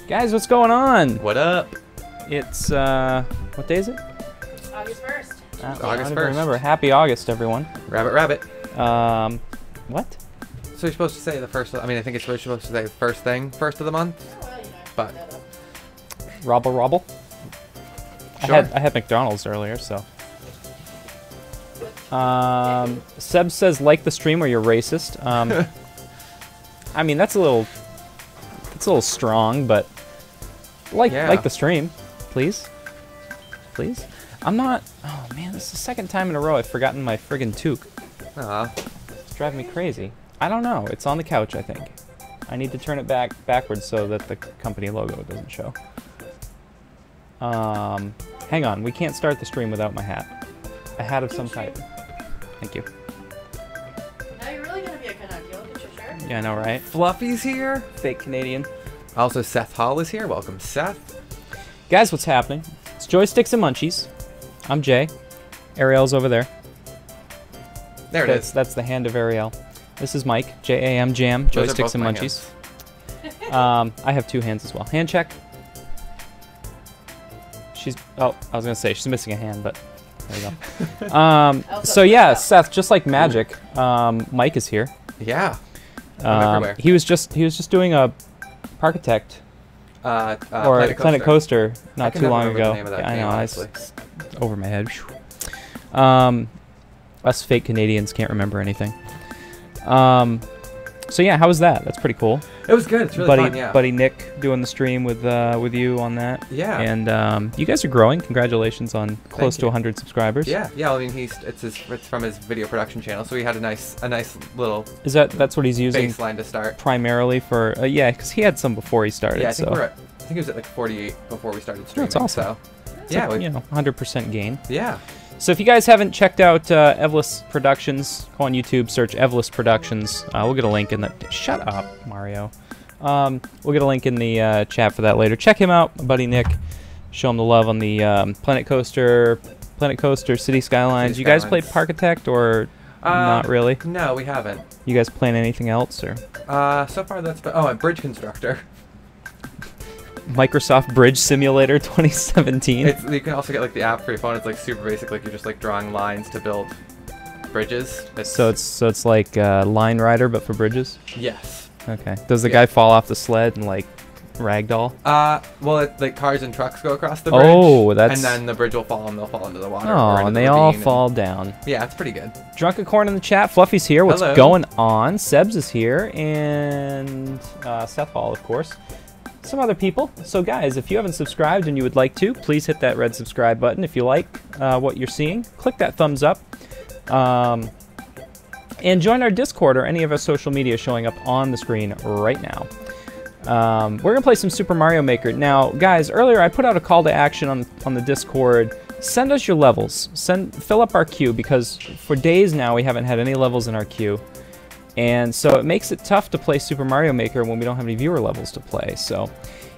Guys, what's going on? What up? It's, what day is it? August 1st. August 1st. Remember, happy August, everyone. Rabbit, rabbit. What? So you're supposed to say the first, I mean, I think it's supposed to say the first thing, first of the month. Well, you know, But Robble robble? Sure. I had McDonald's earlier, so. Seb says, like the stream or you're racist. I mean, that's a little strong, but like the stream, please. Please. I'm not, oh man, this is the second time in a row I've forgotten my friggin' toque. It's driving me crazy. I don't know, it's on the couch, I think. I need to turn it backwards so that the company logo doesn't show. Hang on, we can't start the stream without my hat. A hat of some type. Thank you. Now you're really gonna be a Canuck. You look at your shirt. Yeah, I know, right? Fluffy's here. Fake Canadian. Also, Seth Hall is here. Welcome, Seth. Guys, what's happening? It's Joysticks and Munchies. I'm Jay. Ariel's over there. There it is. That's the hand of Ariel. This is Mike. J-A-M Jam. Those are Joysticks both and my Munchies. I have two hands as well. Hand check. Oh, I was gonna say she's missing a hand, but there you go. So yeah, Seth, just like magic, Mike is here. Yeah. Everywhere. He was just doing a Parkitect or Planet Coaster not too long ago. I know, honestly. Over my head. Us fake Canadians can't remember anything. So yeah, how was that? That's pretty cool. It was good. It's really fun, yeah. Buddy Nick doing the stream with you on that. Yeah. And you guys are growing. Congratulations on close to 100 subscribers. Yeah. Yeah. I mean, it's from his video production channel, so he had a nice little. That's what he's using baseline to start primarily for? Yeah, because he had some before he started. Yeah, I think he was at like 48 before we started streaming. That's awesome. So it's yeah, like, 100% gain. Yeah. So if you guys haven't checked out Evless Productions, go on YouTube, search Evless Productions. We'll get a link in the... Shut up, Mario. We'll get a link in the chat for that later. Check him out, my buddy Nick. Show him the love on the Planet Coaster, City Skylines. You guys played Parkitect or not really? No, we haven't. You guys playing anything else or? So far that's been... Oh, and Bridge Constructor. Microsoft Bridge Simulator 2017. You can also get like the app for your phone. It's like super basic. Like you're just like drawing lines to build bridges. So it's like Line Rider but for bridges. Yes. Okay. Does the guy fall off the sled and like ragdoll? Well, like cars and trucks go across the bridge. Oh, that's. And then the bridge will fall and they'll fall into the water. Oh, and they all fall down. Yeah, it's pretty good. Drunken Corn in the chat. Fluffy's here. What's Hello. going on? Sebs is here, and Seth Hall, of course. Some other people. So guys, if you haven't subscribed and you would like to, please hit that red subscribe button. If you like what you're seeing, click that thumbs up. And join our Discord or any of our social media showing up on the screen right now. We're gonna play some Super Mario Maker. Now, guys, earlier I put out a call to action on the Discord. Send us your levels. Fill up our queue, because for days now we haven't had any levels in our queue. And so it makes it tough to play Super Mario Maker when we don't have any viewer levels to play. So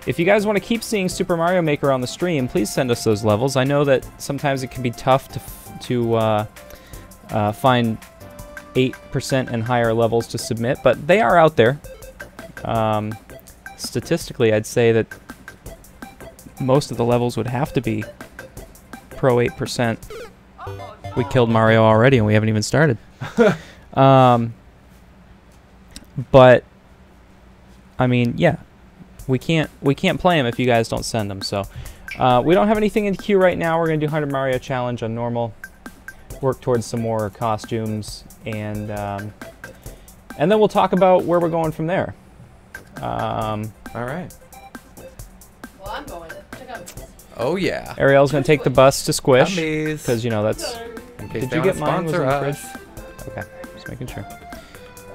if you guys want to keep seeing Super Mario Maker on the stream, please send us those levels. I know that sometimes it can be tough to find 8% and higher levels to submit, but they are out there. Statistically, I'd say that most of the levels would have to be Pro 8%. We killed Mario already, and we haven't even started. But I mean, yeah, we can't play them if you guys don't send them. So we don't have anything in queue right now. We're gonna do 100 Mario challenge on normal. Work towards some more costumes, and then we'll talk about where we're going from there. All right. Well, I'm going. Check out. Oh yeah. Ariel's gonna take the bus to Squish Gummies. because you know that's. In case Did they you wanna get mine? Was it in sponsor the us. fridge? Okay, just making sure.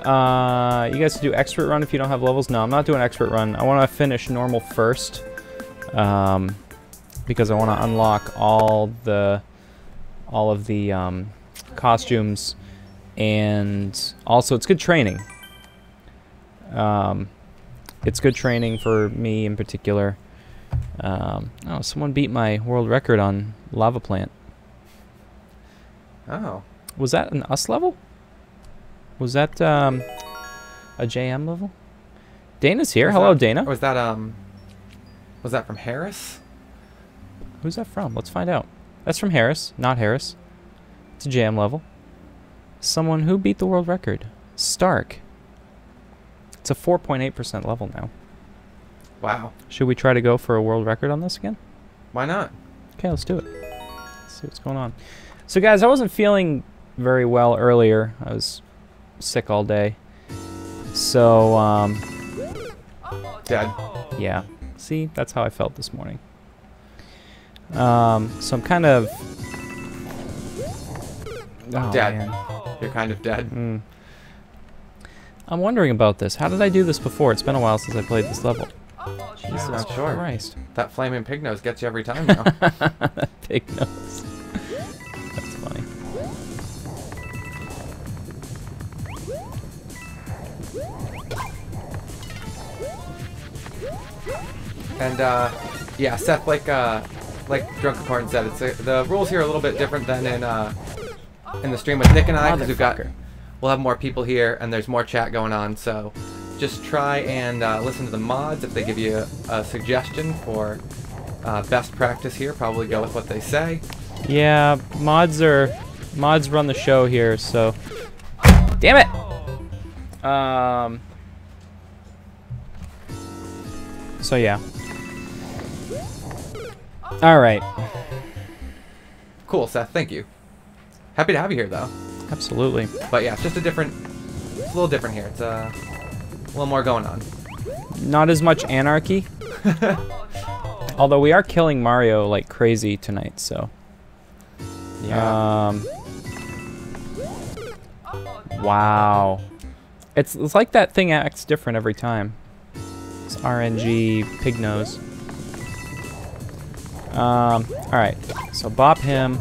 You guys do expert run if you don't have levels. No, I'm not doing expert run. I want to finish normal first, because I want to unlock all of the costumes, and also it's good training. It's good training for me in particular. Oh, someone beat my world record on lava plant. Oh. Was that an us level? Was that a JM level? Dana's here. Hello, Dana. Or was that from Harris? Who's that from? Let's find out. That's from Harris, not Harris. It's a JM level. Someone who beat the world record. Stark. It's a 4.8% level now. Wow. Should we try to go for a world record on this again? Why not? Okay, let's do it. Let's see what's going on. So guys, I wasn't feeling very well earlier. I was sick all day. So, Dead. yeah. See, that's how I felt this morning. So I'm kind of... Oh, Dead. man. You're kind of dead. I'm wondering about this. How did I do this before? It's been a while since I played this level. Jesus not sure. Christ. That flaming pig nose gets you every time now. That pig nose. That's funny. And yeah, Seth, like Drunken Corn said, the rules here are a little bit different than in the stream with Nick and I, because we'll have more people here and there's more chat going on. So just try and listen to the mods. If they give you a suggestion for best practice here, probably go with what they say. Yeah, mods run the show here, so damn it. So yeah. All right. Cool, Seth. Thank you. Happy to have you here, though. Absolutely. But yeah, it's just it's a little different here. It's a little more going on. Not as much anarchy. Although we are killing Mario like crazy tonight, so. Yeah. Wow. It's like that thing acts different every time. It's RNG pig nose. Alright. So bop him.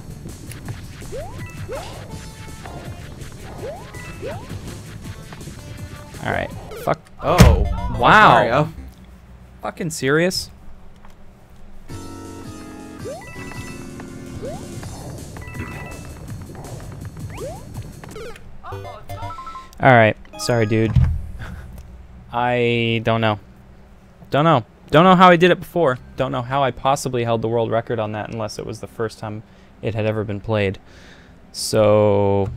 Alright. Fuck. Oh. Wow. Mario. Fucking serious? Alright. Sorry, dude. I don't know. Don't know how I did it before. Don't know how I possibly held the world record on that unless it was the first time it had ever been played. So,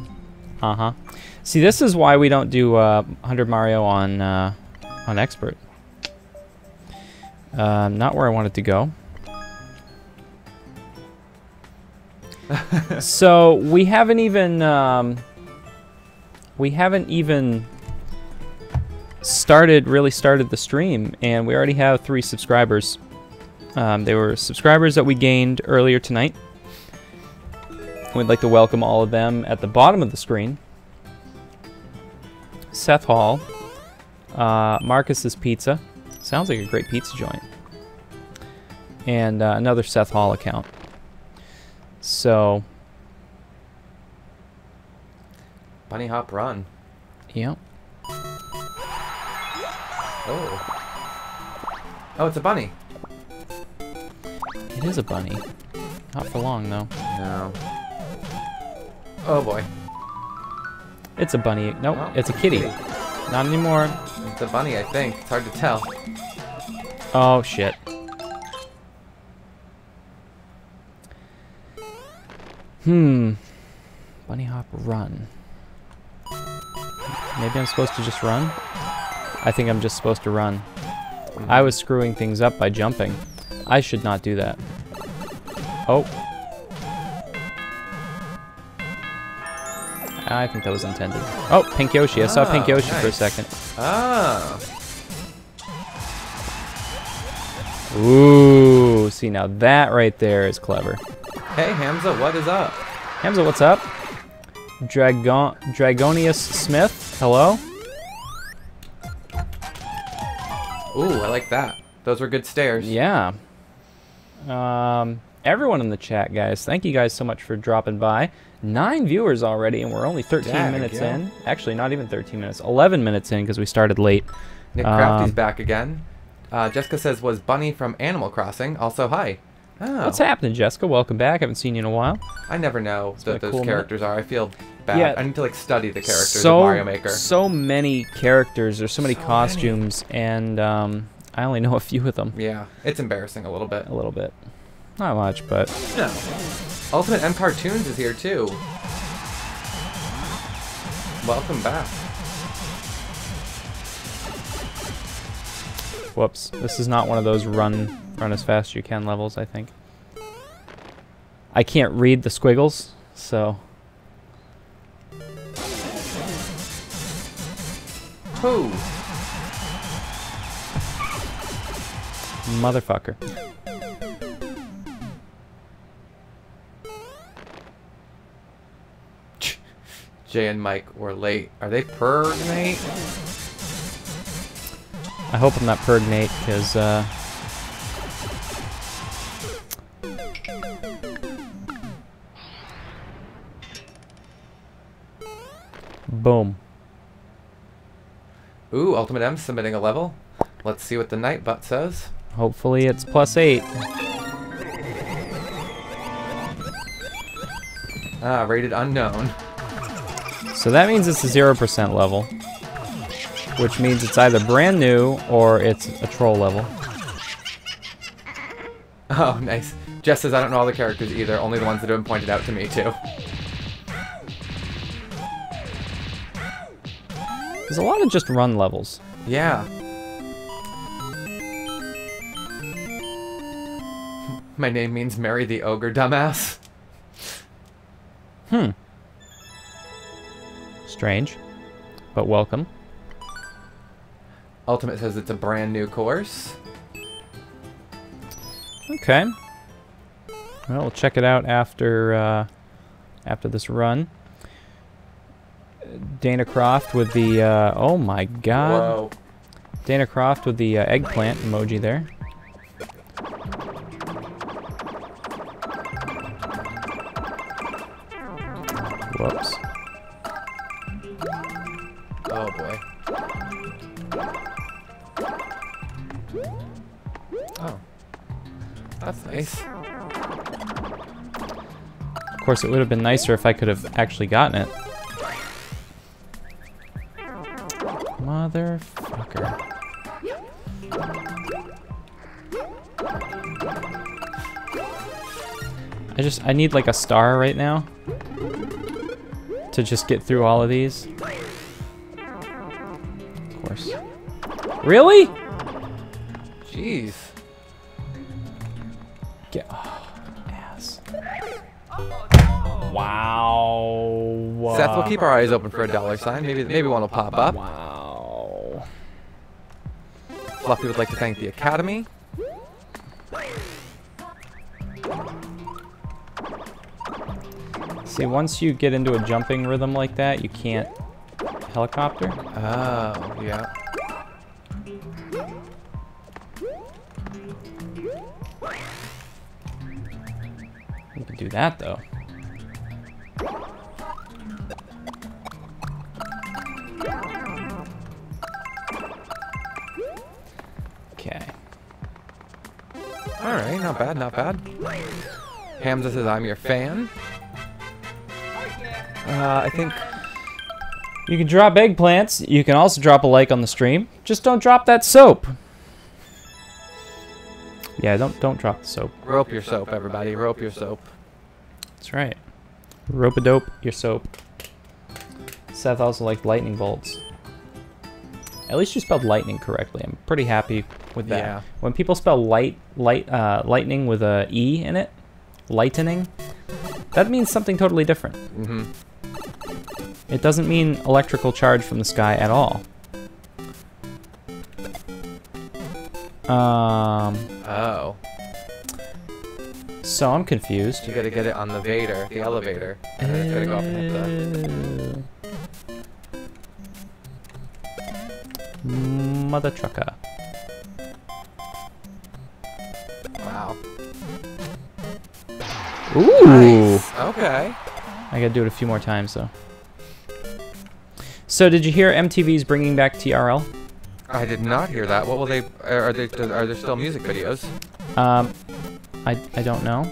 See, this is why we don't do 100 Mario on Expert. Not where I wanted to go. So we haven't even really started the stream, and we already have 3 subscribers. They were subscribers that we gained earlier tonight. We'd like to welcome all of them at the bottom of the screen. Seth Hall, Marcus's Pizza, sounds like a great pizza joint, and another Seth Hall account. So, Bunny Hop Run. Yep. Oh. Oh, it's a bunny. It is a bunny. Not for long, though. No. Oh boy. It's a bunny. Nope, Oh, it's a kitty. Not anymore. It's a bunny, I think. It's hard to tell. Oh, shit. Bunny hop run. Maybe I'm supposed to just run? I think I'm just supposed to run. I was screwing things up by jumping. I should not do that. Oh. I think that was intended. Oh, Pink Yoshi. I saw Pink Yoshi for a second. Ah. Ooh. See, now that right there is clever. Hey, Hamza, what is up? Hamza, what's up? Dragonius Smith, hello? Ooh, I like that. Those were good stairs. Yeah. Everyone in the chat, guys, thank you guys so much for dropping by. 9 viewers already, and we're only 13 minutes in. Actually, not even 13 minutes. 11 minutes in, because we started late. Nick Crafty's back again. Jessica says, was Bunny from Animal Crossing? Also, hi. Oh. What's happening, Jessica? Welcome back. Haven't seen you in a while. I never know what those characters are. I feel bad. Yeah, I need to like study the characters of Mario Maker. So many characters. There's so many costumes, and I only know a few of them. Yeah, it's embarrassing a little bit. A little bit. Not much, but... No. Ultimate M Cartoons is here, too. Welcome back. Whoops. This is not one of those run as fast as you can levels, I think. I can't read the squiggles, so... Who? Motherfucker. Jay and Mike were late. Are they pergnate? I hope I'm not pergnate, because, boom. Ooh, Ultimate M submitting a level. Let's see what the Nightbot says. Hopefully it's +8. Ah, rated unknown. So that means it's a 0% level, which means it's either brand new or it's a troll level. Oh, nice. Jess says, I don't know all the characters either, only the ones that have been pointed out to me, too. There's a lot of just run levels. Yeah. My name means Mary the Ogre, dumbass. Strange, but welcome. Ultimate says it's a brand new course. Okay. Well, we'll check it out after after this run. Dana Croft with the oh my god. Whoa. Dana Croft with the eggplant emoji there. Whoops. Oh boy. Oh. That's nice. Of course, it would have been nicer if I could have actually gotten it. Motherfucker. I need like a star right now to just get through all of these. Of course. Really? Jeez. Get ass. Wow. Seth, we'll keep our eyes open for a $sign. Maybe one will pop up. Wow. Fluffy would like to thank the Academy. See, once you get into a jumping rhythm like that, you can't helicopter. Oh, yeah. You can do that though. Okay. Alright, not bad, not bad. Hamza says, I'm your fan. I think You can drop eggplants. You can also drop a like on the stream. Just don't drop that soap. Yeah, don't drop the soap. Rope your soap, everybody. Rope your soap. That's right. Rope-a-dope your soap. Seth also liked lightning bolts. At least you spelled lightning correctly. I'm pretty happy with that. Yeah. When people spell lightning with a E in it, lightening, that means something totally different. Mm-hmm. It doesn't mean electrical charge from the sky at all. Oh. So I'm confused. You gotta get it on the Vader, the elevator. And then it's gotta go up and hit the... Mother trucker. Wow. Ooh! Nice. Okay. I gotta do it a few more times, though. So did you hear MTV's bringing back TRL? I did not hear that. What will they... Are there still music videos? I don't know.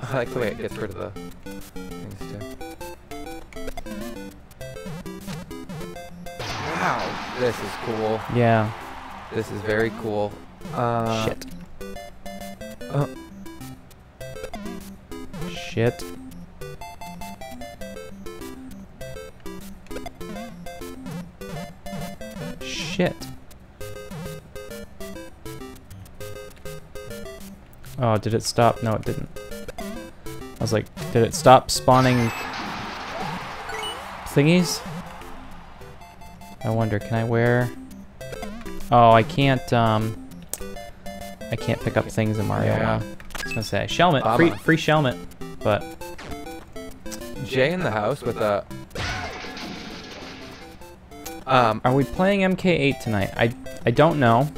I like the way it gets rid of the things too. Wow, this is cool. Yeah. This is very cool. Shit. Shit. Shit. Oh, did it stop? No, it didn't. I was like, did it stop spawning thingies? I wonder, can I wear... Oh, I can't pick up things in Mario. Yeah. I was gonna say, Shelmet, free Shelmet, but... Jay in the house with a... Are we playing MK8 tonight? I don't know.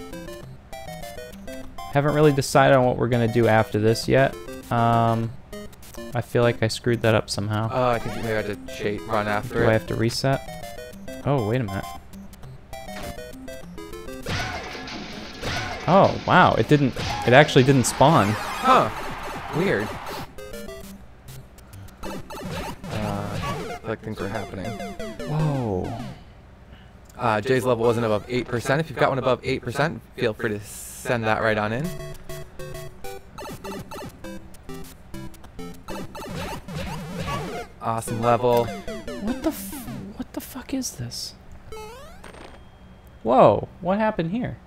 Haven't really decided on what we're gonna do after this yet. I feel like I screwed that up somehow. Oh, I think you may have to run after it. Do I have to reset? Oh, wait a minute. Oh, wow, it actually didn't spawn. Huh. Weird. Like things were happening. Whoa. Jay's level wasn't above 8%. If you've got one above 8%, feel free to send that right on in. Awesome level. What the fuck is this? Whoa, what happened here?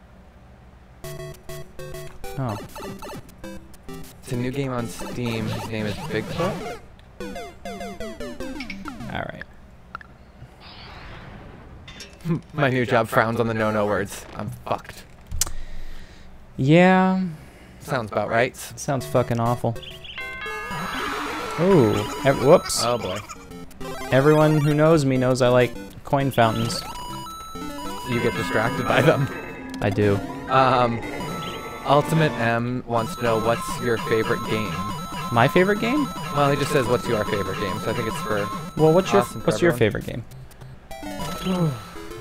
Oh. It's a new game on Steam. His name is Bigfoot. Alright. My new job frowns on the no words. I'm fucked. Yeah. Sounds about right. Sounds fucking awful. Ooh. Whoops. Oh boy. Everyone who knows me knows I like coin fountains. You get distracted by them. I do. Ultimate M wants to know what's your favorite game. My favorite game? Well, he just says what's your favorite game, so I think it's for... Well, what's your everyone. favorite game?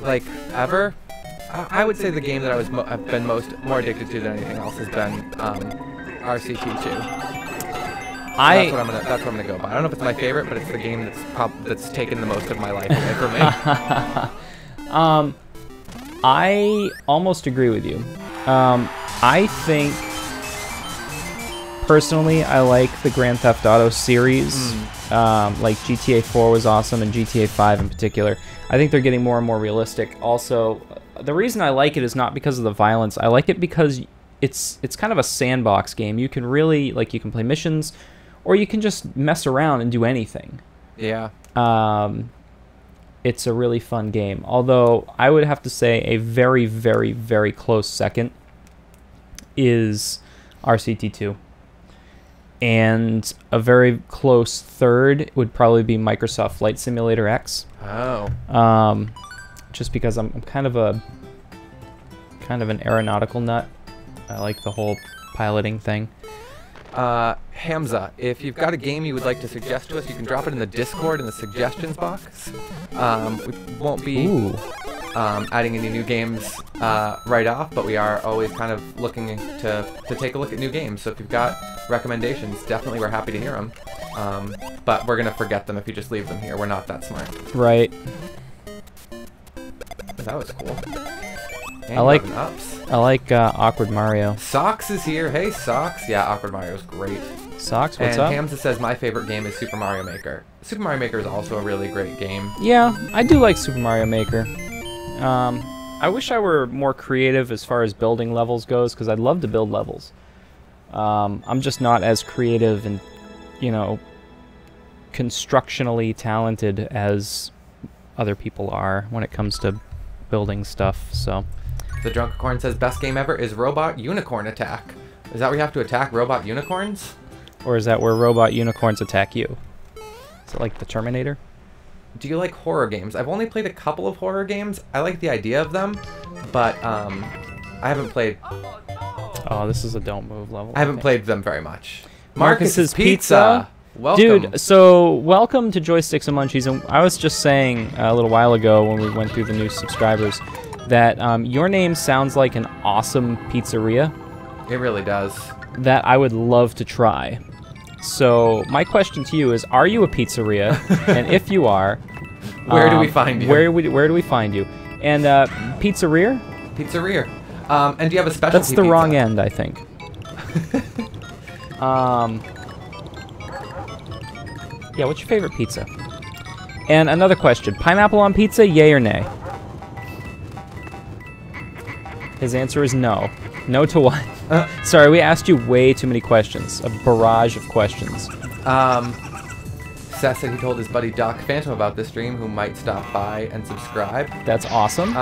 Like, ever? I would say the game that I've been more addicted to than anything else has been RCT2. That's what I'm gonna go by. I don't know if it's my favorite, but it's the game that's taken the most of my life away from me. I almost agree with you. I think personally I like the Grand Theft Auto series. Like GTA 4 was awesome, and GTA 5 in particular. I think they're getting more and more realistic. Also, the reason I like it is not because of the violence. I like it because it's kind of a sandbox game. You can really, like, you can play missions, or you can just mess around and do anything. Yeah. It's a really fun game. Although, I would have to say a very, very, very close second is RCT2. And a very close third would probably be Microsoft Flight Simulator X. Oh. Just because I'm kind of an aeronautical nut. I like the whole piloting thing. Hamza, if you've got a game you would like to suggest to us, you can drop it in the Discord in the suggestions box. We won't be adding any new games right off, but we are always kind of looking to take a look at new games. So if you've got recommendations, definitely we're happy to hear them. But we're gonna forget them if you just leave them here. We're not that smart. Right. That was cool. And I like ups. Awkward Mario. Socks is here. Hey, Socks. Yeah, Awkward Mario's great. Socks, what's and up? Hamza says my favorite game is Super Mario Maker. Super Mario Maker is also a really great game. Yeah, I do like Super Mario Maker. I wish I were more creative as far as building levels goes, because I'd love to build levels. I'm just not as creative and, you know, constructionally talented as other people are when it comes to building stuff, so. The Drunkicorn says best game ever is Robot Unicorn Attack. Is that where you have to attack robot unicorns? Or is that where robot unicorns attack you? Is it like the Terminator? Do you like horror games? I've only played a couple of horror games. I like the idea of them, but I haven't played... Oh, this is a don't move level. I haven't played them very much. Marcus's Pizza. Welcome. Dude, so welcome to Joysticks and Munchies. And I was just saying a little while ago when we went through the new subscribers that your name sounds like an awesome pizzeria. It really does. That I would love to try. So my question to you is, are you a pizzeria? And if you are, where do we find you? Where do we find you? And pizzeria? Pizzeria. And do you have a specialty That's the pizza? wrong end, I think. Yeah, what's your favorite pizza? And another question, pineapple on pizza, yay or nay? His answer is no. No to what? Sorry, we asked you way too many questions. A barrage of questions. Seth said he told his buddy Doc Phantom about this stream, who might stop by and subscribe. That's awesome.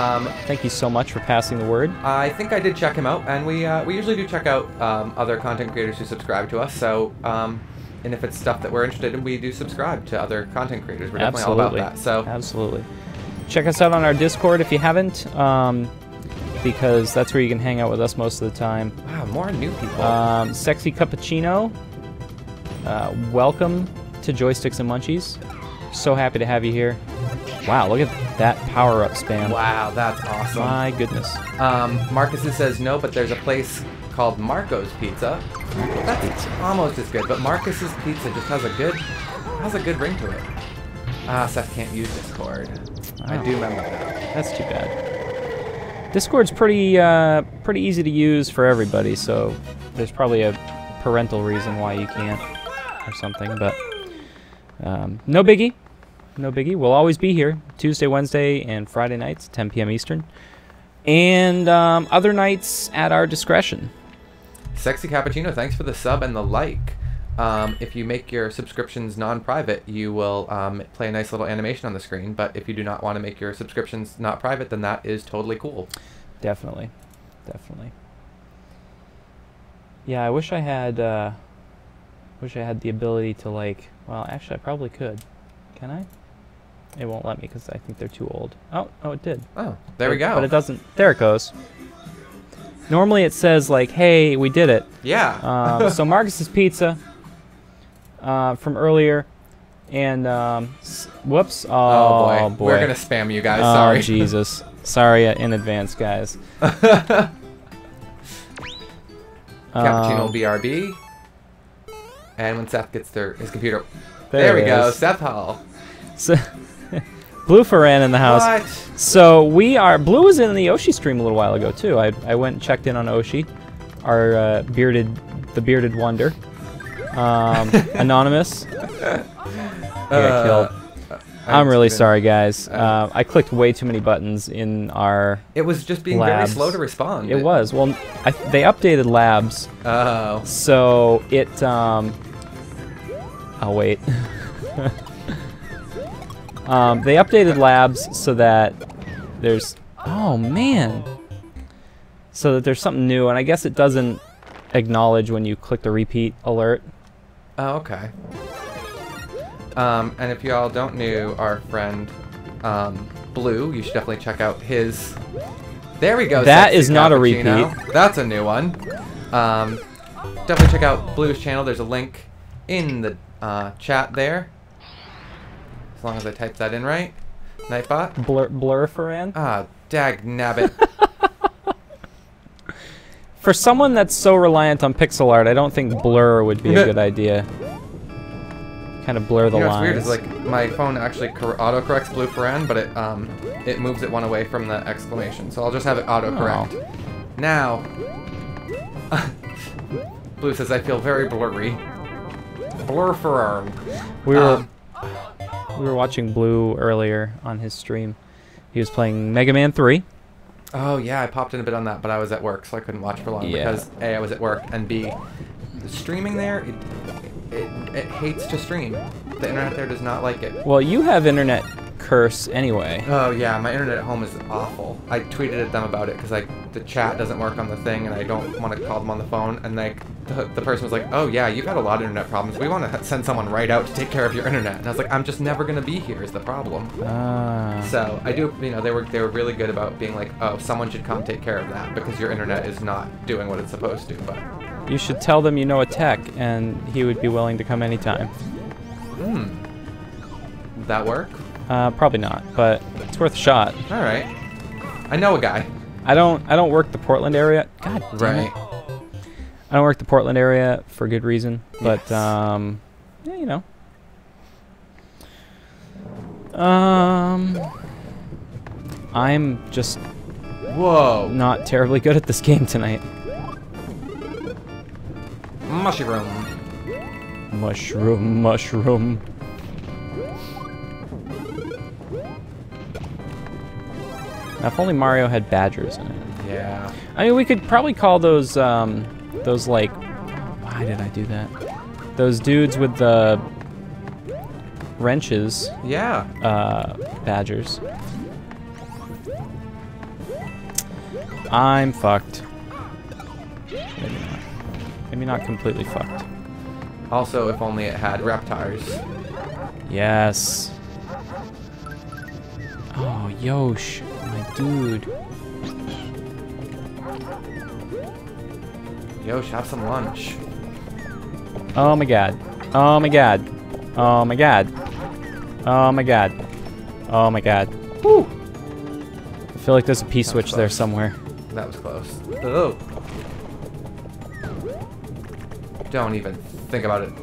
Thank you so much for passing the word. I think I did check him out, and we usually do check out other content creators who subscribe to us. So, and if it's stuff that we're interested in, we do subscribe to other content creators. We're definitely all about that. So absolutely. Check us out on our Discord if you haven't, because that's where you can hang out with us most of the time. Wow, more new people. Sexy Cappuccino, welcome to Joysticks and Munchies. So happy to have you here. Wow, look at that power-up spam. Wow, that's awesome. My goodness. Marcus says no, but there's a place called Marco's Pizza. That's almost as good, but Marcus's Pizza just has a good ring to it. Seth can't use Discord. Oh. I do remember that. That's too bad. Discord's pretty easy to use for everybody, so there's probably a parental reason why you can't or something, but no biggie. No biggie. We'll always be here Tuesday, Wednesday, and Friday nights, 10 p.m. Eastern. And other nights at our discretion. Sexy Cappuccino, thanks for the sub and the like. If you make your subscriptions non-private, you will play a nice little animation on the screen. But if you do not want to make your subscriptions not private, then that is totally cool. Definitely. Definitely. Yeah, I wish I had the ability to, like... Well, actually, I probably could. Can I? It won't let me because I think they're too old. Oh, it did. Oh, there we go. But it doesn't... There it goes. Normally it says, like, hey, we did it. Yeah. So Marcus's Pizza from earlier. And, whoops. Oh, boy. We're going to spam you guys. Oh, Sorry. Jesus. Sorry in advance, guys. Cappuccino BRB. And when Seth gets his computer... There we go. Seth Hall. So, Blue Ferran in the house. What? So Blue was in the Oshi stream a little while ago too. I went and checked in on Oshi, our the bearded wonder, anonymous. He got killed. I'm really sorry, guys. I clicked way too many buttons in our. It was just being labs. very slow to respond. It was. Well, they updated labs. Oh. So it. I'll wait. They updated labs so that there's... Oh, man. So that there's something new, and I guess it doesn't acknowledge when you click the repeat alert. Oh, okay. And if y'all don't know our friend Blue, you should definitely check out his... There we go. That is not a repeat. That's a new one. Definitely check out Blue's channel. There's a link in the chat there. As long as I type that in right. Nightbot. Blur Ferran? Ah, dag nabbit. For someone that's so reliant on pixel art, I don't think blur would be a good idea. kind of blur the You know lines. what's weird is like my phone actually autocorrects blue for N, but it moves it one away from the exclamation. So I'll just have it autocorrect. Oh. Now, Blue says I feel very blurry. Blur for N. We were watching Blue earlier on his stream. He was playing Mega Man 3. Oh yeah, I popped in a bit on that, but I was at work, so I couldn't watch for long because A, I was at work, and B, the streaming there, it hates to stream. The internet there does not like it. Well, you have internet curse anyway. Oh yeah, my internet at home is awful. I tweeted at them about it because the chat doesn't work on the thing, and I don't want to call them on the phone. And like the person was like, "Oh yeah, you've had a lot of internet problems. We want to send someone right out to take care of your internet." And I was like, "I'm just never gonna be here. Is the problem?" So I do, you know, they were really good about being like, "Oh, someone should come take care of that because your internet is not doing what it's supposed to." But you should tell them you know a tech, and he would be willing to come anytime. Would that work? Probably not, but it's worth a shot. All right. I know a guy. I don't work the Portland area. God damn it. I don't work the Portland area for good reason, but yeah, you know. I'm just not terribly good at this game tonight. Mushroom. Mushroom. Now, if only Mario had badgers in it. Yeah. I mean, we could probably call those like, why did I do that? Those dudes with the wrenches. Yeah. Badgers. I'm fucked. Maybe not. Maybe not completely fucked. Also, if only it had reptiles. Yes. Oh, Yosh, my dude. Yosh, have some lunch. Oh my god. Oh my god. Oh my god. Oh my god. Oh my god. Woo! I feel like there's a P-switch there somewhere. That was close. Oh. Don't even think about it.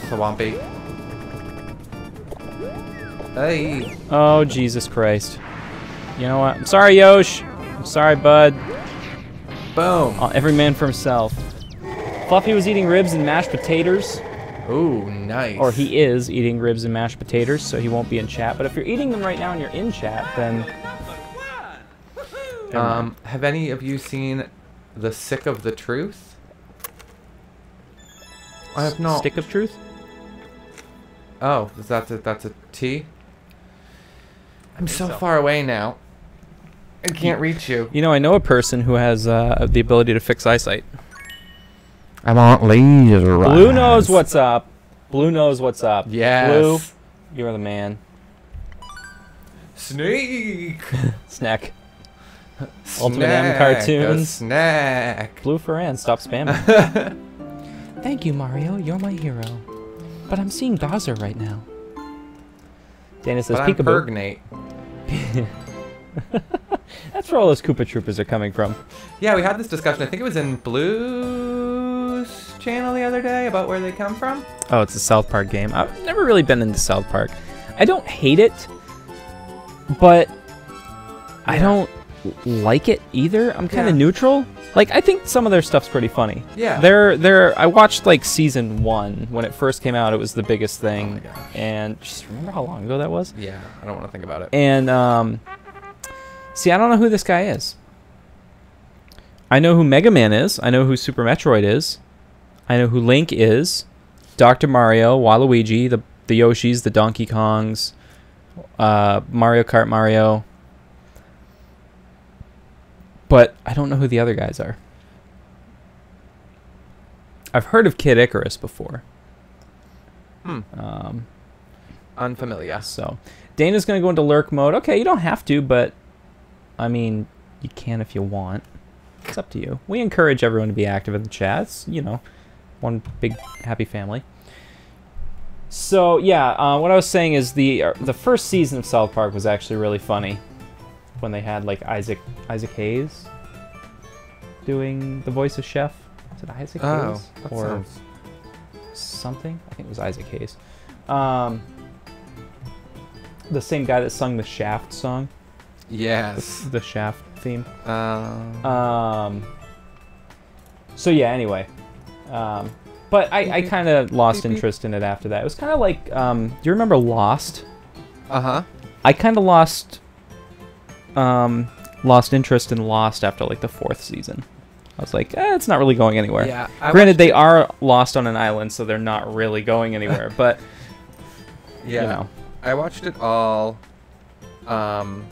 Swampy. Hey. Oh, Jesus Christ. You know what? I'm sorry, Yosh. I'm sorry, bud. Boom. Every man for himself. Fluffy was eating ribs and mashed potatoes. Ooh, nice. Or he is eating ribs and mashed potatoes, so he won't be in chat. But if you're eating them right now and you're in chat, then... Have any of you seen The Sick of the Truth? I have not. Stick of Truth? Oh, that's a T? I'm so far away now. I can't reach you. You know, I know a person who has the ability to fix eyesight. I want laser eyes. Blue knows what's up. Blue knows what's up. Yes. Blue, you're the man. Sneak. Snack. Ultimate M cartoons. Snack. Blue for Ann, stop spamming. Thank you, Mario. You're my hero. But I'm seeing Bowser right now. Dana says, but I'm peekaboo. Pergnate. That's where all those Koopa Troopas are coming from. Yeah, we had this discussion. I think it was in Blue's channel the other day about where they come from. Oh, it's a South Park game. I've never really been into South Park. I don't hate it, but I don't like it either. I'm kind of neutral. Like, I think some of their stuff's pretty funny. Yeah. I watched like season 1 when it first came out. It was the biggest thing. Oh my gosh. And just remember how long ago that was? Yeah, I don't want to think about it. And see, I don't know who this guy is. I know who Mega Man is. I know who Super Metroid is. I know who Link is. Dr. Mario, Waluigi, the Yoshis, the Donkey Kongs, Mario Kart Mario. But I don't know who the other guys are. I've heard of Kid Icarus before. Unfamiliar. So, Dana's going to go into lurk mode. Okay, you don't have to, but, I mean, you can if you want. It's up to you. We encourage everyone to be active in the chats. You know, one big happy family. So, yeah, what I was saying is the first season of South Park was actually really funny. When they had like Isaac Hayes doing the voice of Chef. Is it Isaac Hayes? That Or sounds... something? I think it was Isaac Hayes. The same guy that sung the Shaft song. Yes. The Shaft theme. Um. So yeah, anyway. But I kind of lost interest in it after that. It was kind of like, do you remember Lost? Uh-huh. I kind of lost interest in Lost after like the 4th season. I was like, it's not really going anywhere. Yeah. Granted, they are lost on an island, so they're not really going anywhere. But yeah, you know. I watched it all on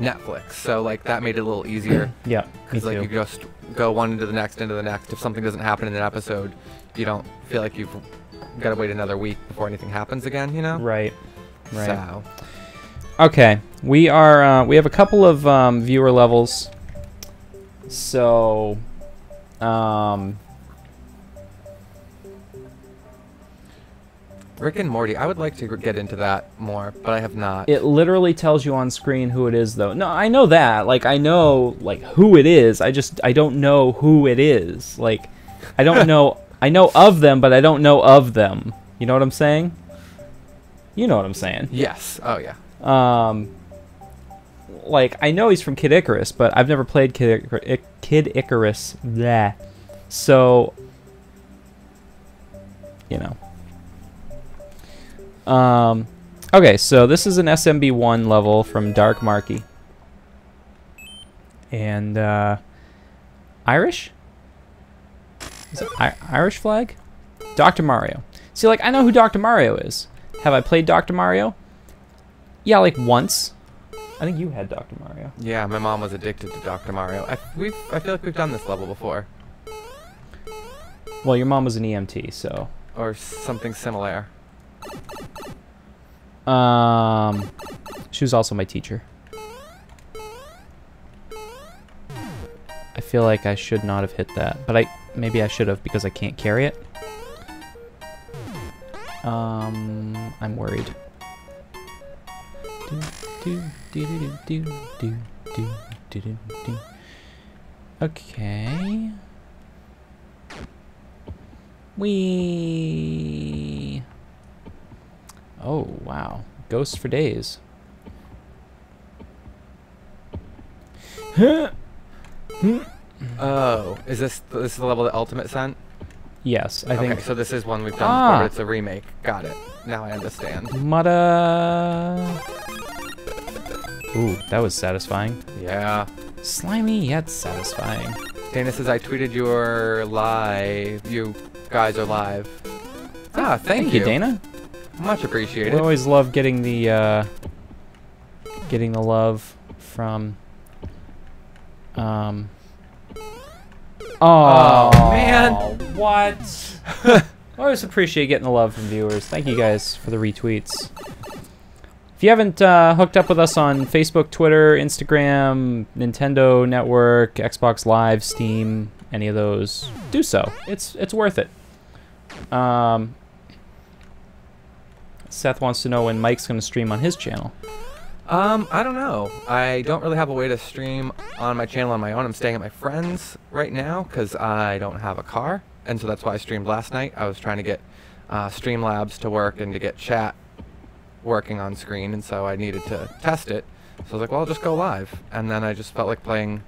Netflix, so like that made it a little easier. Yeah, because like you just go one into the next. If something doesn't happen in an episode, you don't feel like you've got to wait another week before anything happens again. You know? Right. So. Okay, we have a couple of viewer levels. So, Rick and Morty, I would like to get into that more, but I have not. It literally tells you on screen who it is, though. No, I know that. Like, I know, like, who it is. I don't know who it is. Like, I don't know. I know of them, but I don't know of them. You know what I'm saying? You know what I'm saying. Yes. Oh, yeah. Like, I know he's from Kid Icarus, but I've never played Kid Icarus. Bleh. So, you know. Okay, so this is an SMB1 level from Dark Marky. And, Irish? Is it Irish flag? Dr. Mario. See, like, I know who Dr. Mario is. Have I played Dr. Mario? Yeah, like, once. I think you had Dr. Mario. Yeah, my mom was addicted to Dr. Mario. I feel like we've done this level before. Well, your mom was an EMT, so... Or something similar. She was also my teacher. I feel like I should not have hit that, but maybe I should have because I can't carry it. I'm worried. Okay. Oh, wow. Ghosts for days. Oh, is this the level that Ultimate sent? Yes, I think. Okay, so this is one we've done before, but it's a remake. Got it. Now I understand. Mudda. Ooh, that was satisfying. Yeah. Slimy yet satisfying. Dana says, I tweeted you're live. You guys are live. Ah, thank you, Dana. Much appreciated. We always love getting the love from Oh man. What? I always appreciate getting the love from viewers. Thank you guys for the retweets. If you haven't hooked up with us on Facebook, Twitter, Instagram, Nintendo Network, Xbox Live, Steam, any of those, do so. It's worth it. Seth wants to know when Mike's going to stream on his channel. I don't know. I don't really have a way to stream on my channel on my own. I'm staying at my friend's right now because I don't have a car, and so that's why I streamed last night. I was trying to get Streamlabs to work and to get chat working on screen, and so I needed to test it. So I was like, well, I'll just go live, and then I just felt like playing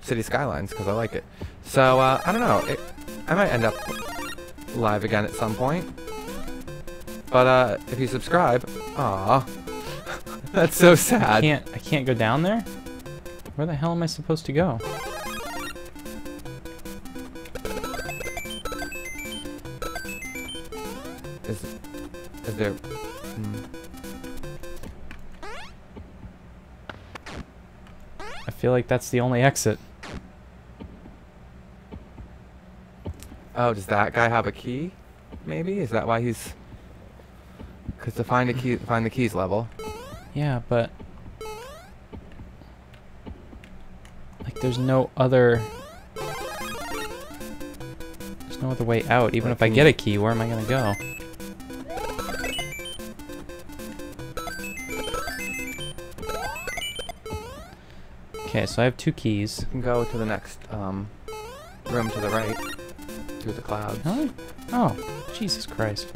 City Skylines because I like it. So I don't know. I might end up live again at some point. But if you subscribe, aw, that's so sad. I can't go down there? Where the hell am I supposed to go? Is there? I feel like that's the only exit. Oh, does that guy have a key? Maybe? Is that why he's? Because to find the keys level. Yeah, but like there's no other way out. Even if I get a key, where am I gonna go? Okay, so I have 2 keys. You can go to the next room to the right through the clouds. Huh? Oh, Jesus Christ.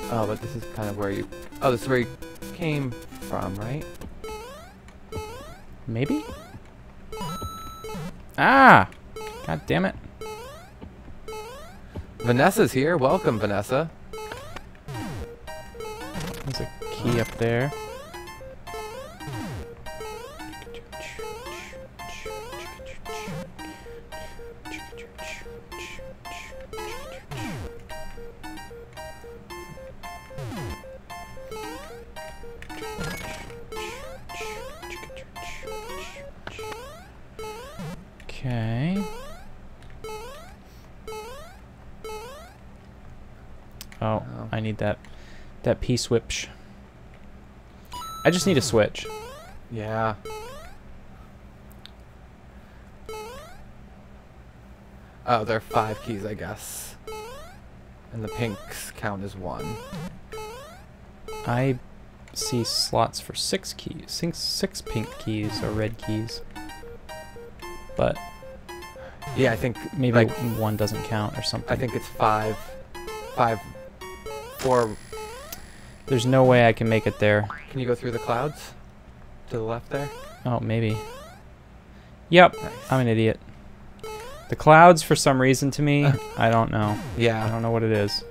Oh, but this is kind of where you... Oh, this is where you came from, right? Maybe? Ah! God damn it. Vanessa's here. Welcome, Vanessa. There's a key up there. Okay. Oh, I need that P-switch. I just need a switch. Yeah. Oh, there are 5 keys, I guess. And the pinks count as 1. I see slots for 6 keys. 6 pink keys or red keys. But yeah, I think maybe like, one doesn't count or something. I think it's 5, 4. There's no way I can make it there. Can you go through the clouds? To the left there? Oh, maybe. Yep, Nice. I'm an idiot. The clouds, for some reason to me, I don't know. I Yeah. don't know what it is.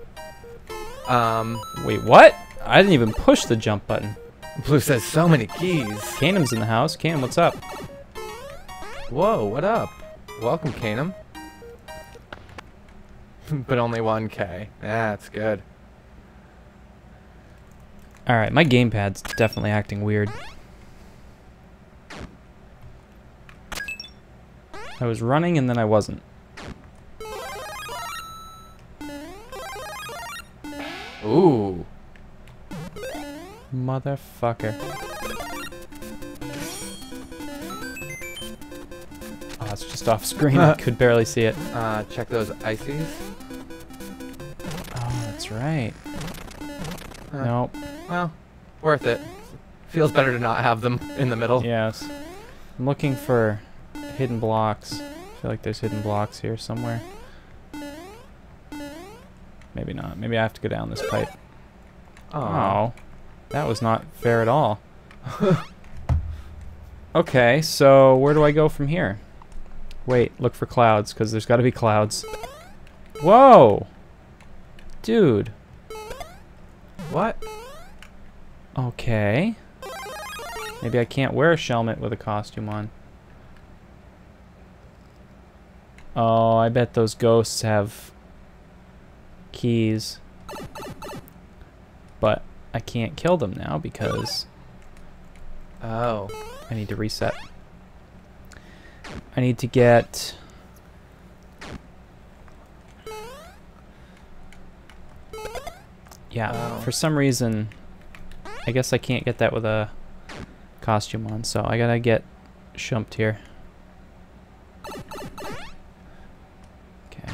Wait, what? I didn't even push the jump button. Blue says so many keys. Kanam's in the house. Kanam, what's up? Whoa, what up? Welcome, Kanam. But only 1K. That's good. Alright, my gamepad's definitely acting weird. I was running and then I wasn't. Ooh. Motherfucker. Oh, it's just off screen. I could barely see it. Check those ices. Oh, that's right. Nope. Well, worth it. Feels better to not have them in the middle. Yes. I'm looking for hidden blocks. I feel like there's hidden blocks here somewhere. Maybe not. Maybe I have to go down this pipe. Oh. That was not fair at all. Okay, so where do I go from here? Wait, look for clouds, because there's got to be clouds. Whoa! Dude. What? Okay. Maybe I can't wear a Shelmet with a costume on. Oh, I bet those ghosts have keys. But I can't kill them now because Oh. I need to reset. I need to get... Yeah, Oh. for some reason, I guess I can't get that with a costume on, so I gotta get shumped here. Okay.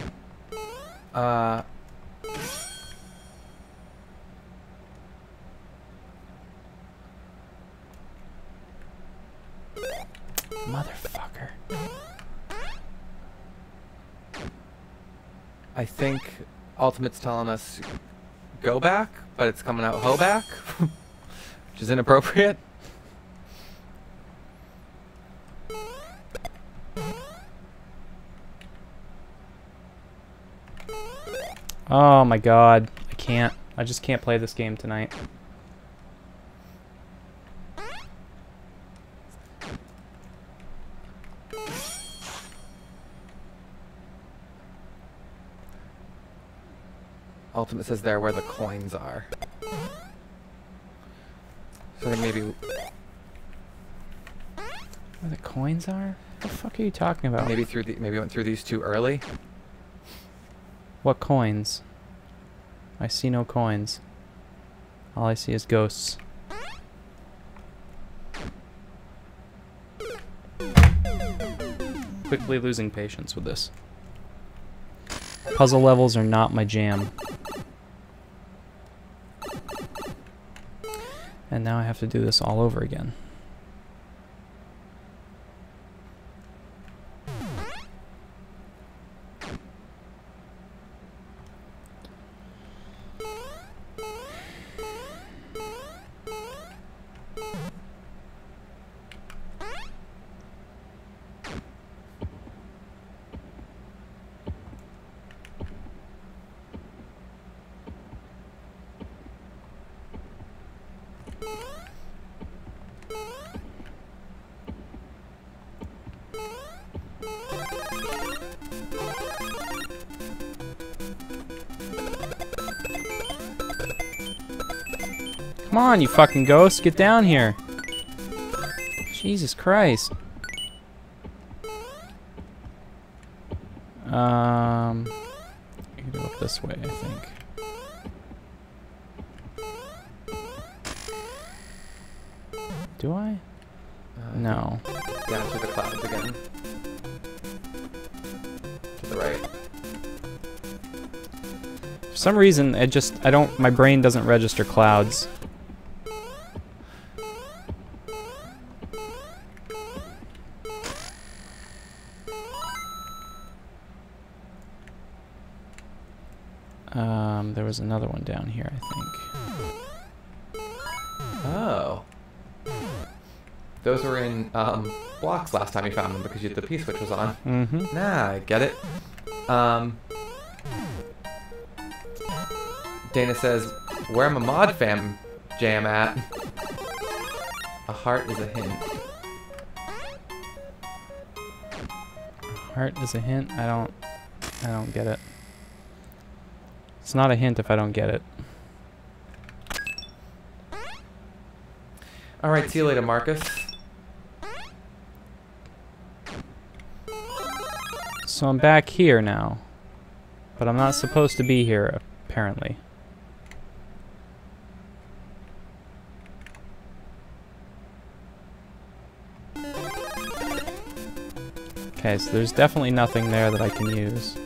Motherfucker. I think Ultimate's telling us go back, but it's coming out ho back, which is inappropriate. Oh my god. I can't. I just can't play this game tonight. Ultimate says there where the coins are. So I think maybe Where the coins are? What the fuck are you talking about? maybe went through these too early. What coins? I see no coins. All I see is ghosts. Quickly losing patience with this. Puzzle levels are not my jam. And now I have to do this all over again. Come on, you fucking ghost, get down here. Jesus Christ. I can go up this way, I think. Do I? No. Down to the clouds again. To the right. For some reason, my brain doesn't register clouds. There was another one down here, I think. Oh. Those were in blocks last time you found them because the P-switch was on. Mm-hmm. Nah, I get it. Dana says, where am a mod fam jam at? A heart is a hint. Heart is a hint? I don't get it. It's not a hint if I don't get it. Alright, see you later, Marcus. So I'm back here now. But I'm not supposed to be here, apparently. Okay, so there's definitely nothing there that I can use.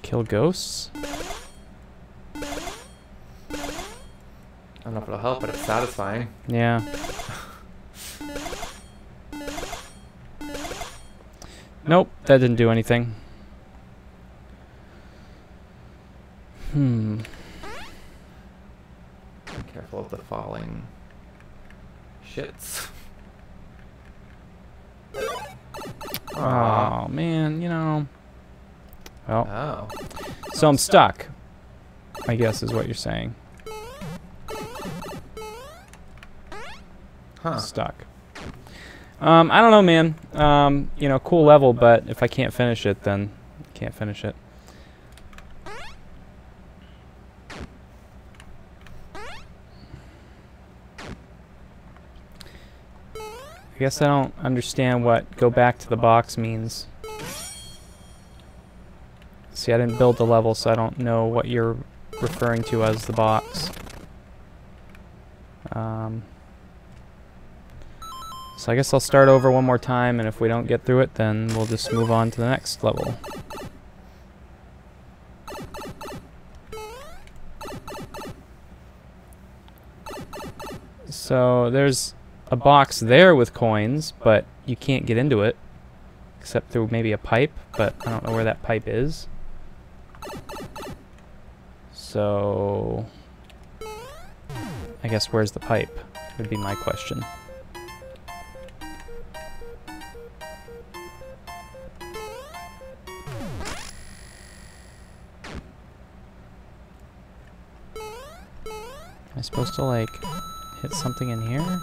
Kill ghosts? I don't know if it'll help, but it's satisfying. Yeah. Nope, that didn't do anything. Careful of the falling shits. Oh man, you know. Well, Oh. so I'm stuck, I guess is what you're saying. Huh. Stuck. I don't know, man. You know, cool level, but if I can't finish it, then I can't finish it. I guess I don't understand what go back to the box means. See, I didn't build the level, so I don't know what you're referring to as the box. So I guess I'll start over one more time, and if we don't get through it, then we'll just move on to the next level. So there's a box there with coins, but you can't get into it, except through maybe a pipe, but I don't know where that pipe is. So I guess where's the pipe would be my question. Am I supposed to like hit something in here?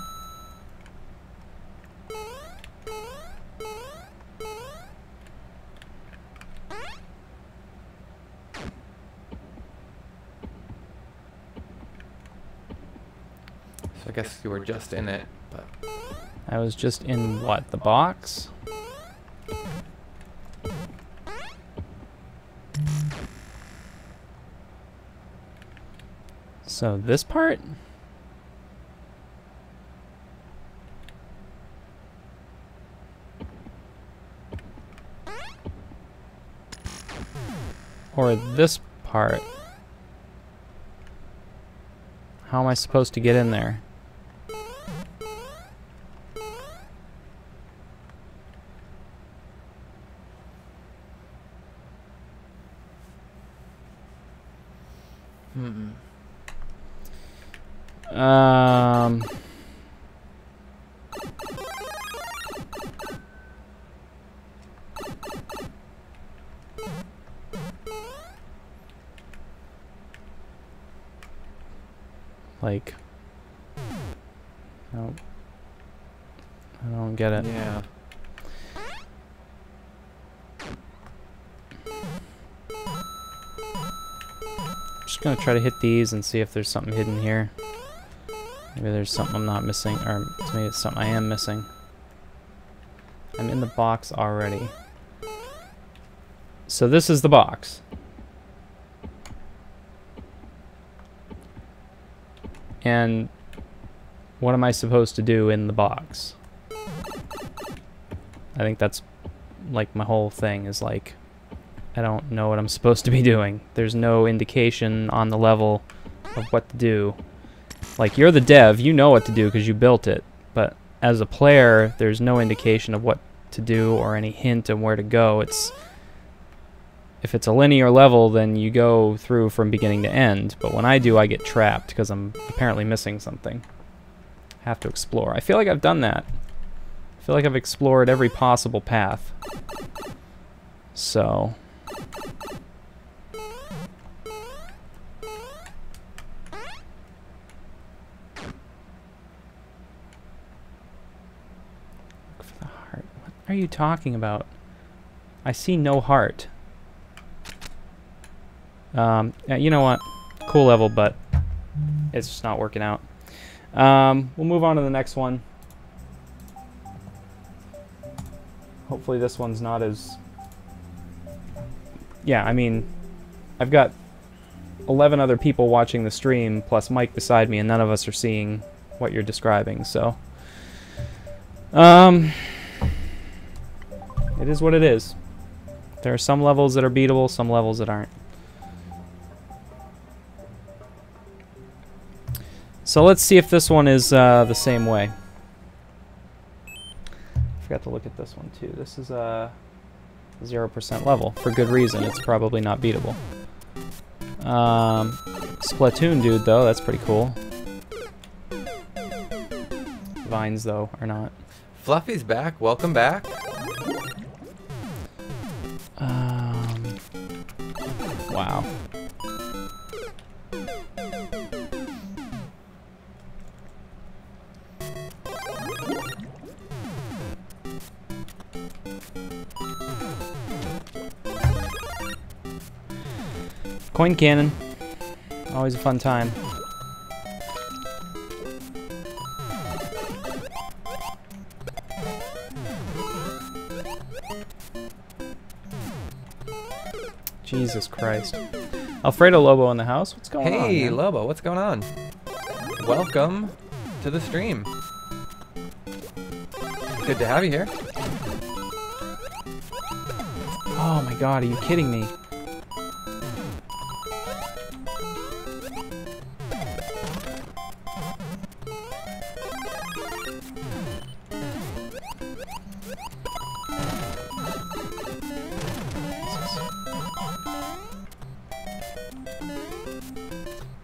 So I guess you were just in it, but... I was just in what, the box? So this part? Or this part? How am I supposed to get in there? Like Nope. I don't get it. Yeah. Just gonna try to hit these and see if there's something hidden here. Maybe there's something I'm not missing, or maybe it's something I am missing. I'm in the box already. So this is the box. And what am I supposed to do in the box? I think that's like my whole thing is like, I don't know what I'm supposed to be doing. There's no indication on the level of what to do. Like, you're the dev, you know what to do because you built it. But as a player, there's no indication of what to do or any hint of where to go. If it's a linear level, then you go through from beginning to end. But when I do, I get trapped because I'm apparently missing something. Have to explore. I feel like I've done that. I feel like I've explored every possible path. So... look for the heart. What are you talking about? I see no heart. Yeah, you know what? Cool level, but it's just not working out. We'll move on to the next one. Hopefully this one's not as... yeah, I mean, I've got 11 other people watching the stream, plus Mike beside me, and none of us are seeing what you're describing, so... it is what it is. There are some levels that are beatable, some levels that aren't. So let's see if this one is the same way. Forgot to look at this one too. This is a 0% level for good reason. It's probably not beatable. Splatoon dude though, that's pretty cool. Vines though are not. Fluffy's back. Welcome back. Wow. Coin cannon. Always a fun time. Jesus Christ. Alfredo Lobo in the house? What's going on? Hey, man? Lobo, what's going on? Welcome to the stream. Good to have you here. Oh my god, are you kidding me?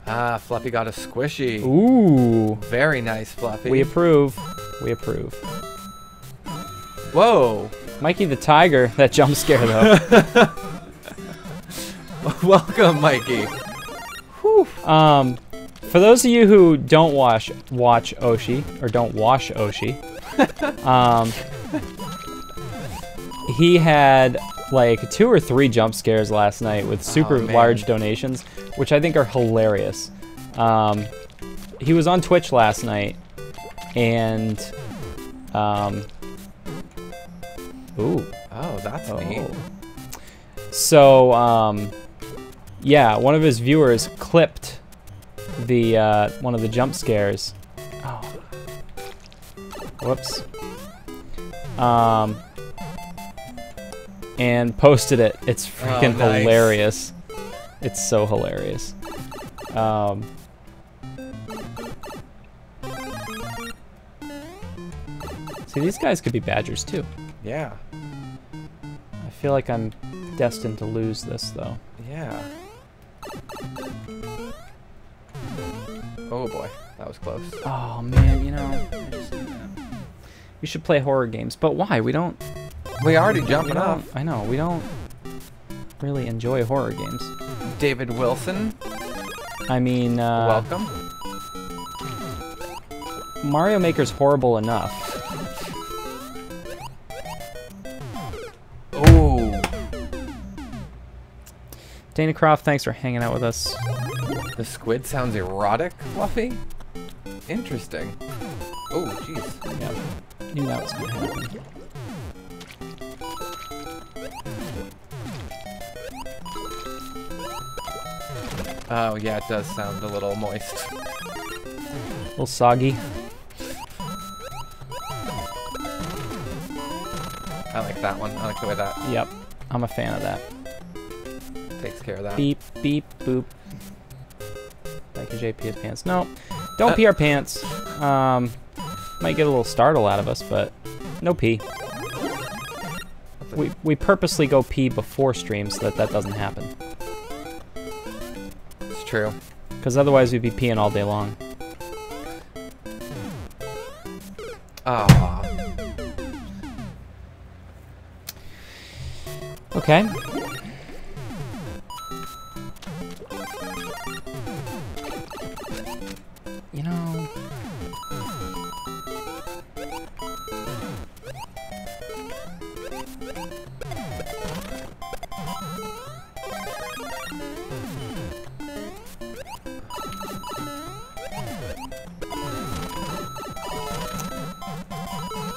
Ah, Fluffy got a squishy. Ooh. Very nice, Fluffy. We approve. We approve. Whoa. Mikey the Tiger, that jump scare though. Welcome, Mikey. Whew. For those of you who don't watch Oshi, or don't wash Oshi, he had like 2 or 3 jump scares last night with super large donations, which I think are hilarious. He was on Twitch last night, and ooh. Oh, that's neat. So, yeah, one of his viewers clipped the one of the jump scares. Oh. Whoops. And posted it. It's freaking hilarious. It's so hilarious. See, these guys could be badgers too. Yeah. I feel like I'm destined to lose this though. Yeah. Oh boy, that was close. Oh man, you know, we should play horror games, but why? We don't. We already jumping off. I know, we don't really enjoy horror games. David Wilson. I mean, welcome. Mario Maker's horrible enough. Oh. Dana Croft, thanks for hanging out with us. The squid sounds erotic, Fluffy? Interesting. Oh, jeez. Yep. You knew that was going to happen. Oh, yeah, it does sound a little moist. A little soggy. I like that one. I like the way that Yep. I'm a fan of that. takes care of that. Beep, beep, boop. Like a JP at pants. No, don't pee our pants. Might get a little startle out of us, but no pee. We purposely go pee before stream so that doesn't happen. It's true. Because otherwise we'd be peeing all day long. Ah. Okay. You know...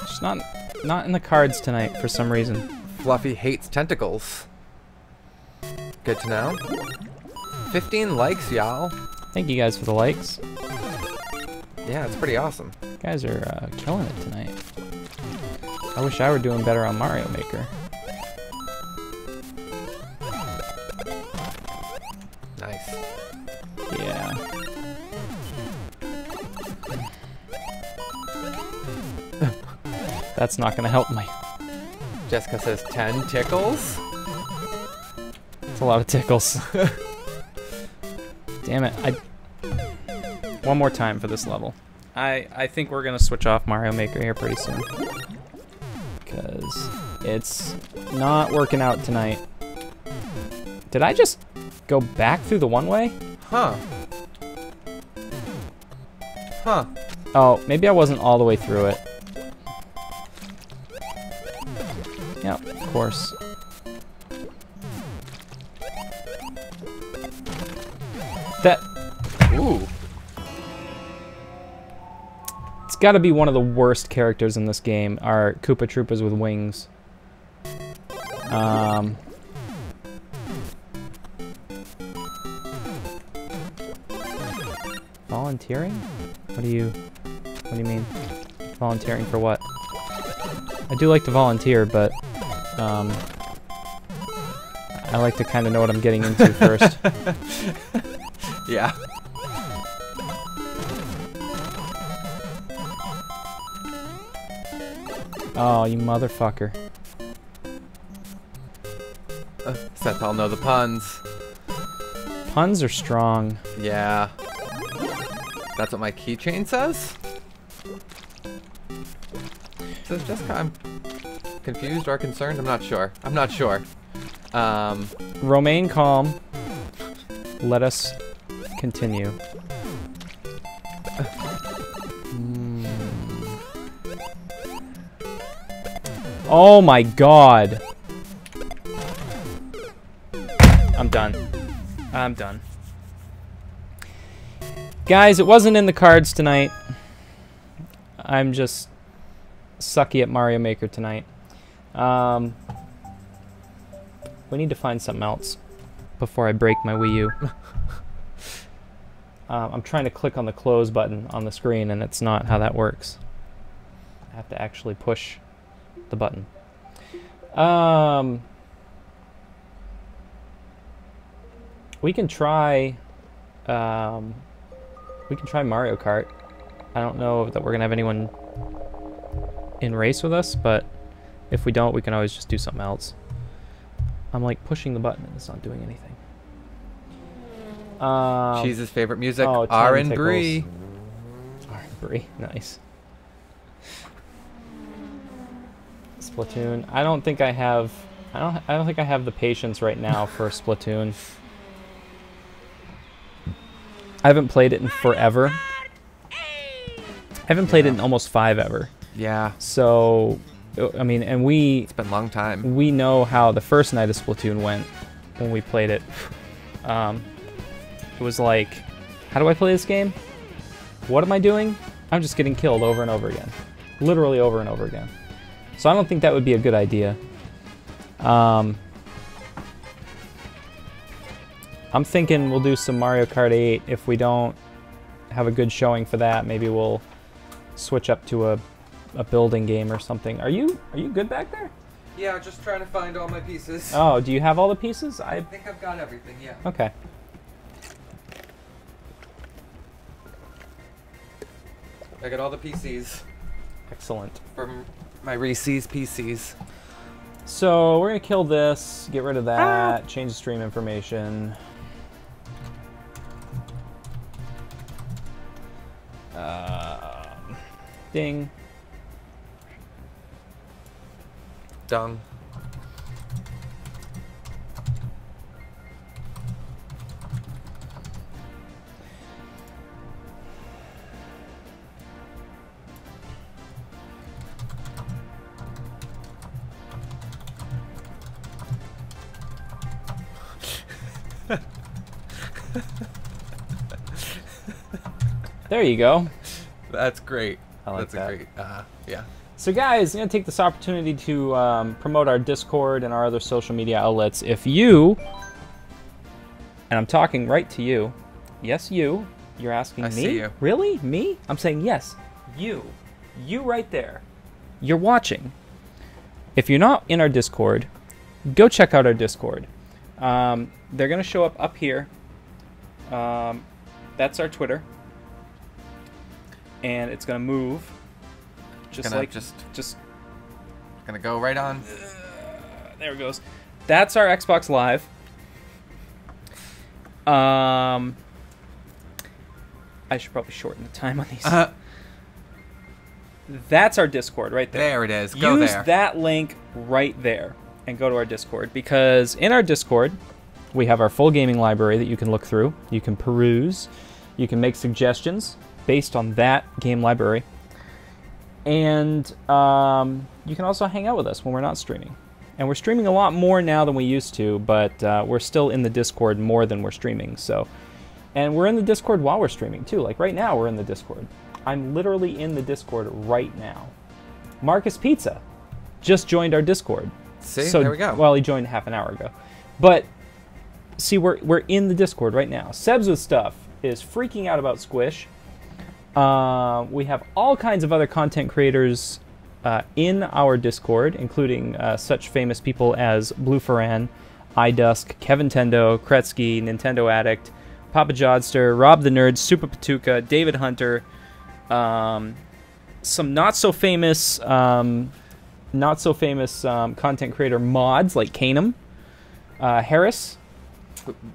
Just not in the cards tonight for some reason. Fluffy hates tentacles. Good to know. 15 likes, y'all. Thank you guys for the likes. Yeah, it's pretty awesome. You guys are killing it tonight. I wish I were doing better on Mario Maker. Nice. Yeah. That's not gonna help me. Jessica says 10 tickles. It's a lot of tickles. Damn it. One more time for this level. I think we're gonna switch off Mario Maker here pretty soon. Because it's not working out tonight. Did I just go back through the one-way? Huh. Huh. Oh, maybe I wasn't all the way through it. Yep, of course. Ooh. It's got to be one of the worst characters in this game, are Koopa Troopas with wings. Volunteering? What do you mean? Volunteering for what? I do like to volunteer, but I like to kind of know what I'm getting into first. Yeah. Oh, you motherfucker. Seth, I'll know the puns. Puns are strong. Yeah. That's what my keychain says? Says Jessica, I'm confused or concerned? I'm not sure. I'm not sure. Romaine calm. Let us continue. Oh my god. I'm done. I'm done. Guys, it wasn't in the cards tonight. I'm just sucky at Mario Maker tonight. We need to find something else before I break my Wii U. I'm trying to click on the close button on the screen, and it's not how that works. I have to actually push the button. We can try Mario Kart. I don't know that we're gonna have anyone in race with us, but if we don't, we can always just do something else. I'm like pushing the button and it's not doing anything. Cheese's favorite music, oh, R and Brie. R and Brie, nice. Splatoon. I don't think I have. I don't think I have the patience right now for Splatoon. I haven't played it in forever. Haven't played it in almost 5 ever. Yeah. So, I mean, and it's been a long time. We know how the first night of Splatoon went when we played it. It was like, how do I play this game? What am I doing? I'm just getting killed over and over again. Literally over and over again. So I don't think that would be a good idea. I'm thinking we'll do some Mario Kart 8. If we don't have a good showing for that, maybe we'll switch up to a building game or something. Are you good back there? Yeah, just trying to find all my pieces. Oh, do you have all the pieces? I think I've got everything, yeah. Okay. I got all the PCs. Excellent. From my Reese's PCs. So we're gonna kill this, get rid of that, change the stream information. Ding. Dung. There you go. That's great. I like That's that. a great, yeah. So guys, I'm going to take this opportunity to promote our Discord and our other social media outlets. If you, and I'm talking right to you, yes you're asking me? See you. Really? Me? I'm saying yes, you right there, you're watching. If you're not in our Discord, go check out our Discord. They're going to show up here. That's our Twitter. And it's going to move. Just gonna go right on. There it goes. That's our Xbox Live. I should probably shorten the time on these. That's our Discord right there. There it is. Go Use there. that link right there and go to our Discord, because in our Discord we have our full gaming library that you can look through. You can peruse. You can make suggestions based on that game library. And you can also hang out with us when we're not streaming. And we're streaming a lot more now than we used to, but we're still in the Discord more than we're streaming. So, and we're in the Discord while we're streaming too. Like right now, we're in the Discord. I'm literally in the Discord right now. Marcus Pizza just joined our Discord. See, so, there we go. Well, he joined half an hour ago. But see, we're in the Discord right now. Sebs with Stuff is freaking out about Squish. We have all kinds of other content creators in our Discord, including such famous people as Blue Ferran, iDusk, Kevin Tendo, Kretsky, Nintendo Addict, Papa Jodster, Rob the Nerd, Super Patuka, David Hunter, some not so famous content creator mods like Kanum, Harris.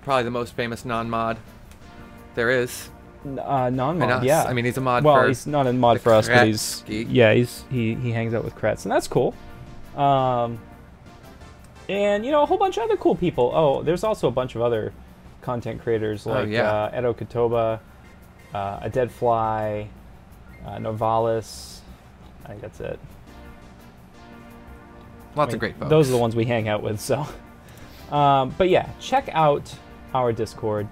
Probably the most famous non-mod there is. Non-mod, yeah. I mean, he's a mod. Well, for he's not a mod for us, but he's Kretsky. he hangs out with Kretz, and that's cool. And you know, a whole bunch of other cool people. Oh, there's also a bunch of other content creators like Edo Kotoba, A Dead Fly, Novalis. I think that's it. Lots of great folks. Those are the ones we hang out with. So, but yeah, check out our Discord.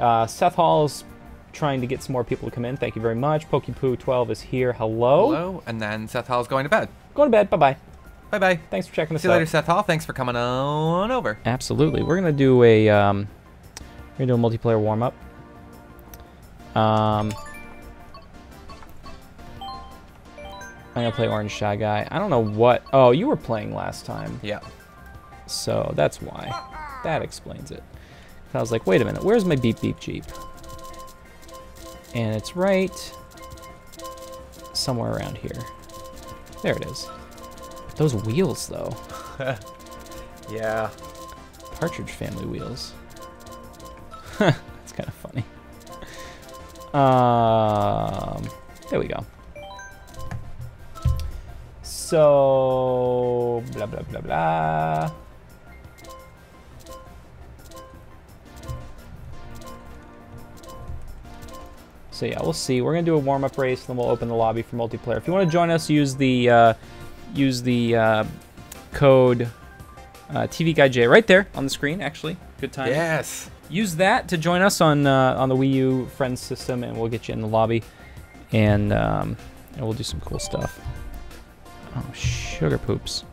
Seth Hall's trying to get some more people to come in. Thank you very much. Pokepoo12 is here. Hello. Hello. And then Seth Hall's going to bed. Going to bed. Bye-bye. Bye-bye. Thanks for checking us out. See you later, Seth Hall. Thanks for coming on over. Absolutely. We're gonna do a multiplayer warm-up. I'm gonna play Orange Shy Guy. I don't know what. Oh, you were playing last time. Yeah. So that's why. That explains it. I was like, wait a minute, where's my beep beep Jeep? And it's right somewhere around here. There it is. But those wheels, though. Yeah. Partridge Family wheels. That's kind of funny. There we go. So, blah, blah, blah, blah. So yeah, we'll see. We're gonna do a warm-up race, and then we'll open the lobby for multiplayer. If you want to join us, use the code TVGuyJay right there on the screen. Actually, good time. Yes. Use that to join us on the Wii U Friends system, and we'll get you in the lobby, and we'll do some cool stuff. Oh, sugar poops.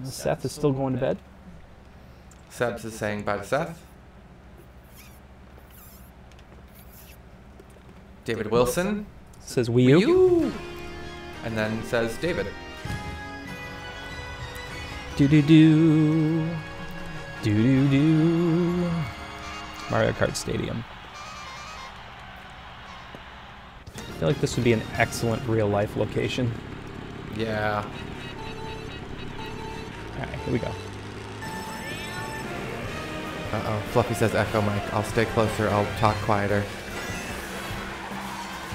Seth is still going to bed. Sebs is saying bye to Seth. David Wilson Says Wii U. And then says David. Do do do. Do do do. Mario Kart Stadium. I feel like this would be an excellent real-life location. Yeah. Alright, here we go. Uh-oh. Fluffy says echo mic. I'll stay closer. I'll talk quieter.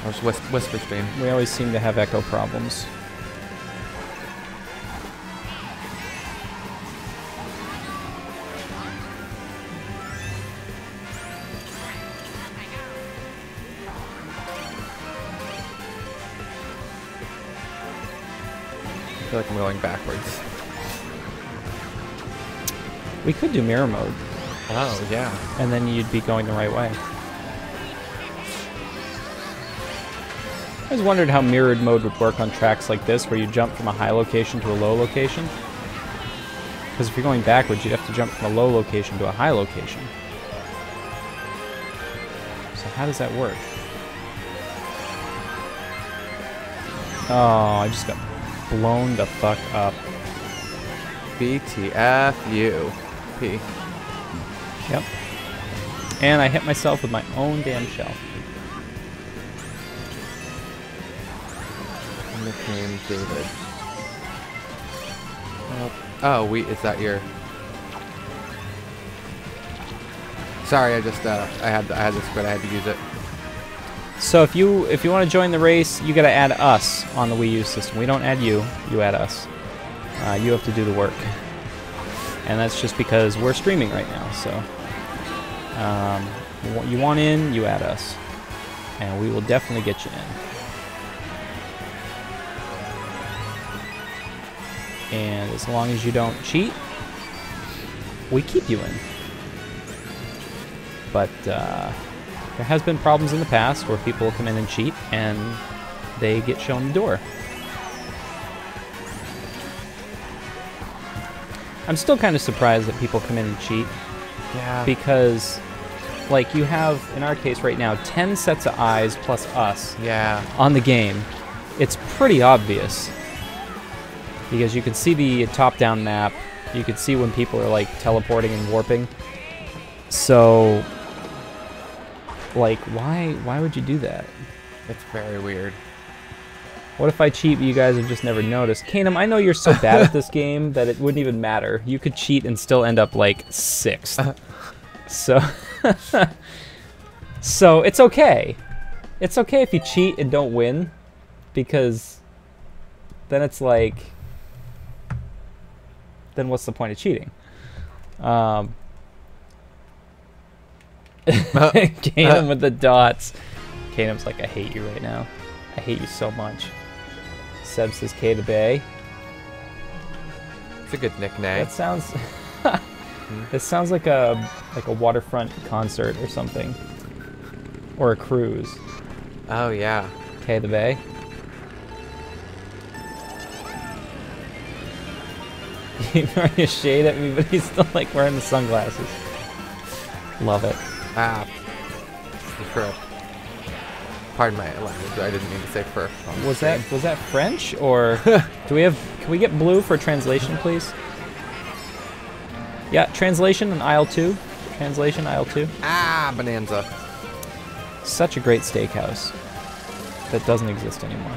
I'll just whisper stream. We always seem to have echo problems. I feel like I'm going backwards. We could do mirror mode, Oh, yeah. and then you'd be going the right way. I always wondered how mirrored mode would work on tracks like this, where you jump from a high location to a low location. Because if you're going backwards, you'd have to jump from a low location to a high location. So how does that work? Oh, I just got blown the fuck up. BTFU. P. Yep. And I hit myself with my own damn shell. Nickname David. Oh, is that your... Sorry, I just, I had this squid, I had to use it. So if you want to join the race, you got to add us on the Wii U system. We don't add you, you add us. You have to do the work. And that's just because we're streaming right now, so you want in, you add us. And we will definitely get you in. And as long as you don't cheat, we keep you in. But there has been problems in the past where people come in and cheat, and they get shown the door. I'm still kind of surprised that people come in and cheat. Yeah. Because, like, you have, in our case right now, 10 sets of eyes plus us on the game. It's pretty obvious. Because you can see the top-down map. You can see when people are, like, teleporting and warping. So, like, why would you do that? It's very weird. What if I cheat but you guys have just never noticed? Kanem, I know you're so bad at this game that it wouldn't even matter. You could cheat and still end up, like, 6th. So, so it's okay. It's okay if you cheat and don't win, because then it's like, then what's the point of cheating? Kanem with the dots. Kanem's like, I hate you right now. I hate you so much. Seb says K to Bay. It's a good nickname. That sounds... It sounds like a waterfront concert or something. Or a cruise. Oh, yeah. K the Bay. He's throwing a shade at me, but he's still like wearing the sunglasses. Love it. Ah. For, pardon my language. I didn't mean to say fur. Was that French, or do we have? Can we get blue for translation, please? Yeah, translation in aisle 2. Translation aisle 2. Ah, Bonanza. Such a great steakhouse that doesn't exist anymore.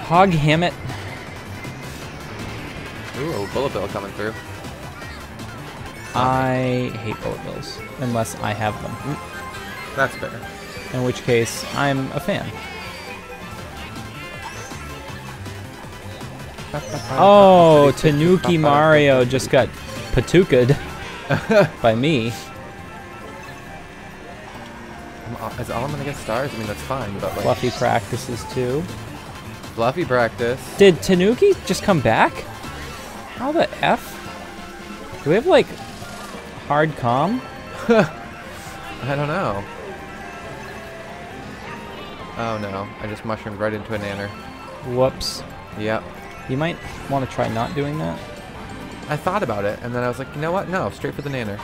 Hog Hammett. Ooh, bullet bill coming through. I hate bullet bills unless I have them. That's fair. In which case, I'm a fan. Oh, Tanuki Mario just got patuka'd by me. Is all I'm gonna get stars? I mean, that's fine, but like... Fluffy practices too. Fluffy practice. Did Tanuki just come back? How the F? Do we have, like, hard comm? I don't know. Oh no, I just mushroomed right into a nanner. Whoops. Yep. You might want to try not doing that. I thought about it, and then I was like, you know what? No, straight for the nanner.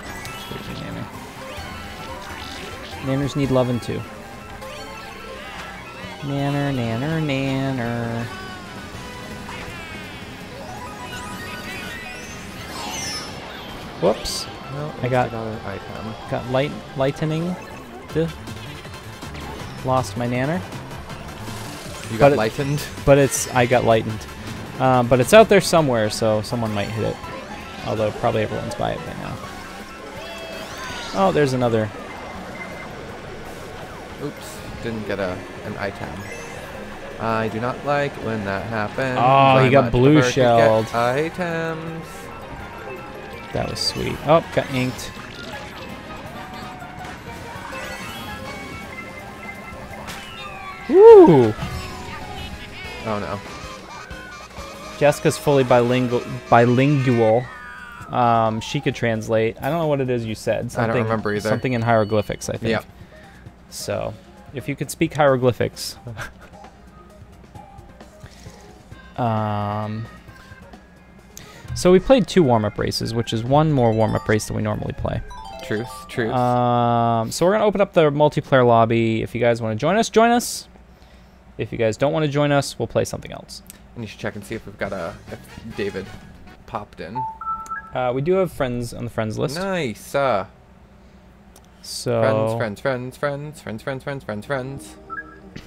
Straight for the nanner. Nanners need loving too. Nanner, nanner, nanner. Whoops. No, I got another item. lightening. Lost my nanner. You got lightened? But I got lightened. But it's out there somewhere, so someone might hit it. Although probably everyone's by it by now. Oh, there's another. Oops, didn't get an item. I do not like when that happens. Oh, he got blue shelled. Items. That was sweet. Oh, got inked. Woo! Oh no. Jessica's fully bilingual. She could translate. I don't know what it is you said. I don't remember either. Something in hieroglyphics, I think. Yep. So, if you could speak hieroglyphics. So we played 2 warm-up races, which is 1 more warm-up race than we normally play. Truth. So we're going to open up the multiplayer lobby. If you guys want to join us, join us. If you guys don't want to join us, we'll play something else. And you should check and see if we've got if David popped in. We do have friends on the friends list. Nice. So Friends.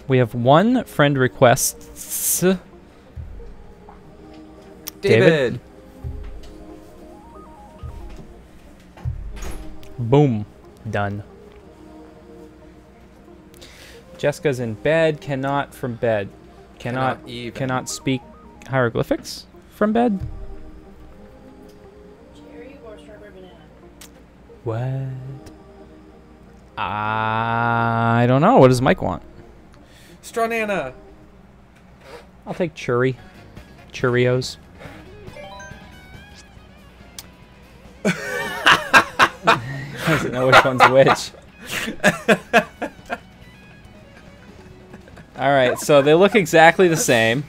we have 1 friend request. David. Boom. Done. Jessica's in bed. Cannot from bed. Cannot speak hieroglyphics from bed. Cherry or strawberry banana? What? I don't know. What does Mike want? Stronana. I'll take Cheerios. Doesn't know which one's which. All right, so they look exactly the same.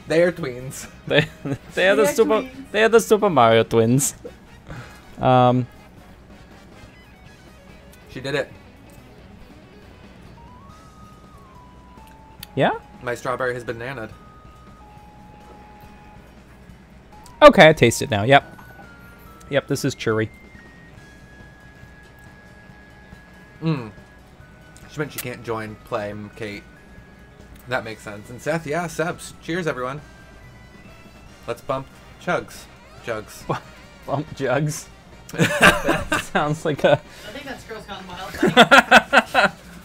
They are twins. They are the Super Mario twins. She did it. Yeah? My strawberry has been nanaed. Okay, I taste it now. Yep. Yep, this is Churi. She meant she can't play, Kate. That makes sense. And Seth, yeah, Sebs. Cheers, everyone. Let's bump Jugs. Bump Jugs. That sounds like a... I think that's Girls Gone Wild.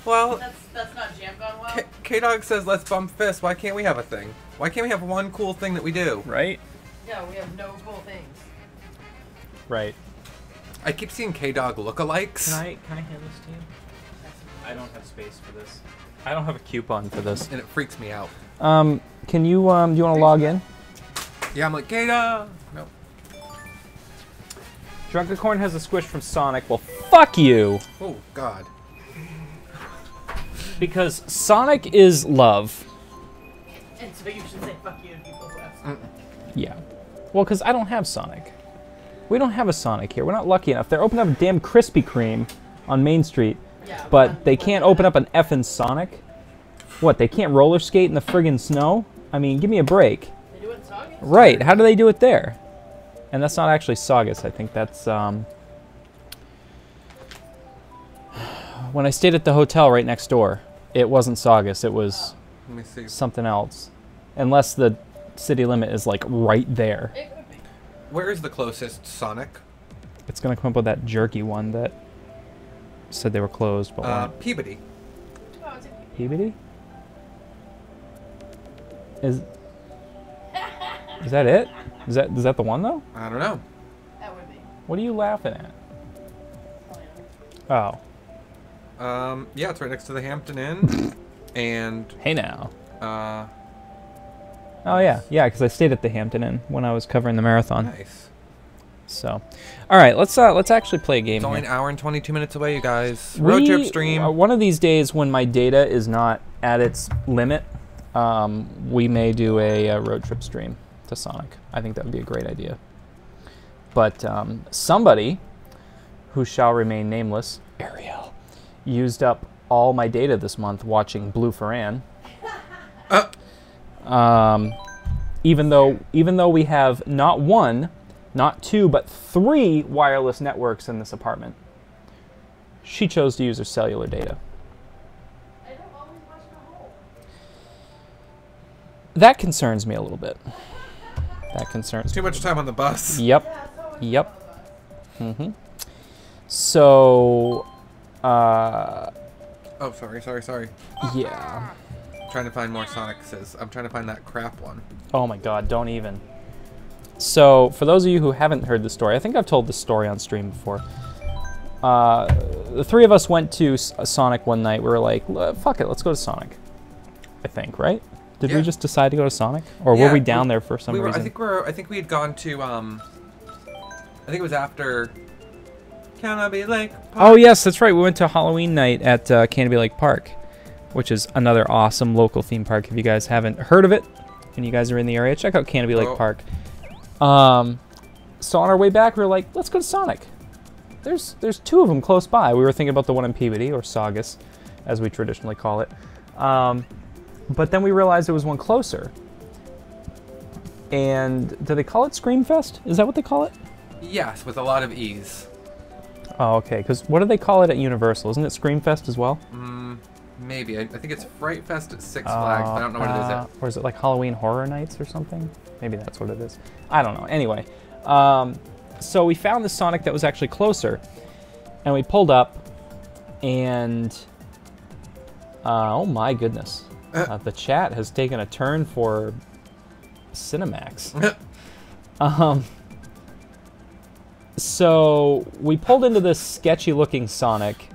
Well... That's not Jam Gone Wild. K-Dog says, let's bump fists. Why can't we have a thing? Why can't we have one cool thing that we do? Right? Yeah, we have no cool things. Right. I keep seeing K-Dog lookalikes. Can I hand this to you? I don't have space for this. I don't have a coupon for this. And it freaks me out. Can you, do you want to log in? Yeah, I'm like, K-Dog! Nope. Drunken Corn has a squish from Sonic. Well, fuck you! Oh, God. Because Sonic is love. And so you should say fuck you to people who have Sonic. Yeah. Well, because I don't have Sonic. We don't have a Sonic here. We're not lucky enough. They're opening up a damn Krispy Kreme on Main Street. Yeah, But they can't open up an effing Sonic? What, they can't roller skate in the friggin' snow? I mean, give me a break. They do it in Saugus? Right, how do they do it there? And that's not actually Saugus, I think that's, when I stayed at the hotel right next door, it wasn't Saugus, it was Let me see. something else. Unless the city limit is, like, right there. It could be. Where is the closest Sonic? It's gonna come up with that jerky one that said they were closed, but weren't. Peabody. Oh, it's a Peabody? Is that it? Is that the one though? I don't know. That would be. What are you laughing at? Oh, yeah. Oh. Yeah, it's right next to the Hampton Inn. And Hey now. Oh yeah, because I stayed at the Hampton Inn when I was covering the marathon. nice. So, all right, let's actually play a game. It's only here. an hour and 22 minutes away, you guys. Road trip stream. One of these days, when my data is not at its limit, we may do a road trip stream to Sonic. I think that would be a great idea. But somebody who shall remain nameless, Ariel, used up all my data this month watching Blue Ferran. Even though we have not one, not two, but 3 wireless networks in this apartment, she chose to use her cellular data. I don't always watch the whole. That concerns me a little bit. That concerns me. Too much time on the bus. Yep. Yeah, it's always Yep. Mm-hmm. So, Oh, sorry. yeah. Trying to find more Sonicses. I'm trying to find that crap one. Oh my god, don't even. So, for those of you who haven't heard the story, I think I've told this story on stream before. The 3 of us went to Sonic one night. We were like, fuck it, let's go to Sonic. I think, right? Did we Yeah. just decide to go to Sonic? Or Yeah, were we down there for some we were, reason? I think we had gone to I think it was after Canopy Lake Park. Oh yes, that's right. We went to Halloween night at Canopy Lake Park, which is another awesome local theme park. If you guys haven't heard of it, and you guys are in the area, check out Canopy Lake Park. So on our way back, we were like, let's go to Sonic. There's 2 of them close by. We were thinking about the one in Peabody, or Saugus, as we traditionally call it. But then we realized there was one closer. And do they call it Screamfest? Is that what they call it? Yes, with a lot of ease. Oh, okay. Because what do they call it at Universal? Isn't it Screamfest as well? Maybe. I think it's Fright Fest at Six Flags, but I don't know what it is yet. Or is it like Halloween Horror Nights or something? Maybe that's what it is. I don't know. Anyway, so we found the Sonic that was actually closer, and we pulled up, and oh my goodness, the chat has taken a turn for Cinemax. So we pulled into this sketchy-looking Sonic,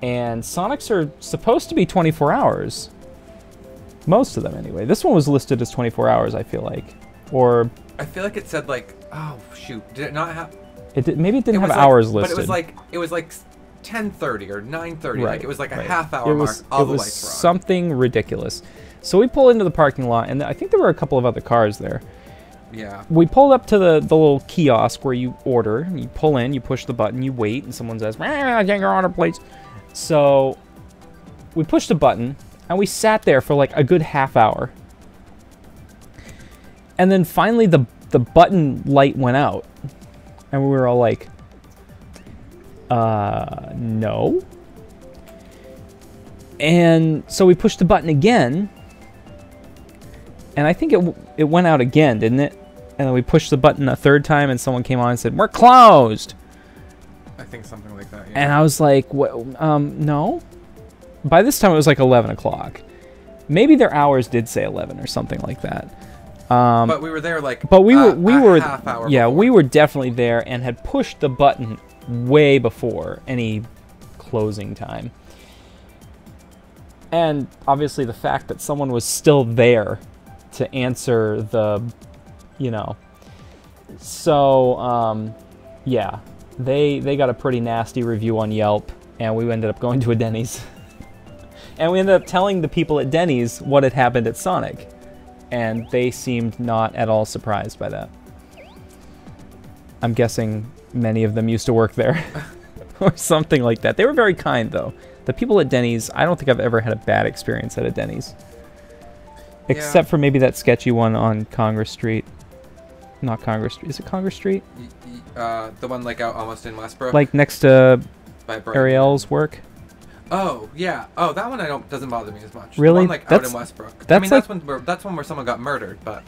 and Sonics are supposed to be 24 hours. Most of them, anyway. This one was listed as 24 hours, I feel like. Or... I feel like it said, like... Oh, shoot. Did it not have... Maybe it didn't have like, hours listed. But it was like 10:30 or 9:30. Right, Like, it was like a right. half-hour mark. All the it was lights were on. something ridiculous. So we pull into the parking lot, and I think there were a couple of other cars there. Yeah. We pulled up to the little kiosk where you order. You pull in, you push the button, you wait, and someone says, "Get your order, please." So we pushed a button, and we sat there for like a good half hour. And then finally the button light went out. And we were all like, no. And so we pushed the button again. And I think it went out again, didn't it? And then we pushed the button a 3rd time, and someone came on and said, "We're closed." I think something like that, yeah. And I was like, no. By this time, it was like 11 o'clock. Maybe their hours did say 11 or something like that. But we were there like but we were half hour yeah, before. we were definitely there and had pushed the button way before any closing time. And obviously the fact that someone was still there to answer the, you know. So, yeah, they got a pretty nasty review on Yelp, and we ended up going to a Denny's. And we ended up telling the people at Denny's what had happened at Sonic. And they seemed not at all surprised by that. I'm guessing many of them used to work there. Or something like that. They were very kind, though. The people at Denny's, I don't think I've ever had a bad experience at a Denny's. Except for maybe that sketchy one on Congress Street. Not Congress Street. Is it Congress Street? The one like out almost in Westbrook. Like next to by Brighton. Ariel's work? Oh yeah. Oh, that one doesn't bother me as much. Really? The one like out in Westbrook. That's I mean, like, that's one where someone got murdered, but.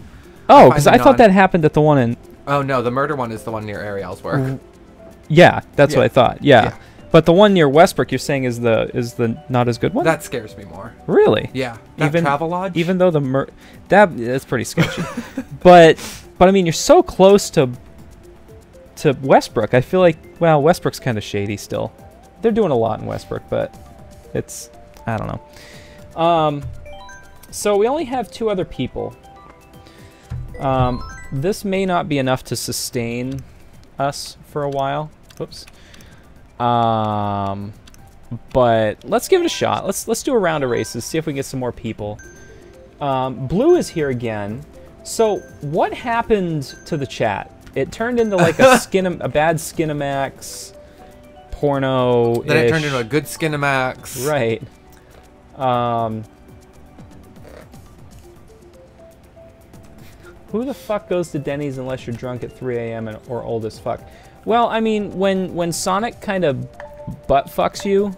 Oh, because I thought that happened at the one in. Oh no, the murder one is the one near Ariel's work. Yeah, that's what I thought. Yeah. But the one near Westbrook, you're saying is the not as good one? That scares me more. Really? Yeah. That Travelodge? Even though that's pretty sketchy. but I mean, you're so close to Westbrook. I feel like, well, Westbrook's kind of shady still. They're doing a lot in Westbrook, but it's, I don't know. So we only have 2 other people. This may not be enough to sustain us for a while. Oops. But let's give it a shot. Let's do a round of races, see if we can get some more people. Blue is here again. So what happened to the chat? It turned into like a bad Skinamax porno. Then it turned into a good Skinamax. Right. Who the fuck goes to Denny's unless you're drunk at 3 a.m. or old as fuck? Well, I mean, when Sonic kind of butt fucks you,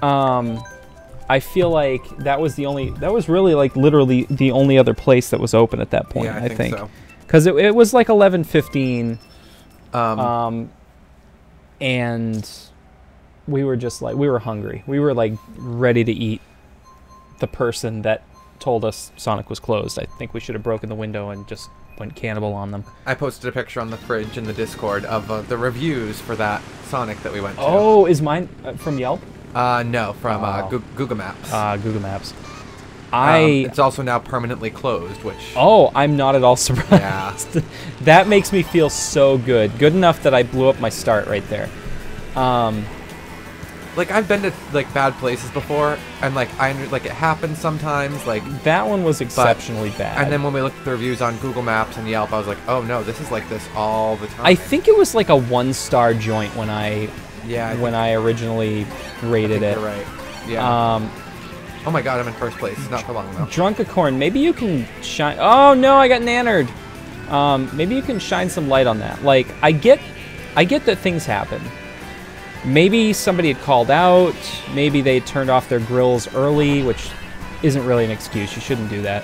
I feel like that was really like literally the only other place that was open at that point. Yeah, I think so. Because it was like 11:15, and we were just like, we were hungry. We were like ready to eat the person that told us Sonic was closed. I think we should have broken the window and just went cannibal on them. I posted a picture on the fridge in the Discord of the reviews for that Sonic that we went to. Oh, is mine from Yelp? No, from Google Maps. Google Maps. It's also now permanently closed, which... Oh, I'm not at all surprised. Yeah. That makes me feel so good. Good enough that I blew up my start right there. Like, I've been to, like, bad places before, and, like, it happens sometimes, like... That one was exceptionally bad. And then when we looked at the reviews on Google Maps and Yelp, I was like, oh, no, this is like this all the time. I think it was, like, a 1-star joint when I originally rated it. You're right. Yeah. Oh my god, I'm in first place. Not for long, though. Drunkacorn, maybe you can shine... Oh, no, I got nannered. Maybe you can shine some light on that. Like, I get that things happen. Maybe somebody had called out. Maybe they turned off their grills early, which isn't really an excuse. You shouldn't do that.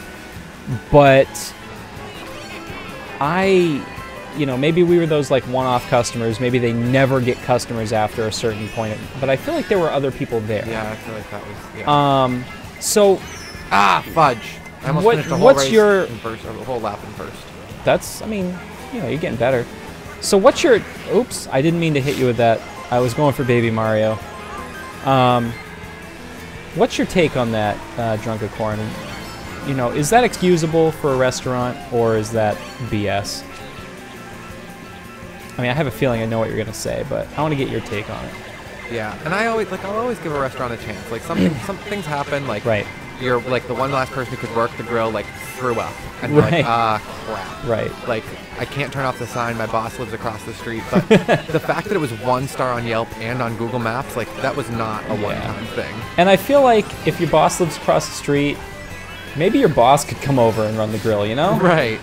But maybe we were those like one-off customers. Maybe they never get customers after a certain point. But I feel like there were other people there. Yeah, I feel like that was... Yeah. So... fudge. I almost finished the whole race in first, or the whole lap in first. That's, I mean, you're getting better. So what's your... Oops, I didn't mean to hit you with that. I was going for Baby Mario. What's your take on that, Drunkacorn? Is that excusable for a restaurant, or is that BS? I mean, I have a feeling I know what you're gonna say, but I want to get your take on it. Yeah, and I'll always give a restaurant a chance. Like some things happen, like right. You're like the one last person who could work the grill like threw up, and you're like, crap. Right. Like I can't turn off the sign. My boss lives across the street, but the fact that it was 1-star on Yelp and on Google Maps, like that was not a one-time thing. And I feel like if your boss lives across the street, maybe your boss could come over and run the grill, you know? Right.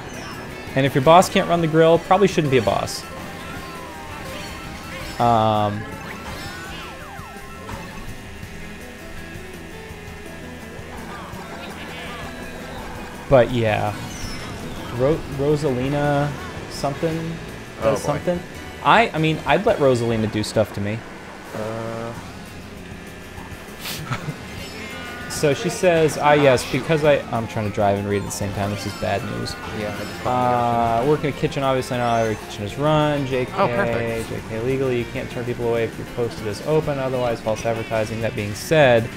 And if your boss can't run the grill, probably shouldn't be a boss. But yeah, Rosalina something does something. I mean, I'd let Rosalina do stuff to me. So she says, yes, because I'm trying to drive and read at the same time. This is bad news. Yeah. Work in a kitchen, obviously not every kitchen is run. JK, oh, perfect. JK legally, you can't turn people away if you're posted as open, otherwise false advertising. That being said,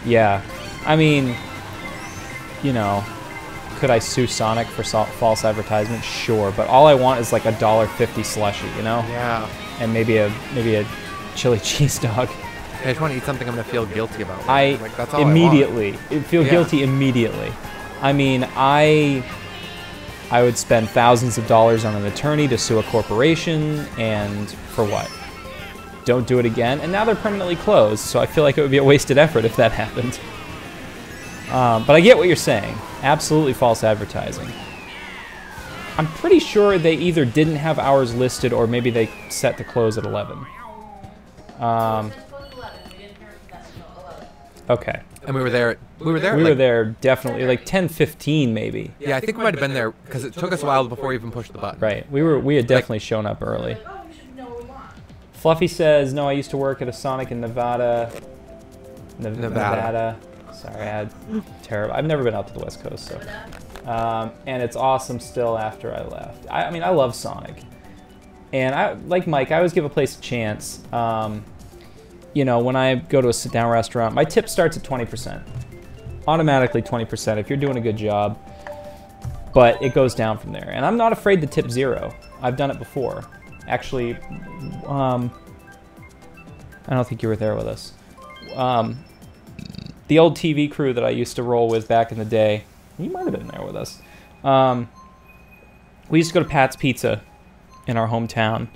yeah, I mean, could I sue Sonic for false advertisement? Sure, but all I want is like $1.50 slushy, Yeah. And maybe a chili cheese dog. I just want to eat something I'm gonna feel guilty about. That's all immediately feel guilty immediately. I mean, I would spend thousands of dollars on an attorney to sue a corporation, and for what? Don't do it again. And now they're permanently closed, so I feel like it would be a wasted effort if that happened. But I get what you're saying. Absolutely false advertising. I'm pretty sure they either didn't have hours listed or maybe they set to close at 11. Okay. And we were there. We were there definitely like 10:15 maybe. Yeah, I think we might have been there because it took us a while before we even pushed the button. Right. We had definitely shown up early. Fluffy says, no, I used to work at a Sonic in Nevada. Nevada. Sorry, I had terrible. I've never been out to the West Coast, so. And it's awesome still after I left. I mean, I love Sonic. And I, like Mike, I always give a place a chance. You know, when I go to a sit-down restaurant, my tip starts at 20%. Automatically 20% if you're doing a good job. But it goes down from there. And I'm not afraid to tip 0. I've done it before. Actually, I don't think you were there with us. The old TV crew that I used to roll with back in the day, you might have been there with us. We used to go to Pat's Pizza in our hometown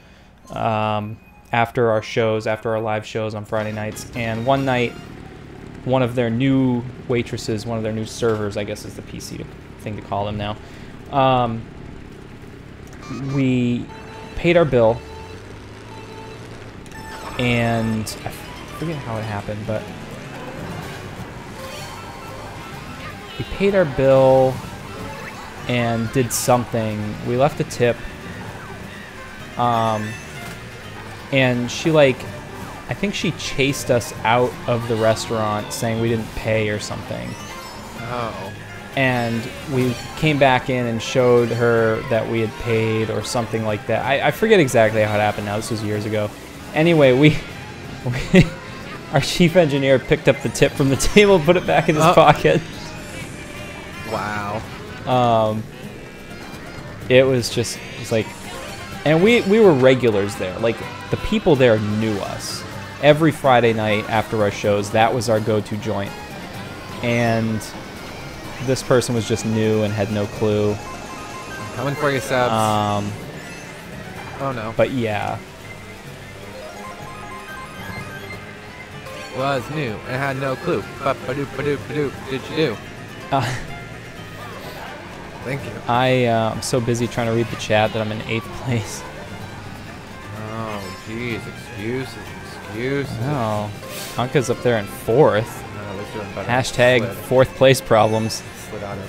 after our shows, after our live shows on Friday nights. And one night, one of their new waitresses, one of their new servers, I guess is the PC thing to call them now, we paid our bill, and I forget how it happened, but we paid our bill and did something. We left a tip, and she, like, I think she chased us out of the restaurant saying we didn't pay or something. Oh. And we came back in and showed her that we had paid or something like that. I forget exactly how it happened now. This was years ago. Anyway, our chief engineer picked up the tip from the table, put it back in his pocket. Wow. It was like, and we were regulars there. Like, the people there knew us. Every Friday night after our shows, that was our go-to joint. And this person was just new and had no clue. Coming for you, Sebs. Oh no. But yeah. Was new and had no clue. Ba-ba-doop-ba-doop-ba-doop. Did you do? Thank you. I'm so busy trying to read the chat that I'm in 8th place. Oh, jeez. Excuses. No. Anka's up there in 4th. Hashtag slid. 4th place problems. Slid on it.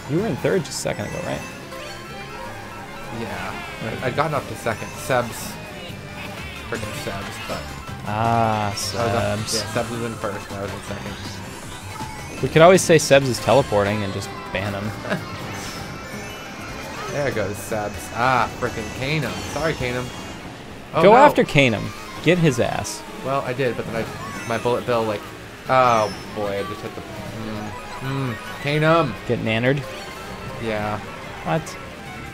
You were in 3rd just a second ago, right? Yeah. I'd gotten up to 2nd. Sebs. Freaking Sebs, but... Sebs. Yeah, Sebs was in 1st and I was in 2nd. We could always say Sebs is teleporting and just ban him. There goes Sebs. Freaking Kanum. Sorry, Kanum. Oh, Go no. after Kanum. Get his ass. Well, I did, but then my bullet bill, like... Oh, boy, I just hit the... Kanum. Get nannered? Yeah. What?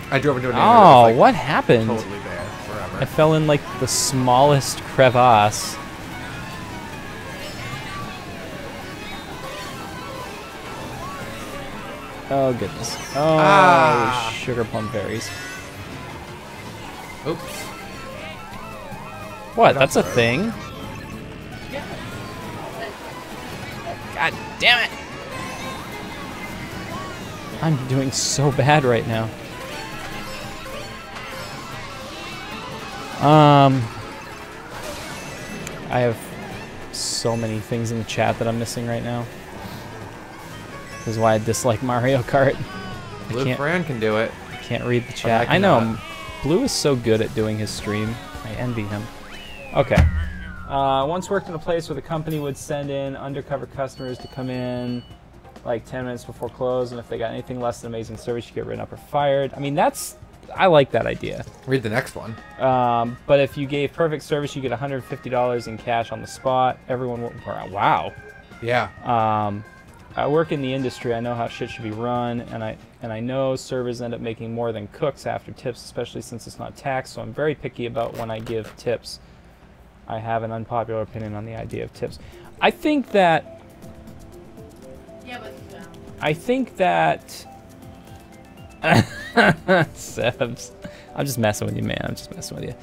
I drove into a neighborhood. Oh, Like, what happened? totally there forever. I fell in like the smallest crevasse. Oh goodness. Oh, sugar plum berries. Oops. What? That's a thing? God damn it! I'm doing so bad right now. I have so many things in the chat that I'm missing right now. This is why I dislike Mario Kart. Blue Fran can do it. I can't read the chat. I know. Blue is so good at doing his stream. I envy him. Okay. Once worked in a place where the company would send in undercover customers to come in like 10 minutes before close, and if they got anything less than amazing service, you get written up or fired. I mean, I like that idea. Read the next one. But if you gave perfect service, you get $150 in cash on the spot. Everyone, wow. Yeah. I work in the industry. I know how shit should be run, and I know servers end up making more than cooks after tips, especially since it's not taxed. So I'm very picky about when I give tips. I have an unpopular opinion on the idea of tips. I think that. Yeah, but. I think that. Sebs. I'm just messing with you, man. I'm just messing with you.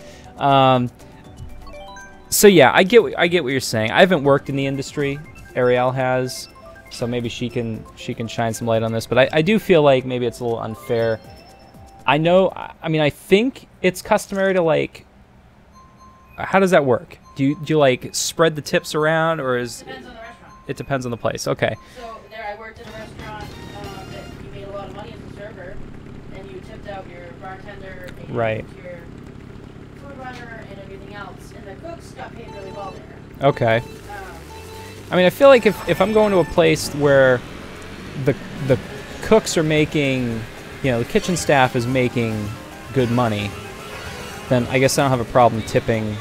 So yeah, I get what you're saying. I haven't worked in the industry. Ariel has, so maybe she can shine some light on this. But I do feel like maybe it's a little unfair. I know. I mean, I think it's customary to like. How does that work? Do you like spread the tips around, or is Depends on the restaurant. It depends on the place? Okay. So there, I worked in a restaurant that you made a lot of money as a server, and you tipped out your bartender and Right. your food runner and a and the cooks got paid really well there. Okay. I mean, I feel like if I'm going to a place where the cooks are making, you know, the kitchen staff is making good money, then I guess I don't have a problem tipping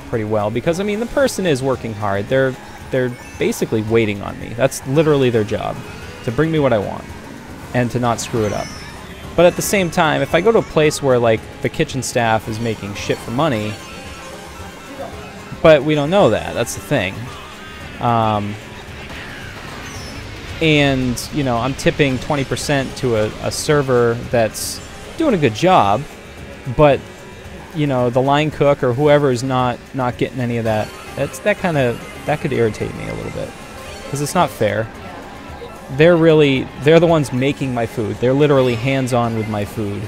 pretty well, because I mean the person is working hard. They're basically waiting on me. That's literally their job, to bring me what I want and to not screw it up. But at the same time, if I go to a place where like the kitchen staff is making shit for money, but we don't know that. That's the thing. And, you know, I'm tipping 20% to a server that's doing a good job, but, you know, the line cook or whoever is not getting any of that. That could irritate me a little bit, because it's not fair. They're the ones making my food. They're literally hands-on with my food.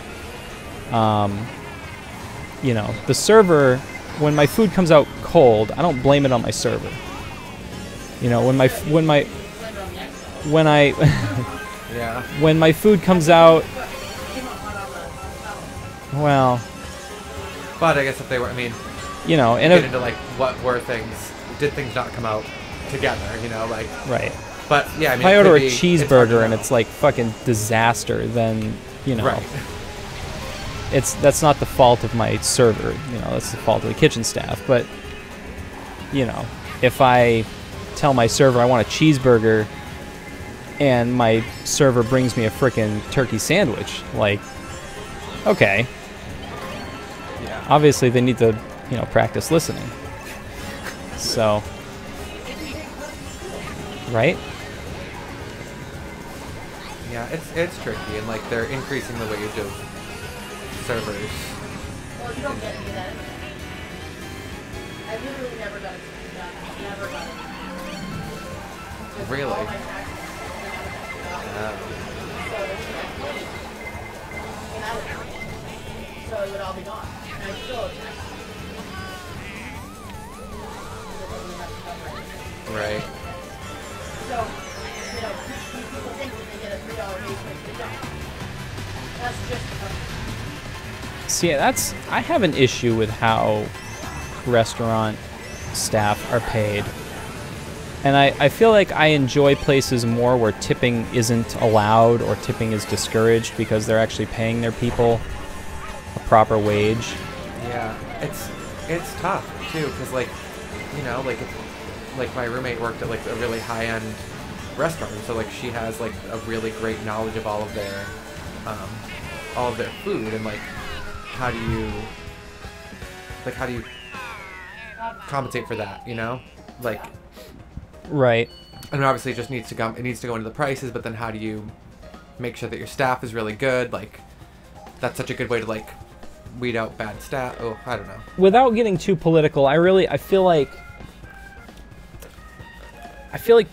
You know, the server, when my food comes out cold, I don't blame it on my server. You know, when Yeah. when my food comes out, well, But I guess if they were, I mean, you know, get into like did things not come out together, you know, like. right. But yeah, I mean, If I order a it's cheeseburger and it's like fucking disaster, then, you know, right. that's not the fault of my server. You know, that's the fault of the kitchen staff. But, you know, if I tell my server I want a cheeseburger and my server brings me a frickin' turkey sandwich, like, okay. Yeah. Obviously they need to, you know, practice listening. So, right? Yeah, it's tricky, and like they're increasing the wage of servers. Well, you don't get any of that. I literally never got it. Never got it. Really? All my taxes. So it would all be gone. And I still owe taxes. Right. So, you know, people think that they get a $3 raise, but they don't. That's just See, I have an issue with how restaurant staff are paid. And I feel like I enjoy places more where tipping isn't allowed or tipping is discouraged, because they're actually paying their people a proper wage. Yeah, it's tough too, because like, you know, like my roommate worked at like a really high-end restaurant, so like she has like a really great knowledge of all of their food, and like how do you compensate for that, you know, like. Right. And obviously it just needs to go into the prices, but then how do you make sure that your staff is really good? Like, that's such a good way to like weed out bad staff. Oh, I don't know. Without getting too political, I feel like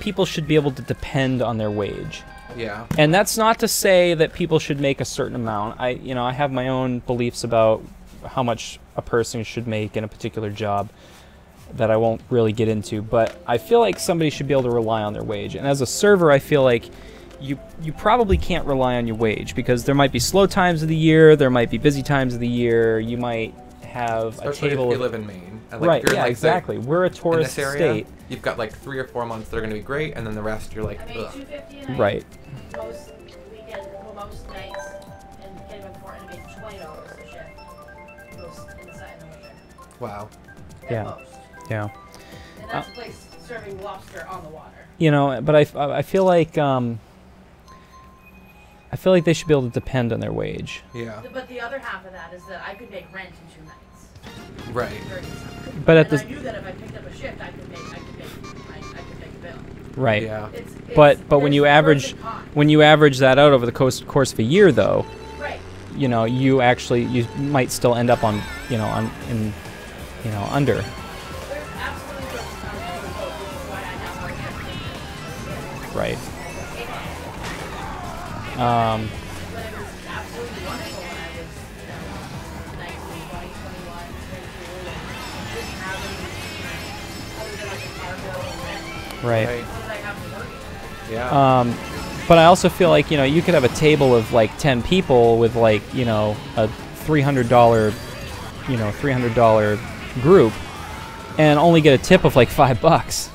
people should be able to depend on their wage. Yeah. And that's not to say that people should make a certain amount. I have my own beliefs about how much a person should make in a particular job that I won't really get into, but I feel like somebody should be able to rely on their wage. And as a server, I feel like you probably can't rely on your wage, because there might be slow times of the year, there might be busy times of the year, you might have especially a table if you live in Maine. And like, right, if you're yeah, like exactly. We're a tourist in this area, state. You've got like 3 or 4 months that are going to be great, and then the rest you're like, I made ugh. $250 a night. Right. Most weekends, well, most nights, and can't even afford it. I made $20 a shift. Most inside the winter. Wow. At Yeah. most. Yeah. And that's a place serving lobster on the water. You know, but I feel like they should be able to depend on their wage. Yeah. But the other half of that is that I could make rent in 2 nights. Right. During the summer. But at And the I knew that if I picked up a shift, I could make a bill. right. Yeah. But when you there's pros average and cons. when you average that out over the course of a year, though, Right. you know, you might still end up on under. There's absolutely pros and cons to both, which is why I now work at Right. But it was absolutely wonderful when I was, 19, 20, 21, 22, and didn't have any, other than like a car bill and rent. Right. Right. What did I have to work? Yeah. But I also feel like, you could have a table of like 10 people with like, a $300 group, and only get a tip of like $5.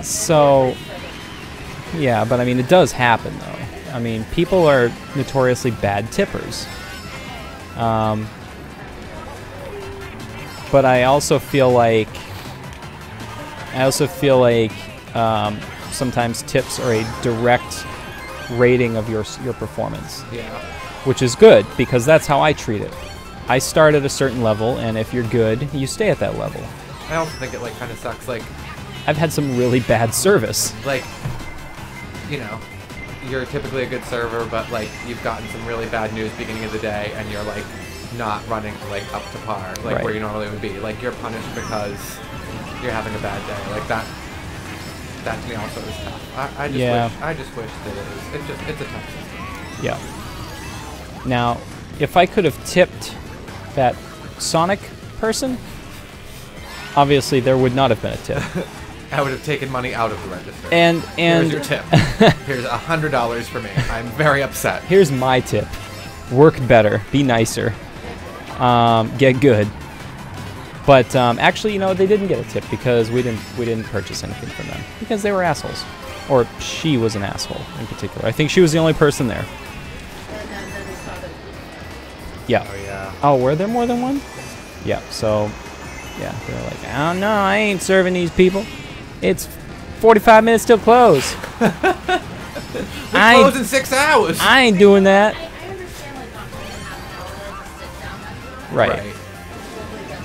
So, yeah, but I mean, it does happen though. I mean, people are notoriously bad tippers. But I also feel like sometimes tips are a direct rating of your performance. Yeah. Which is good, because that's how I treat it. I start at a certain level, and if you're good, you stay at that level. I also think it like kind of sucks. Like, I've had some really bad service. like, you know, you're typically a good server, but like you've gotten some really bad news beginning of the day, and you're like not running like up to par, like where you normally would be. Like you're punished because you're having a bad day. Like that to me also is tough. I just wish that it's a tough system. Yeah. Now, if I could have tipped that Sonic person, obviously there would not have been a tip. I would have taken money out of the register. And here's your tip. Here's $100 for me. I'm very upset. Here's my tip: work better, be nicer, get good. But actually, you know, they didn't get a tip because we didn't purchase anything from them because they were assholes, or she was an asshole in particular. I think she was the only person there. Yeah. Oh yeah. Oh, were there more than one? Yeah. So, yeah, they're like, I don't know, I ain't serving these people. It's 45 minutes till close. We close in 6 hours. I ain't doing that. I understand like not really having all the sit down time. Right. Totally get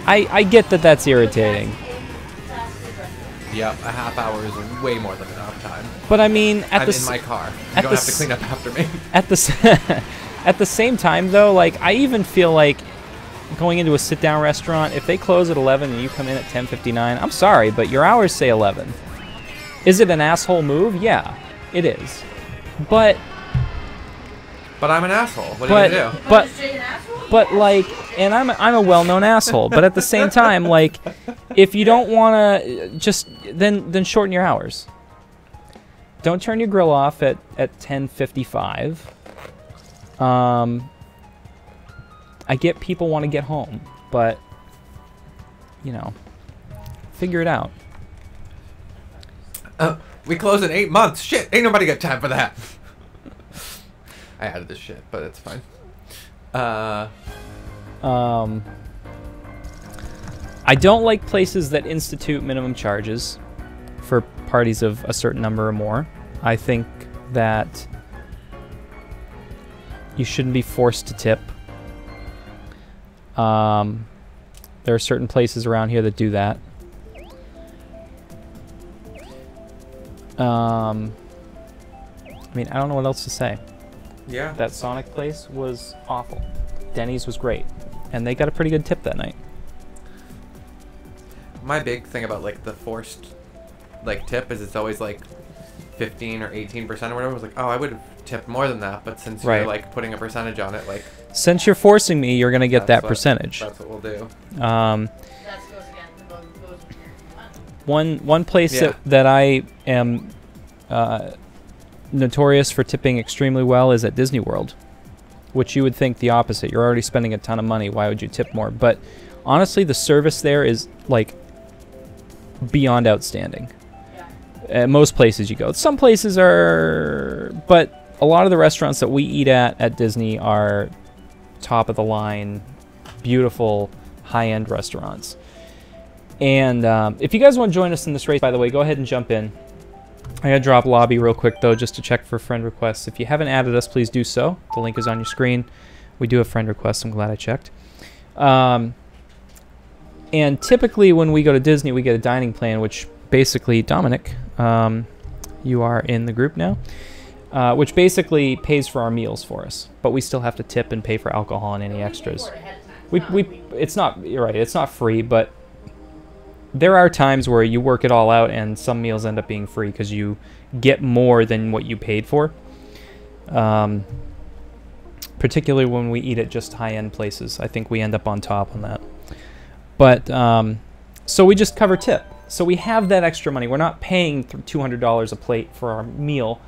that. I get that that's irritating. Yep, a half hour is way more than enough time. But I mean, I'm in my car. You don't have to clean up after me. At the same time, though, like I even feel like going into a sit-down restaurant, if they close at 11 and you come in at 10:59, I'm sorry, but your hours say 11. Is it an asshole move? Yeah, it is. But I'm an asshole. What are you gonna do? But like, and I'm a well-known asshole. But at the same time, like, if you don't want to, just then shorten your hours. Don't turn your grill off at 10:55. I get people want to get home, but you know, figure it out. We close in 8 months. Shit, ain't nobody got time for that. I added this shit, but it's fine. I don't like places that institute minimum charges for parties of a certain number or more. I think that you shouldn't be forced to tip. There are certain places around here that do that. I mean, I don't know what else to say. Yeah. That Sonic place was awful. Denny's was great. And they got a pretty good tip that night. My big thing about like the forced like tip is it's always like 15 or 18% or whatever. I was like, oh, I would have tipped more than that, but since you're like putting a percentage on it, like since you're forcing me, you're gonna get that percentage. That's what we'll do. One place that I am notorious for tipping extremely well is at Disney World, which you would think the opposite. You're already spending a ton of money. Why would you tip more? But honestly, the service there is like beyond outstanding. At most places you go. Some places are, but a lot of the restaurants that we eat at Disney are top of the line, beautiful, high-end restaurants. And if you guys want to join us in this race, by the way, go ahead and jump in. I gotta drop lobby real quick though, just to check for friend requests. If you haven't added us, please do so. The link is on your screen. We do have friend requests. I'm glad I checked. And typically when we go to Disney, we get a dining plan, which basically, Dominic, you are in the group now, which basically pays for our meals for us, but we still have to tip and pay for alcohol and any extras. It's not, you're right, it's not free, but there are times where you work it all out and some meals end up being free because you get more than what you paid for. Particularly when we eat at just high-end places. I think we end up on top on that. But, so we just cover tip. So we have that extra money. We're not paying $200 a plate for our meal.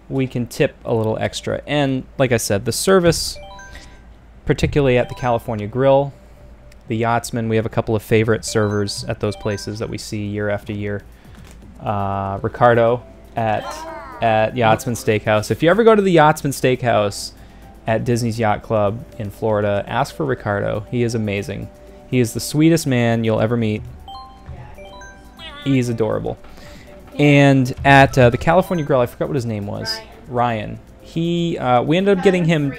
We can tip a little extra. And like I said, the service, particularly at the California Grill, the Yachtsman. We have a couple of favorite servers at those places that we see year after year. Ricardo at Yachtsman Steakhouse. If you ever go to the Yachtsman Steakhouse at Disney's Yacht Club in Florida, ask for Ricardo. He is amazing. He is the sweetest man you'll ever meet. He is adorable. And at the California Grill, I forgot what his name was. Ryan. We ended up getting him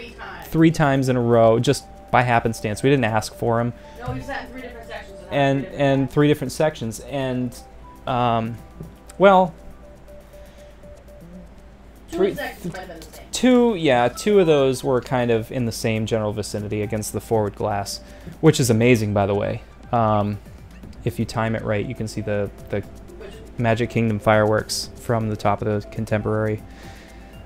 3 times in a row, just by happenstance. We didn't ask for him. No, we sat in 3 different sections. And 3 different sections. And, well... 2 sections might have been the same. 2 of those were kind of in the same general vicinity against the forward glass, which is amazing, by the way. If you time it right, you can see the Magic Kingdom fireworks from the top of the Contemporary.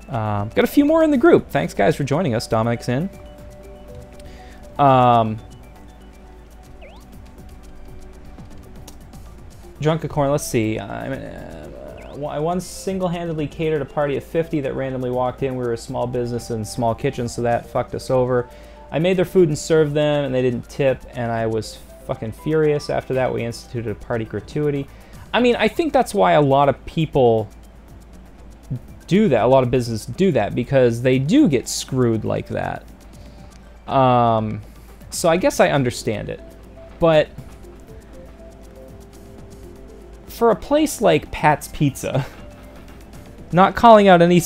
Got a few more in the group. Thanks, guys, for joining us. Dominic's in. Drunkacorn, let's see. I once single-handedly catered a party of 50 that randomly walked in. We were a small business and small kitchen, so that fucked us over. I made their food and served them, and they didn't tip, and I was fucking furious. After that, we instituted a party gratuity. I mean, I think that's why a lot of people do that. A lot of businesses do that, because they do get screwed like that. So I guess I understand it. But for a place like Pat's Pizza, not calling out any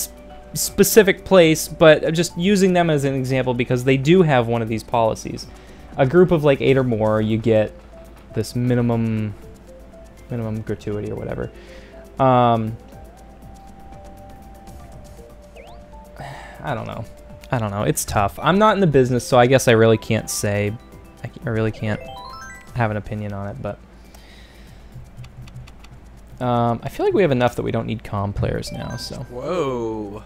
specific place, but just using them as an example because they do have one of these policies. A group of like 8 or more, you get this minimum gratuity or whatever. I don't know. It's tough. I'm not in the business, so I guess I really can't say. I really can't have an opinion on it, but I feel like we have enough that we don't need comm players now. So. Whoa.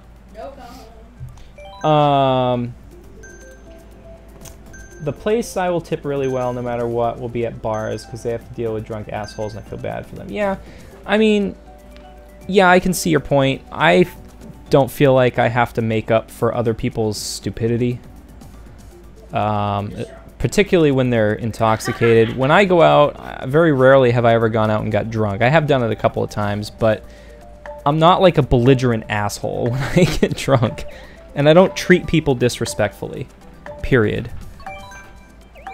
The place I will tip really well no matter what will be at bars because they have to deal with drunk assholes and I feel bad for them. Yeah, I mean, yeah, I can see your point. I don't feel like I have to make up for other people's stupidity. Particularly when they're intoxicated. When I go out, very rarely have I ever gone out and got drunk. I have done it a couple of times, but I'm not like a belligerent asshole when I get drunk. And I don't treat people disrespectfully. Period.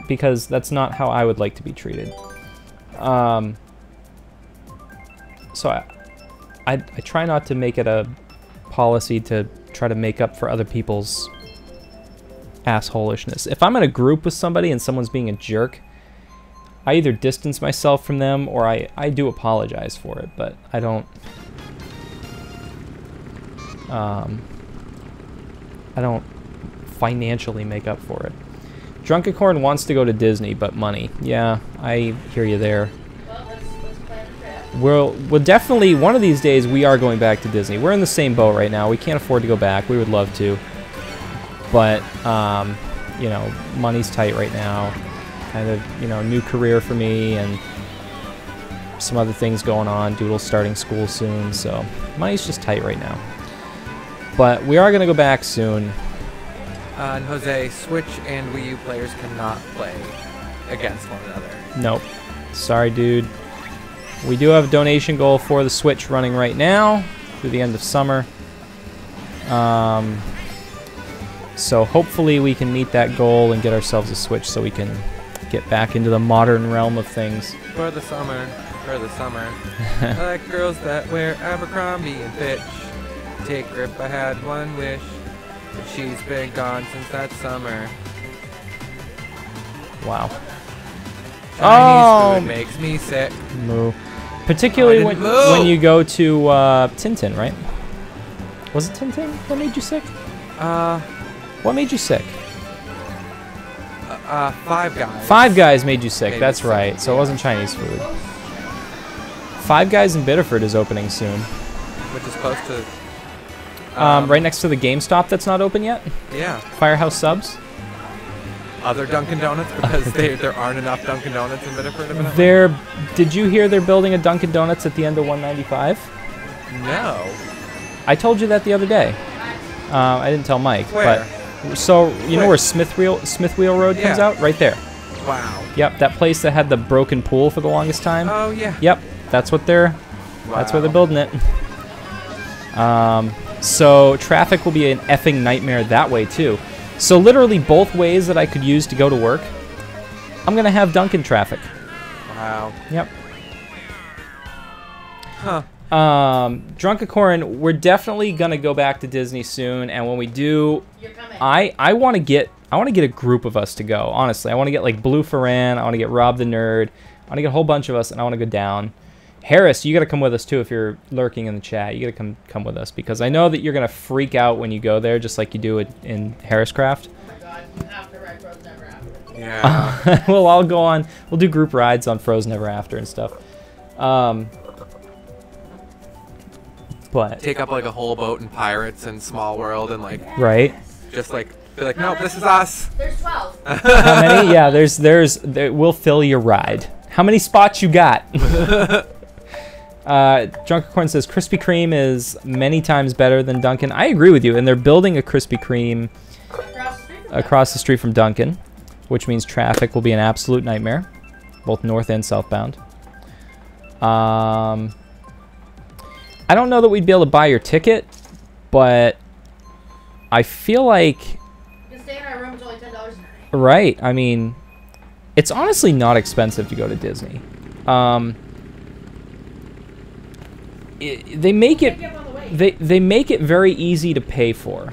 Because that's not how I would like to be treated. So I try not to make it a policy to try to make up for other people's assholishness. If I'm in a group with somebody and someone's being a jerk, I either distance myself from them or I do apologize for it, but I don't financially make up for it. Drunkacorn wants to go to Disney, but money. Yeah, I hear you there. Well, let's plan a trip. We'll definitely, one of these days, we are going back to Disney. We're in the same boat right now. We can't afford to go back. We would love to. But, you know, money's tight right now. Kind of, you know, new career for me and some other things going on. Doodle's starting school soon, so money's just tight right now. But we are going to go back soon. And Jose, Switch and Wii U players cannot play against one another. Nope. Sorry, dude. We do have a donation goal for the Switch running right now through the end of summer. So hopefully we can meet that goal and get ourselves a Switch so we can get back into the modern realm of things. For the summer. I like girls that wear Abercrombie and Fitch. Take grip, I had one wish. But she's been gone since that summer. Wow. Chinese food makes me sick. Moo. Particularly when you go to Tintin, right? Was it Tintin that made you sick? What made you sick? Five Guys. Five Guys made you sick. That's right. So it wasn't Chinese food. Five Guys in Biddeford is opening soon. Which is close to... right next to the GameStop that's not open yet? Yeah. Firehouse Subs? Other Dunkin' Donuts, because there aren't enough Dunkin' Donuts in Biddeford. Did you hear they're building a Dunkin' Donuts at the end of 195? No. I told you that the other day. I didn't tell Mike. Where? But so you know where Smith Wheel Road comes out? Right there. Wow. Yep, that place that had the broken pool for the longest time. Oh yeah. Yep, that's what they're. That's where they're Wow. building it. So traffic will be an effing nightmare that way too. So literally both ways that I could use to go to work, I'm gonna have Dunkin' traffic. Wow. Yep. Huh. Drunkacorn, we're definitely gonna go back to Disney soon, and when we do, You're coming. I want to get a group of us to go. Honestly, I want to get like Blue Ferran, I want to get Rob the Nerd, I want to get a whole bunch of us, and I want to go down. Harris, you got to come with us too if you're lurking in the chat. You got to come with us because I know that you're gonna freak out when you go there, just like you do it in Harriscraft. Oh my god, after Red Rose Never After. Yeah. We'll all go on. We'll do group rides on Frozen Ever After and stuff. But Take up like a whole boat in Pirates and Small World and like right. just like be like, nope, this is us. There's 12. How many? Yeah, we'll fill your ride. How many spots you got? Drunkacorn says Krispy Kreme is many times better than Dunkin'. I agree with you, and they're building a Krispy Kreme across the street from Dunkin', which means traffic will be an absolute nightmare, both north and southbound. I don't know that we'd be able to buy your ticket, but I feel like You can stay in our room, it's only $10 a night. right. I mean, it's honestly not expensive to go to Disney. They make it Pick up on the way. they make it very easy to pay for.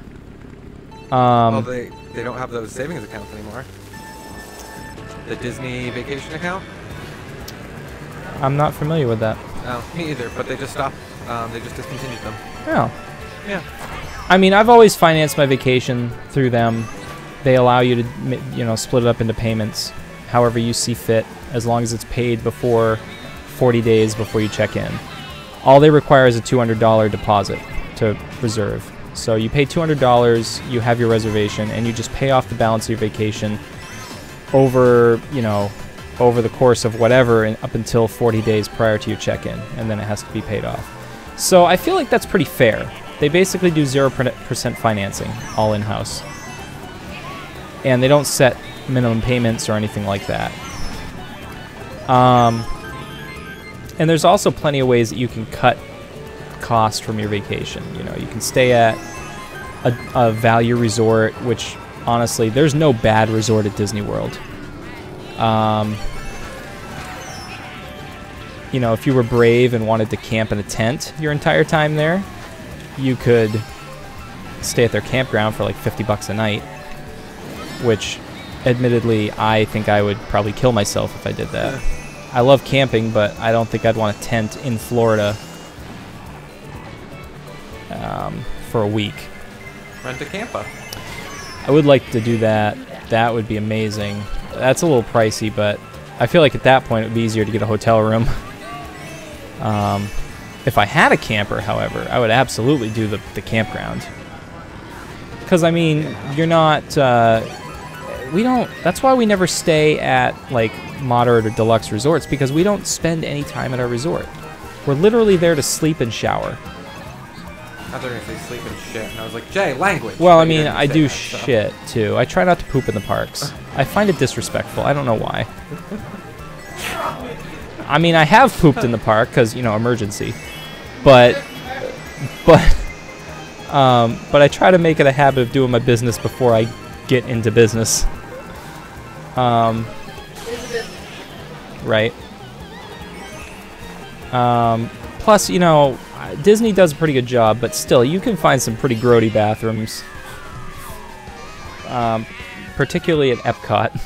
Well, they don't have those savings accounts anymore. The Disney vacation account? I'm not familiar with that. No, me either. But they just stopped. They just discontinued them. Oh. Yeah. I mean, I've always financed my vacation through them. They allow you to, split it up into payments, however you see fit, as long as it's paid before 40 days before you check in. All they require is a $200 deposit to reserve. So you pay $200, you have your reservation, and you just pay off the balance of your vacation over the course of whatever and up until 40 days prior to your check-in, and then it has to be paid off. So I feel like that's pretty fair. They basically do 0% financing, all in-house. And they don't set minimum payments or anything like that. And there's also plenty of ways that you can cut costs from your vacation. You can stay at a value resort, which honestly, there's no bad resort at Disney World. If you were brave and wanted to camp in a tent your entire time there, you could stay at their campground for like $50 a night, which admittedly, I think I would probably kill myself if I did that. I love camping, but I don't think I'd want a tent in Florida for a week. Rent a camper. I would like to do that. That would be amazing. That's a little pricey, but I feel like at that point it would be easier to get a hotel room. If I had a camper, however, I would absolutely do the campground. Because, I mean, you're not... that's why we never stay at, like, moderate or deluxe resorts, because we don't spend any time at our resort. We're literally there to sleep and shower. I thought they were going to say sleep and shit. And I was like, Jay, language. Well, I But you mean, didn't I say do that, so. shit, too. I try not to poop in the parks. I find it disrespectful. I don't know why. I mean, I have pooped in the park, because, emergency. But I try to make it a habit of doing my business before I get into business. Right. Plus, Disney does a pretty good job, but still, you can find some pretty grody bathrooms. Particularly at Epcot.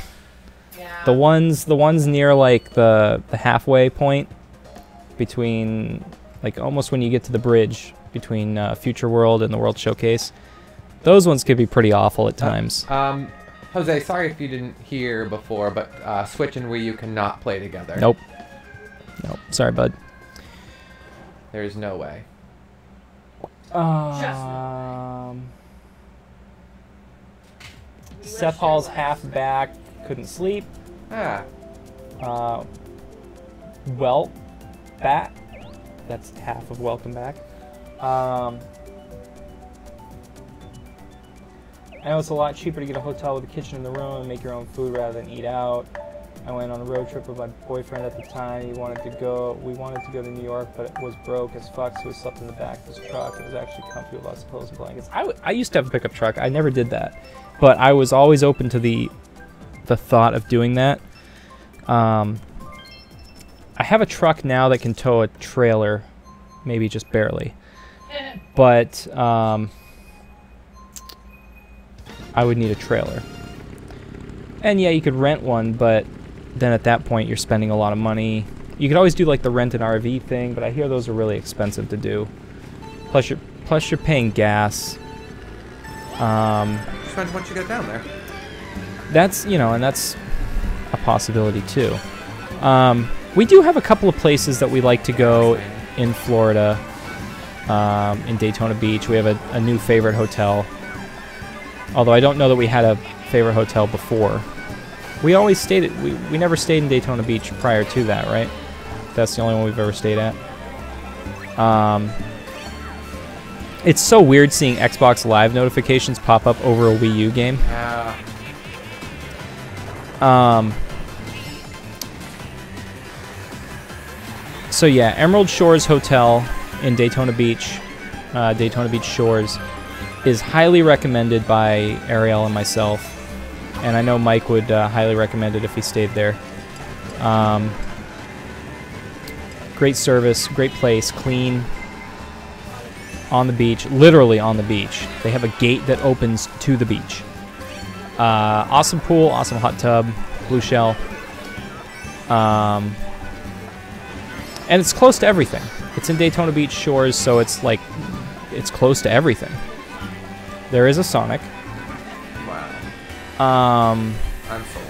Yeah. The ones near like the halfway point between, like, almost when you get to the bridge between Future World and the World Showcase. Those ones could be pretty awful at times. Jose, sorry if you didn't hear before, but Switch and Wii U cannot play together. Nope. Sorry, bud. There's no way. Seth Hall's half back, couldn't sleep. Ah. Back. That's half of welcome back. I know it's a lot cheaper to get a hotel with a kitchen in the room and make your own food rather than eat out. I went on a road trip with my boyfriend at the time. We wanted to go to New York, but it was broke as fuck, so we slept in the back of his truck. It was actually comfy with lots of pillows and blankets. I used to have a pickup truck. I never did that, but I was always open to the thought of doing that. I have a truck now that can tow a trailer, maybe just barely, but I would need a trailer. And yeah, you could rent one, but then at that point you're spending a lot of money. You could always do like the rent an RV thing, but I hear those are really expensive to do. Plus you're paying gas. Depends once you get down there. That's, you know, and that's a possibility too. We do have a couple of places that we like to go in Florida, in Daytona Beach. We have a new favorite hotel. Although I don't know that we had a favorite hotel before. We always stayed at, we never stayed in Daytona Beach prior to that, right? That's the only one we've ever stayed at. It's so weird seeing Xbox Live notifications pop up over a Wii U game. So yeah, Emerald Shores Hotel in Daytona Beach, Daytona Beach Shores, is highly recommended by Ariel and myself. And I know Mike would highly recommend it if he stayed there. Great service, great place, clean, on the beach, literally on the beach. They have a gate that opens to the beach. Awesome pool, awesome hot tub, blue shell. And it's close to everything. It's in Daytona Beach Shores, so it's like, it's close to everything. There is a Sonic. I'm sold.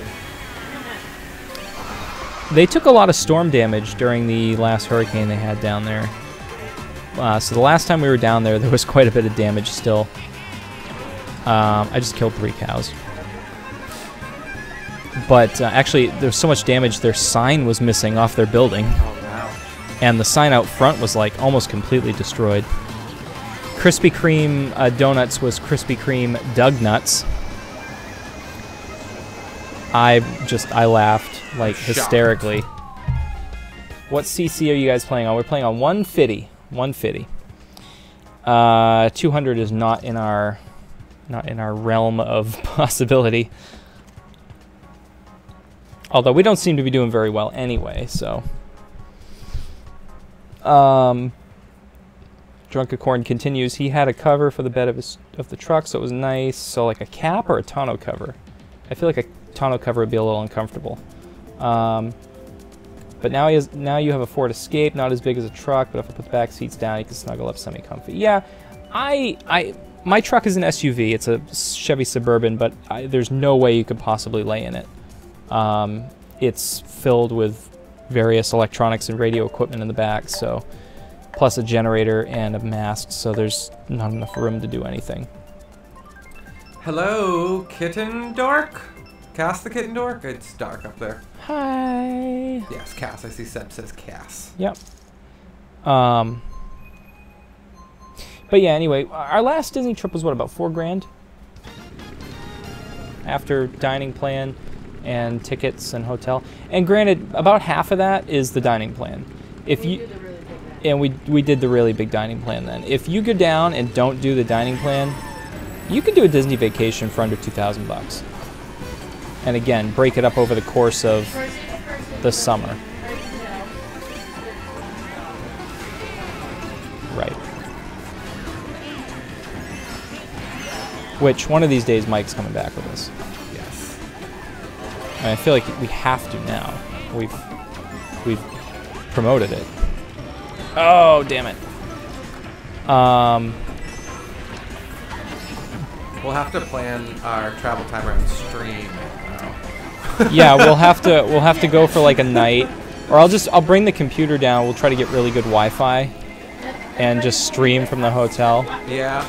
They took a lot of storm damage during the last hurricane they had down there. So the last time we were down there, there was quite a bit of damage still. I just killed 3 cows. But actually, there's so much damage, their sign was missing off their building. Oh, wow. And the sign out front was like almost completely destroyed. Krispy Kreme donuts was Krispy Kreme Doug Nuts. I laughed like hysterically. What CC are you guys playing on? We're playing on 150. 150. 200 is not in our realm of possibility. Although we don't seem to be doing very well anyway, so. Drunkacorn continues. He had a cover for the bed of the truck, so it was nice. So like a cap or a tonneau cover. I feel like a tonneau cover would be a little uncomfortable. But now you have a Ford Escape, not as big as a truck, but if I put the back seats down, you can snuggle up semi-comfy. Yeah, my truck is an SUV. It's a Chevy Suburban, but there's no way you could possibly lay in it. It's filled with various electronics and radio equipment in the back, so plus a generator and a mast, so there's not enough room to do anything. Hello, Kitten Dork? Cass the Kitten Dork? It's dark up there. Hi. Yes, Cass. I see Seb says Cass. Yep. But yeah, anyway, our last Disney trip was what, about $4 grand? After dining plan and tickets and hotel. And granted, about half of that is the dining plan. If you and we did the really big dining plan then. If you go down and don't do the dining plan, you can do a Disney vacation for under $2,000. And again, break it up over the course of the summer. Right. Which one of these days Mike's coming back with us. Yes. And I feel like we have to now. We've promoted it. Oh, damn it. We'll have to plan our travel time around stream. Yeah, we'll have to go for like a night, or I'll bring the computer down. We'll try to get really good Wi-Fi, and just stream from the hotel. Yeah.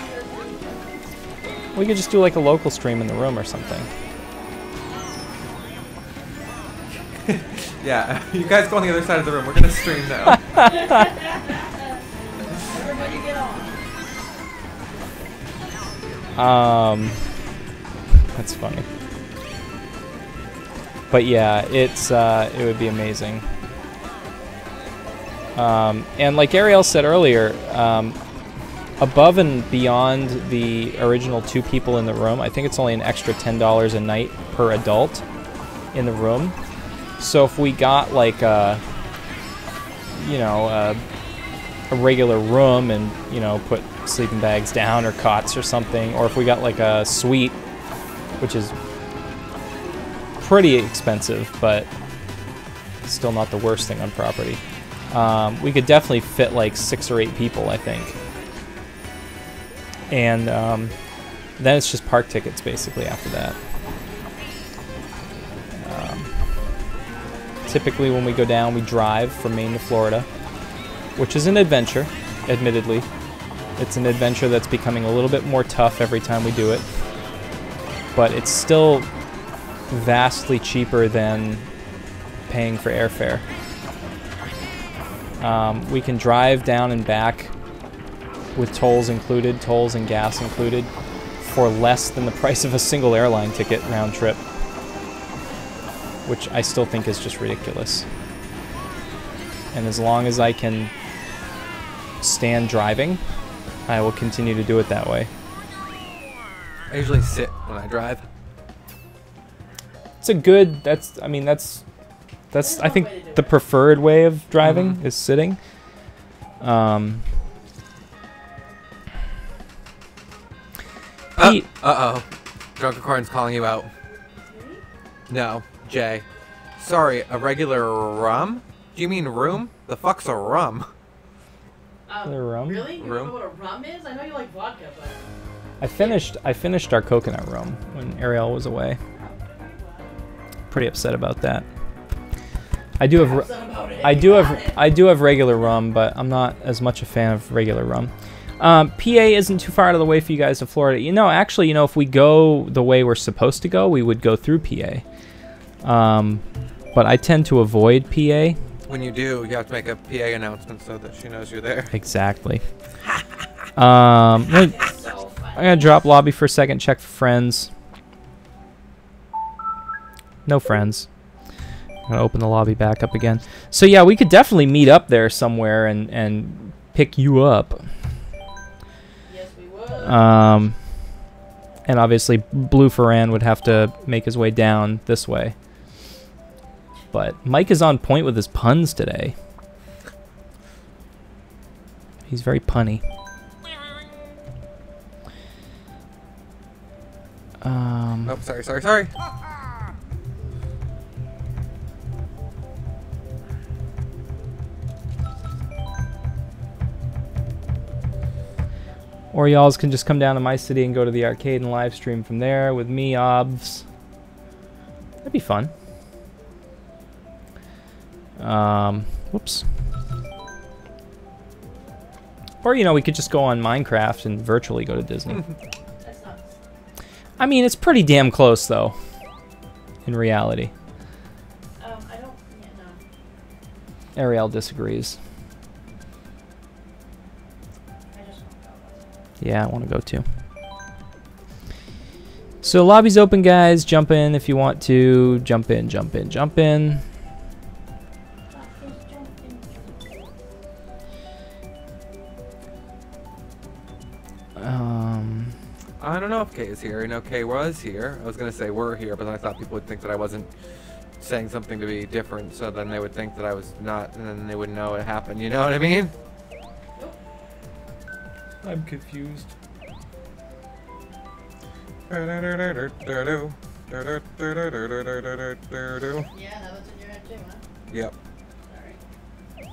We could just do like a local stream in the room or something. Yeah, you guys go on the other side of the room. We're gonna stream now. Everybody get on. That's funny. But yeah, it would be amazing. And like Ariel said earlier, above and beyond the original 2 people in the room, I think it's only an extra $10 a night per adult in the room. So if we got like a regular room and, you know, put sleeping bags down or cots or something, or if we got like a suite, which is pretty expensive, but still not the worst thing on property. We could definitely fit like 6 or 8 people, I think. And then it's just park tickets basically after that. Typically when we go down, we drive from Maine to Florida, which is an adventure, admittedly. It's an adventure that's becoming a little bit more tough every time we do it. But it's still vastly cheaper than paying for airfare. We can drive down and back with tolls included, tolls and gas included, for less than the price of a single airline ticket round trip, which I still think is just ridiculous. And as long as I can stand driving, I will continue to do it that way. I usually sit when I drive. It's a good, I I think the preferred way of driving is sitting. Pete. Uh-oh. Drunk Corn's calling you out. No, Jay. Sorry, a regular rum? Do you mean room? The fuck's a rum? Rum? Really? You don't know what a rum is? I know you like vodka, but... I finished our coconut rum when Ariel was away. Pretty upset about that. I do have regular rum, but I'm not as much a fan of regular rum. PA isn't too far out of the way for you guys to Florida. You know, actually, you know, if we go the way we're supposed to go, we would go through PA. But I tend to avoid PA. When you do, you have to make a PA announcement so that she knows you're there. Exactly. I'm gonna drop lobby for a second, check for friends. No friends. I'm gonna open the lobby back up again. So yeah, we could definitely meet up there somewhere and pick you up. Yes, we would. And obviously Blue Ferran would have to make his way down this way. But Mike is on point with his puns today. He's very punny. Oh, sorry. Or y'alls can just come down to my city and go to the arcade and live stream from there with me, Obs. That'd be fun. Whoops. Or, you know, we could just go on Minecraft and virtually go to Disney. That's not... I mean, it's pretty damn close, though, in reality. I don't... Yeah, no. Ariel disagrees. I just want to go. Yeah, I want to go too. So lobby's open, guys. Jump in if you want to. Jump in. I don't know if Kay is here. I know Kay was here. I was going to say we're here, but I thought people would think that I wasn't saying something to be different, so then they would think that I was not, and then they wouldn't know it happened. You know what I mean? I'm confused. Yeah, that was in your head too, huh? Yep. Sorry.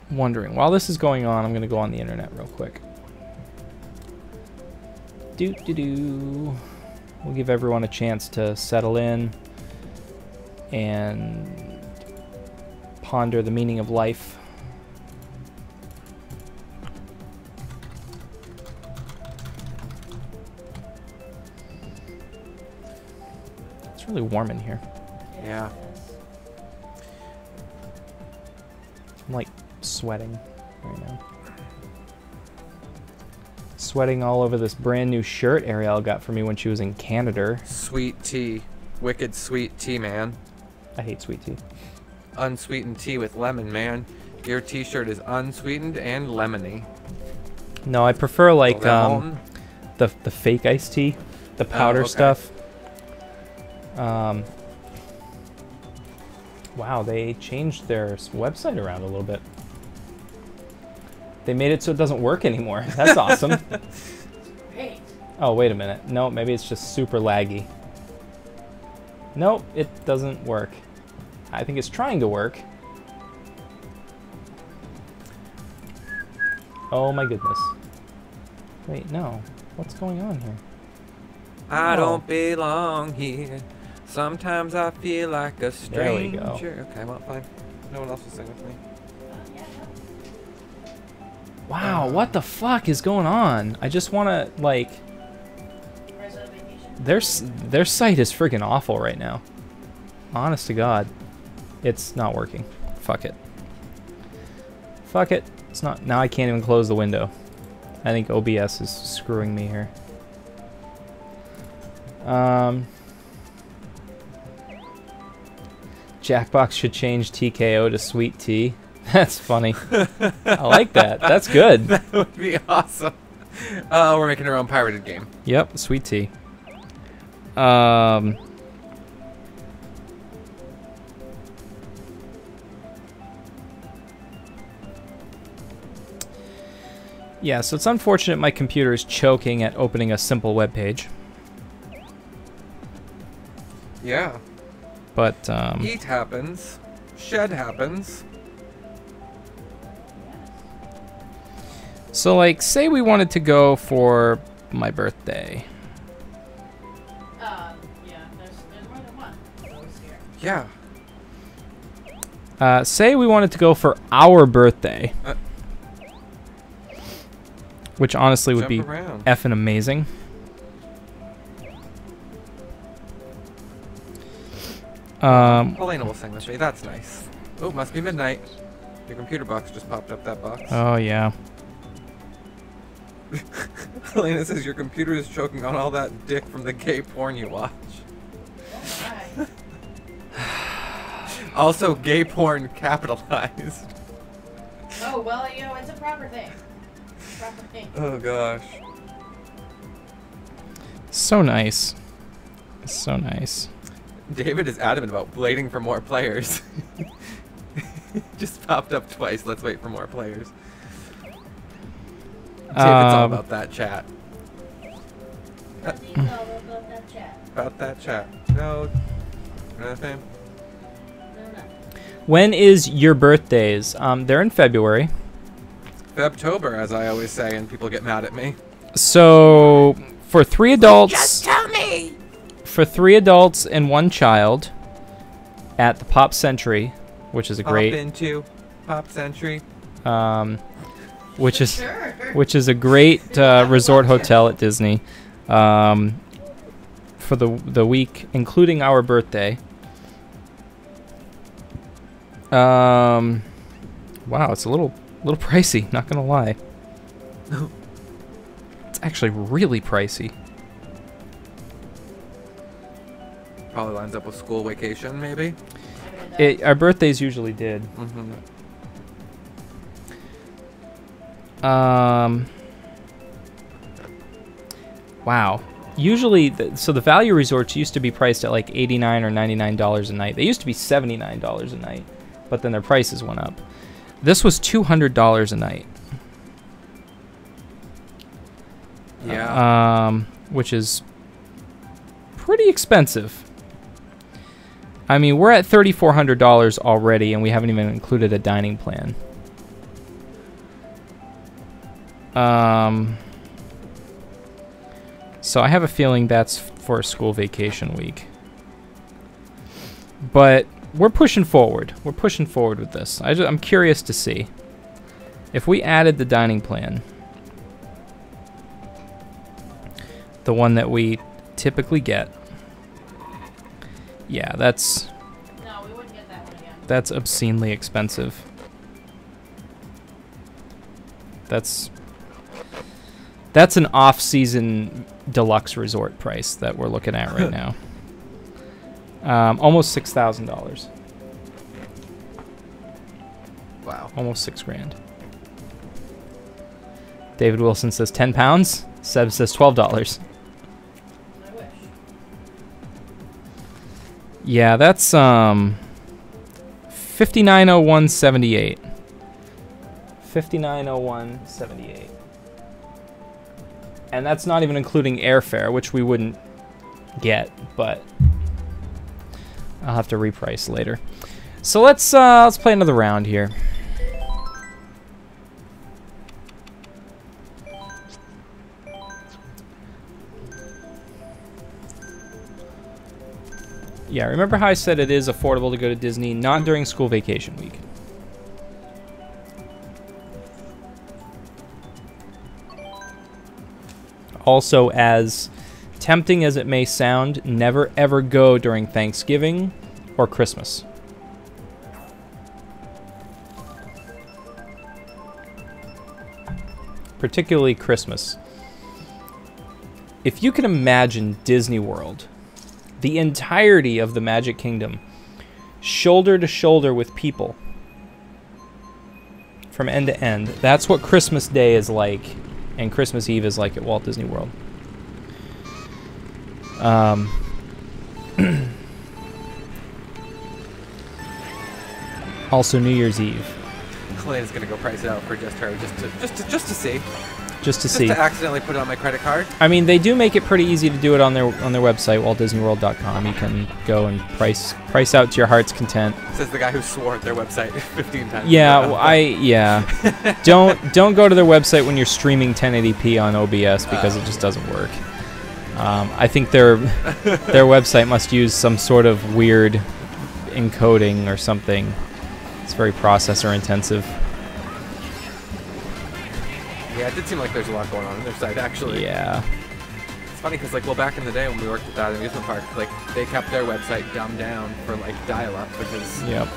Wondering. While this is going on, I'm going to go on the internet real quick. We'll give everyone a chance to settle in and ponder the meaning of life. It's really warm in here. Yeah. I'm like sweating right now. Sweating all over this brand new shirt Ariel got for me when she was in Canada. Sweet tea. wicked sweet tea, man. I hate sweet tea. Unsweetened tea with lemon, man. Your t-shirt is unsweetened and lemony. No, I prefer like Lemon. the fake iced tea, the powder okay. stuff. Wow, they changed their website around a little bit. They made it so it doesn't work anymore. That's awesome. Great. Oh, wait a minute. No, maybe it's just super laggy. Nope, it doesn't work. I think it's trying to work. Oh my goodness. Wait, no. What's going on here? I Oh. don't belong here. Sometimes I feel like a There we stranger. go. Okay, well, fine. No one else will sing with me. Wow, what the fuck is going on? I just want to, like... Where's that vacation? Their site is friggin' awful right now. Honest to God. It's not working. Fuck it. Fuck it. It's not... Now I can't even close the window. I think OBS is screwing me here. Jackbox should change TKO to Sweet Tea. That's funny. I like that. That's good. That would be awesome. We're making our own pirated game. Yep, Sweet Tea. Yeah, so it's unfortunate my computer is choking at opening a simple web page. Yeah. But, Eat happens. Shed happens. so, like, say we wanted to go for my birthday. Yeah, there's more than one. Always here. Yeah. Say we wanted to go for our birthday. Which honestly would be Jump around. effing amazing. Helena will sing with me. That's nice. Oh, must be midnight. Your computer box just popped up that box. Oh, yeah. Helena says your computer is choking on all that dick from the gay porn you watch. Alright. Also, gay porn capitalized. Oh, well, you know, it's a proper thing. Proper thing. Oh gosh. So nice. So nice. David is adamant about waiting for more players. Just popped up twice. Let's wait for more players. David's all about that chat. What do you know about that chat? About that chat. No. Nothing. No, nothing. When is your birthdays? They're in February. Febtober, as I always say, and people get mad at me. So for 3 adults, Just tell me. for 3 adults and 1 child, at the Pop Century, which is a Pop great, into Pop Century. which is Sure. a great resort hotel at Disney, for the week, including our birthday. Wow, it's a little pricey, not gonna lie. It's actually really pricey. Probably lines up with school vacation, maybe. Our birthdays usually did. Mm-hmm. Wow. Usually, so the value resorts used to be priced at like $89 or $99 a night. They used to be $79 a night, but then their prices went up. This was $200 a night. Yeah. Which is pretty expensive. I mean, we're at $3,400 already, and we haven't even included a dining plan. So I have a feeling that's for a school vacation week. But we're pushing forward. We're pushing forward with this. I'm curious to see if we added the dining plan, the one that we typically get. Yeah, that's No, we wouldn't get that one again. that's obscenely expensive. That's an off-season deluxe resort price that we're looking at right now. Almost $6,000. Wow. Almost 6 grand. David Wilson says 10 pounds. Seb says $12. I wish. Yeah, that's 5901.78. 5901.78. And that's not even including airfare, which we wouldn't get, but I'll have to reprice later. So let's play another round here. Yeah, remember how I said it is affordable to go to Disney, not during school vacation week. Also, as tempting as it may sound, never ever go during Thanksgiving or Christmas. Particularly Christmas. If you can imagine Disney World, the entirety of the Magic Kingdom, shoulder to shoulder with people from end to end, that's what Christmas Day is like, and Christmas Eve is like at Walt Disney World. Also New Year's Eve. Helena's gonna go price it out for just her, just to see. Just to see. Just to accidentally put it on my credit card. I mean, they do make it pretty easy to do it on their website, WaltDisneyWorld.com. You can go and price out to your heart's content. Says the guy who swore at their website 15 times. Yeah, don't go to their website when you're streaming 1080p on OBS because it just doesn't work. I think their website must use some sort of weird encoding or something. It's very processor intensive. Yeah, it did seem like there's a lot going on their site, actually. Yeah. It's funny because, like, well, back in the day when we worked at that amusement park, like, they kept their website dumbed down for, like, dial-up because it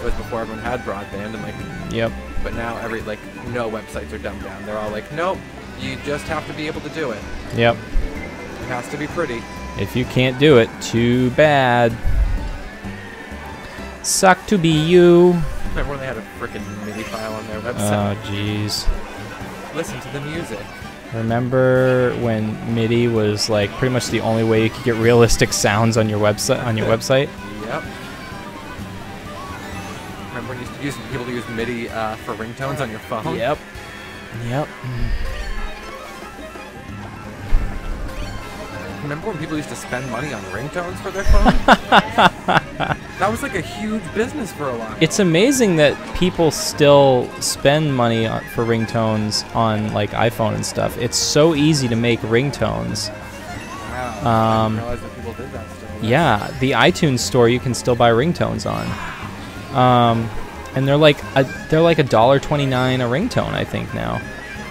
was before everyone had broadband and, like... Yep. But now no websites are dumbed down. They're all like, nope, you just have to be able to do it. Yep. It has to be pretty. If you can't do it, too bad. Suck to be you. Remember when they had a freaking MIDI file on their website? Oh, jeez. Listen to the music. Remember when MIDI was like pretty much the only way you could get realistic sounds on your website? Yep. Remember when you used to use people to use MIDI for ringtones on your phone? Yep. Remember when people used to spend money on ringtones for their phone? That was like a huge business for a while. It's amazing that people still spend money for ringtones on like iPhone and stuff. It's so easy to make ringtones. Wow. I didn't realize that people did that still. Yeah, the iTunes store you can still buy ringtones on. And they're like $1.29 a ringtone, I think now.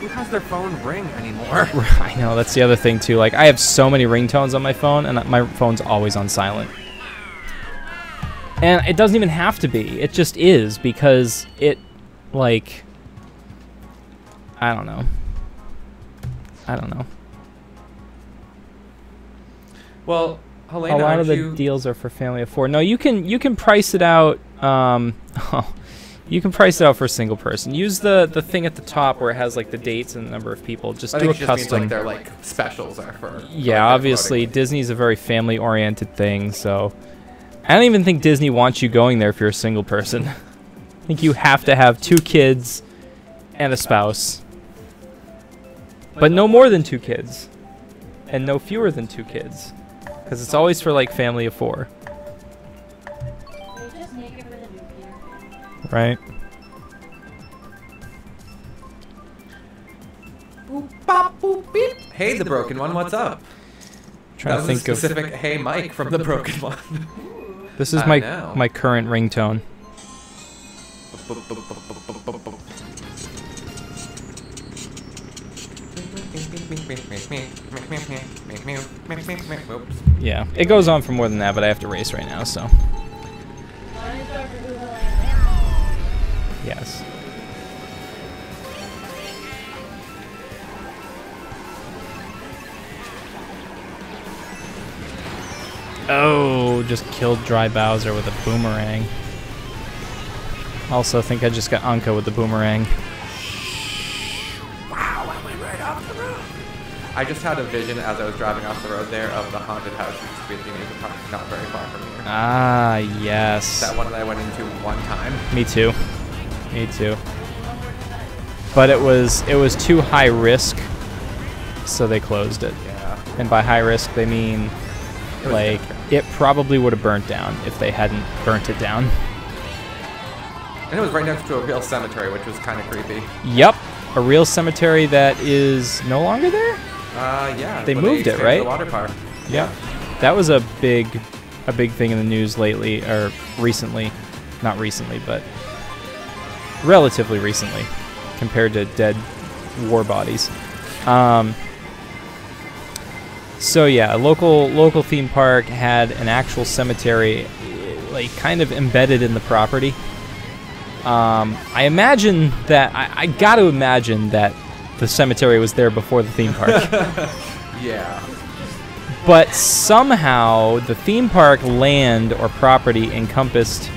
Who has their phone ring anymore? I know, that's the other thing too. Like, I have so many ringtones on my phone, and my phone's always on silent. And it doesn't even have to be. It just is, because it, like, I don't know. Well, Helena, a lot of the deals are for family of 4. No, you can price it out. You can price it out for a single person. Use the thing at the top where it has like the dates and the number of people. Just do a custom. Means, like, their like specials are for. Yeah, obviously Disney's a very family-oriented thing, so I don't even think Disney wants you going there if you're a single person. I think you have to have 2 kids and a spouse, but no more than 2 kids, and no fewer than 2 kids, because it's always for like family of 4. Right. Boop, bop, boop, beep. Hey, the broken one, what's up? Trying to think of specific "Hey Mike" from the broken one. This is my current ringtone. Yeah, it goes on for more than that, but I have to race right now, so. Yes. Oh, just killed Dry Bowser with a boomerang. Also think I just got Anka with the boomerang. Wow, I went right off the road. I just had a vision as I was driving off the road there of the haunted house that used to be the amusement park not very far from here. Ah, yes. That one that I went into one time. Me too. Me too. But it was too high risk, so they closed it. Yeah. And by high risk, they mean like it probably would have burnt down if they hadn't burnt it down. And it was right next to a real cemetery, which was kind of creepy. Yep, a real cemetery that is no longer there. Yeah. They moved it, right? The water park. Yeah. That was a big thing in the news lately, or recently. Not recently, but relatively recently, compared to dead war bodies. So yeah, a local theme park had an actual cemetery, like kind of embedded in the property. I imagine that I got to imagine that the cemetery was there before the theme park. Yeah. But somehow the theme park land or property encompassed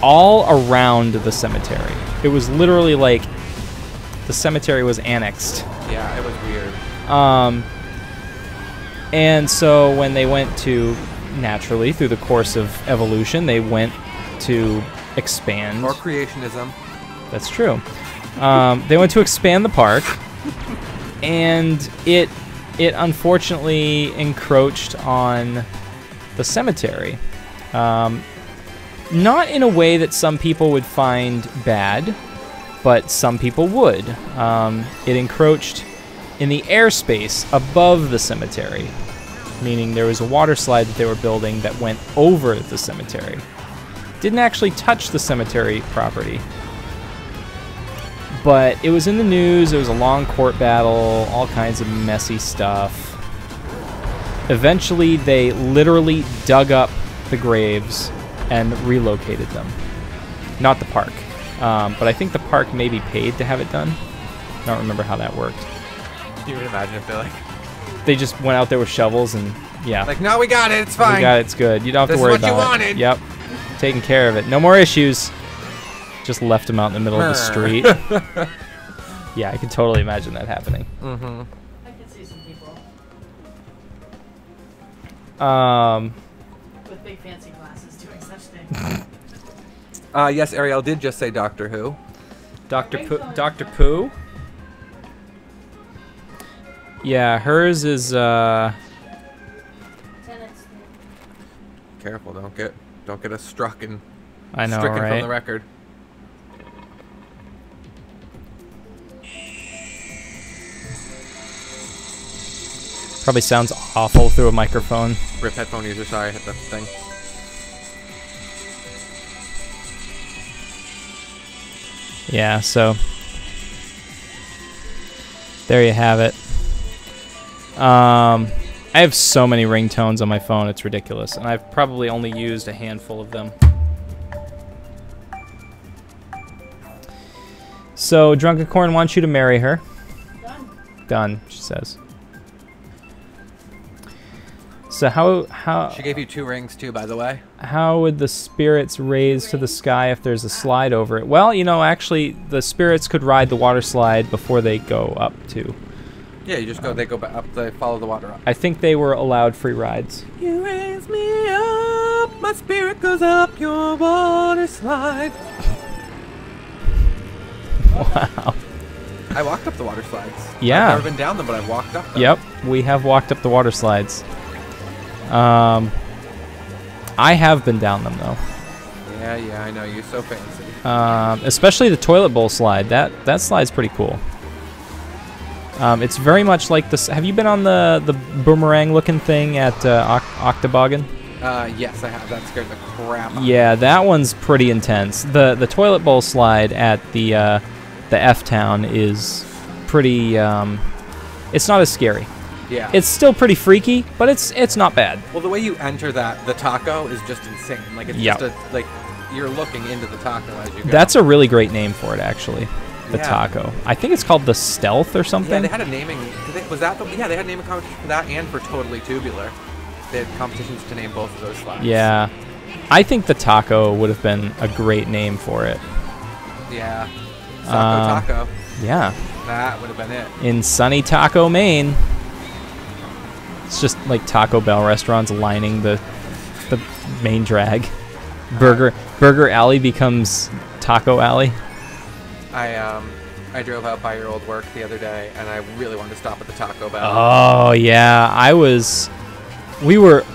all around the cemetery. It was literally like the cemetery was annexed. Yeah, it was weird. And so when they went to, naturally, through the course of evolution, they went to expand. Or creationism. That's true. They went to expand the park, and it unfortunately encroached on the cemetery. Not in a way that some people would find bad, but some people would. It encroached in the airspace above the cemetery, meaning there was a water slide that they were building that went over the cemetery. Didn't actually touch the cemetery property, but it was in the news. It was a long court battle, all kinds of messy stuff. Eventually, they literally dug up the graves and relocated them. Not the park, but I think the park maybe paid to have it done. I don't remember how that worked. You would imagine if they're like... They just went out there with shovels and, yeah. Like, no, we got it, it's fine. We got it, it's good. You don't have to worry about it. This is what you wanted. Yep. Taking care of it. No more issues. Just left them out in the middle of the street. Yeah, I can totally imagine that happening. I can see some people with big fancy glasses doing such things. Yes, Ariel did just say Doctor Who. Dr. Pooh? Yeah, hers is Tenants. Careful, don't get us struck and I know, stricken right? from the record. Probably sounds awful through a microphone. Rip headphone user, sorry, I hit the thing. Yeah, so there you have it. I have so many ringtones on my phone, it's ridiculous, and I've probably only used a handful of them. So, Drunken Corn wants you to marry her. Done. Done, she says. So how She gave you 2 rings too, by the way. how would the spirits raise to the sky if there's a slide over it? Well, you know, actually, the spirits could ride the water slide before they go up too. Yeah, you just go. They go back up. They follow the water up. I think they were allowed free rides. You raise me up, my spirit goes up your water slide. Wow. I walked up the water slides. Yeah. I've never been down them, but I've walked up them. Yep, we have walked up the water slides. I have been down them though. Yeah, I know. You're so fancy. Especially the toilet bowl slide. That slide's pretty cool. It's very much like this. Have you been on the boomerang looking thing at Octoboggan? Yes, I have. That scared the crap out of me. Yeah, that one's pretty intense. The toilet bowl slide at the F Town is pretty. It's not as scary. Yeah. It's still pretty freaky, but it's not bad. Well, the way you enter the taco is just insane. Like it's Yep. just like you're looking into the taco as you go. That's a really great name for it, actually. The Yeah. taco. I think it's called the Stealth or something. Yeah, they had a naming. Was that the? Yeah, they had a naming competition for that and for Totally Tubular. they had competitions to name both of those flags. Yeah. I think the taco would have been a great name for it. Yeah. Taco. Yeah. That would have been it. In sunny Taco, Maine. It's just like Taco Bell restaurants lining the main drag. Burger Alley becomes Taco Alley. I drove out by your old work the other day, and I really wanted to stop at the Taco Bell. Oh yeah,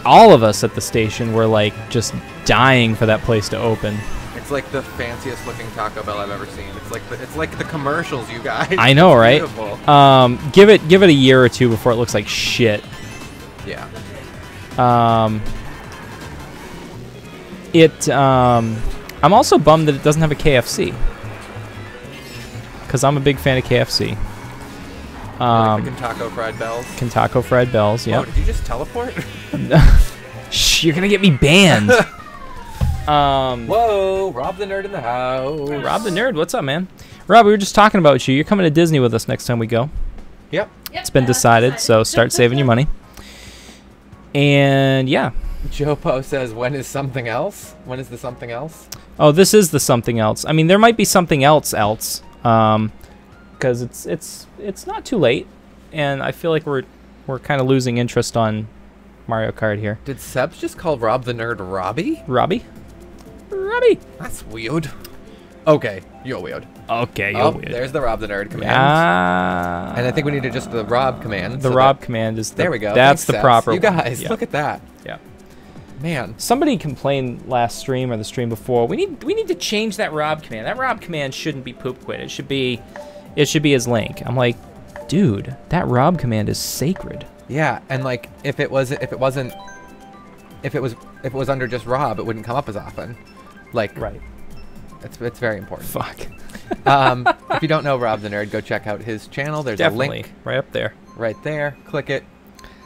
all of us at the station were like just dying for that place to open. It's like the fanciest looking Taco Bell I've ever seen. It's like the commercials, you guys. I know, right? Beautiful. Give it a year or two before it looks like shit. Yeah. I'm also bummed that it doesn't have a KFC. Because I'm a big fan of KFC. Like the Kentucky Fried Bells. Kentucky Fried Bells, yeah. Oh, did you just teleport? Shh, you're gonna get me banned. Whoa, Rob the Nerd in the house. Rob the Nerd, what's up, man? Rob, we were just talking about you. You're coming to Disney with us next time we go. Yep. It's been decided, so start saving your money. And yeah. Joe Po says, when is something else? When is the something else? Oh, this is the something else. I mean, there might be something else. Because it's not too late, and I feel like we're kind of losing interest on Mario Kart here. Did Sebs just call Rob the Nerd Robbie? Robbie? That's weird. Okay, you're weird. Okay, you're weird. There's the Rob the Nerd command. And I think we need to just the Rob command. The Rob command is there we go. That's Thanks, the Sebs. proper You guys, one. Yeah. look at that. Yeah. Man. Somebody complained last stream or the stream before. We need to change that Rob command. That Rob command shouldn't be poop quit. It should be as Link. I'm like, dude, that Rob command is sacred. Yeah, and like if it was under just Rob, it wouldn't come up as often. Like right. It's very important. Fuck. If you don't know Rob the Nerd, go check out his channel. There's Definitely. a link Right up there. Right there. Click it.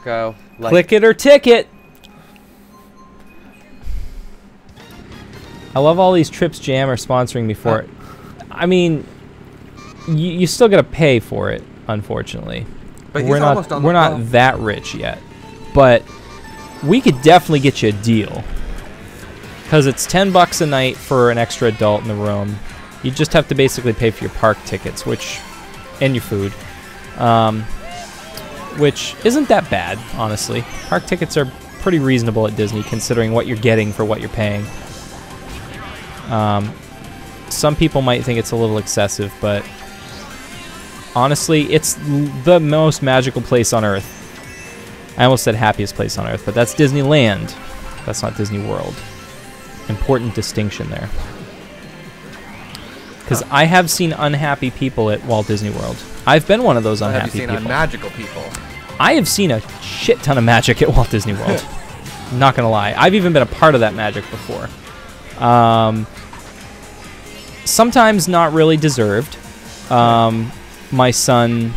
Go. Like. Click it or ticket. I love all these Trips Jam are sponsoring me for it. I mean, you still gotta pay for it, unfortunately. But we're not that rich yet, but we could definitely get you a deal. Because it's $10 a night for an extra adult in the room. You just have to basically pay for your park tickets, and your food, which isn't that bad, honestly. Park tickets are pretty reasonable at Disney, considering what you're getting for what you're paying. Some people might think it's a little excessive, but honestly, it's the most magical place on Earth. I almost said happiest place on Earth, but that's Disneyland. That's not Disney World. Important distinction there. Because I have seen unhappy people at Walt Disney World. I've been one of those unhappy people. Have you seen magical people? I have seen a shit ton of magic at Walt Disney World. Not gonna lie. I've even been a part of that magic before. Sometimes not really deserved. My son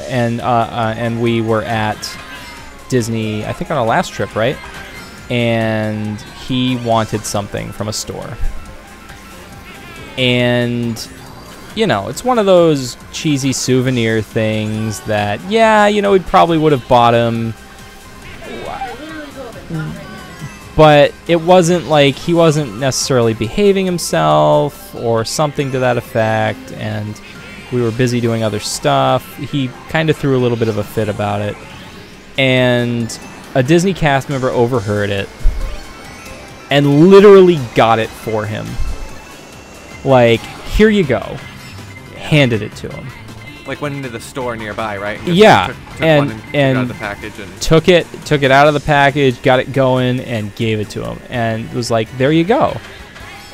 and we were at Disney, I think on our last trip, right? And he wanted something from a store. And, you know, it's one of those cheesy souvenir things that, yeah, you know, we probably would have bought him. But it wasn't like he wasn't necessarily behaving himself or something to that effect, and we were busy doing other stuff. He kind of threw a little bit of a fit about it, and a Disney cast member overheard it and literally got it for him. Like, here you go. Handed it to him. Like went into the store nearby, right? Yeah, took one and out of the package and took it out of the package, got it going, and gave it to him, and it was like, there you go.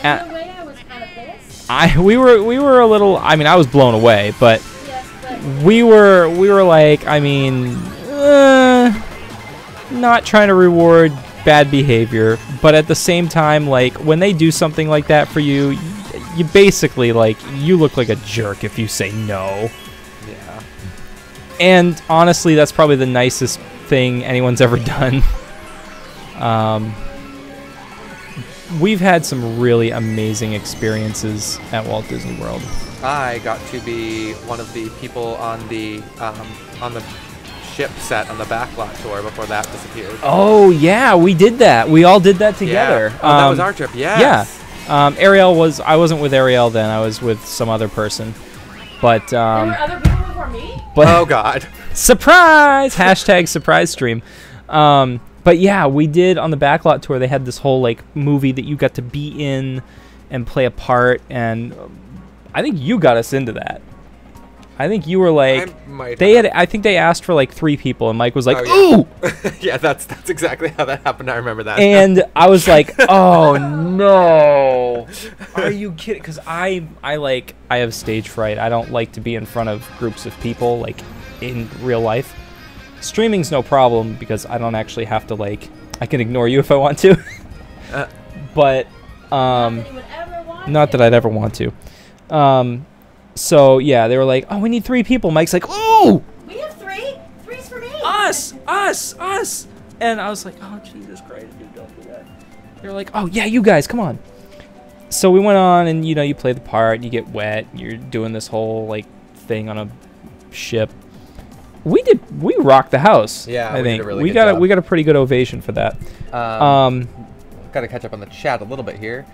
In a way, I was kind of pissed. We were a little. I mean, I was blown away, but Yes, but we were like, I mean, not trying to reward bad behavior, but at the same time, like when they do something like that for you, you basically like you look like a jerk if you say no. yeah. And honestly, that's probably the nicest thing anyone's ever done. We've had some really amazing experiences at Walt Disney World. I got to be one of the people on the ship set on the backlot tour before that disappeared. Oh yeah, we did that. We all did that together. Yeah. Oh, that was our trip. Yes. Yeah. Ariel was. I wasn't with Ariel then. I was with some other person. But There were other people before me? but Oh God. surprise! Hashtag surprise stream. But yeah, we did on the backlot tour. They had this whole like movie that you got to be in and play a part, and I think you got us into that. I think you were like, I think they asked for like 3 people, and Mike was like, "Ooh!" Yeah, that's exactly how that happened. I remember that. And I was like, "Oh no, are you kidding?" Because I have stage fright. I don't like to be in front of groups of people like in real life. Streaming's no problem because I don't actually have to like. I can ignore you if I want to, but not that I'd ever want to. So yeah, they were like, "Oh, we need 3 people." Mike's like, "Ooh, We have 3. 3's for me. us!" And I was like, "Oh, Jesus Christ, dude, don't do that." They were like, "Oh yeah, you guys, come on." So we went on, and you play the part, you get wet, you're doing this whole like thing on a ship. We rocked the house. Yeah, I think did a really we good got job. we got a pretty good ovation for that. Got to catch up on the chat a little bit here.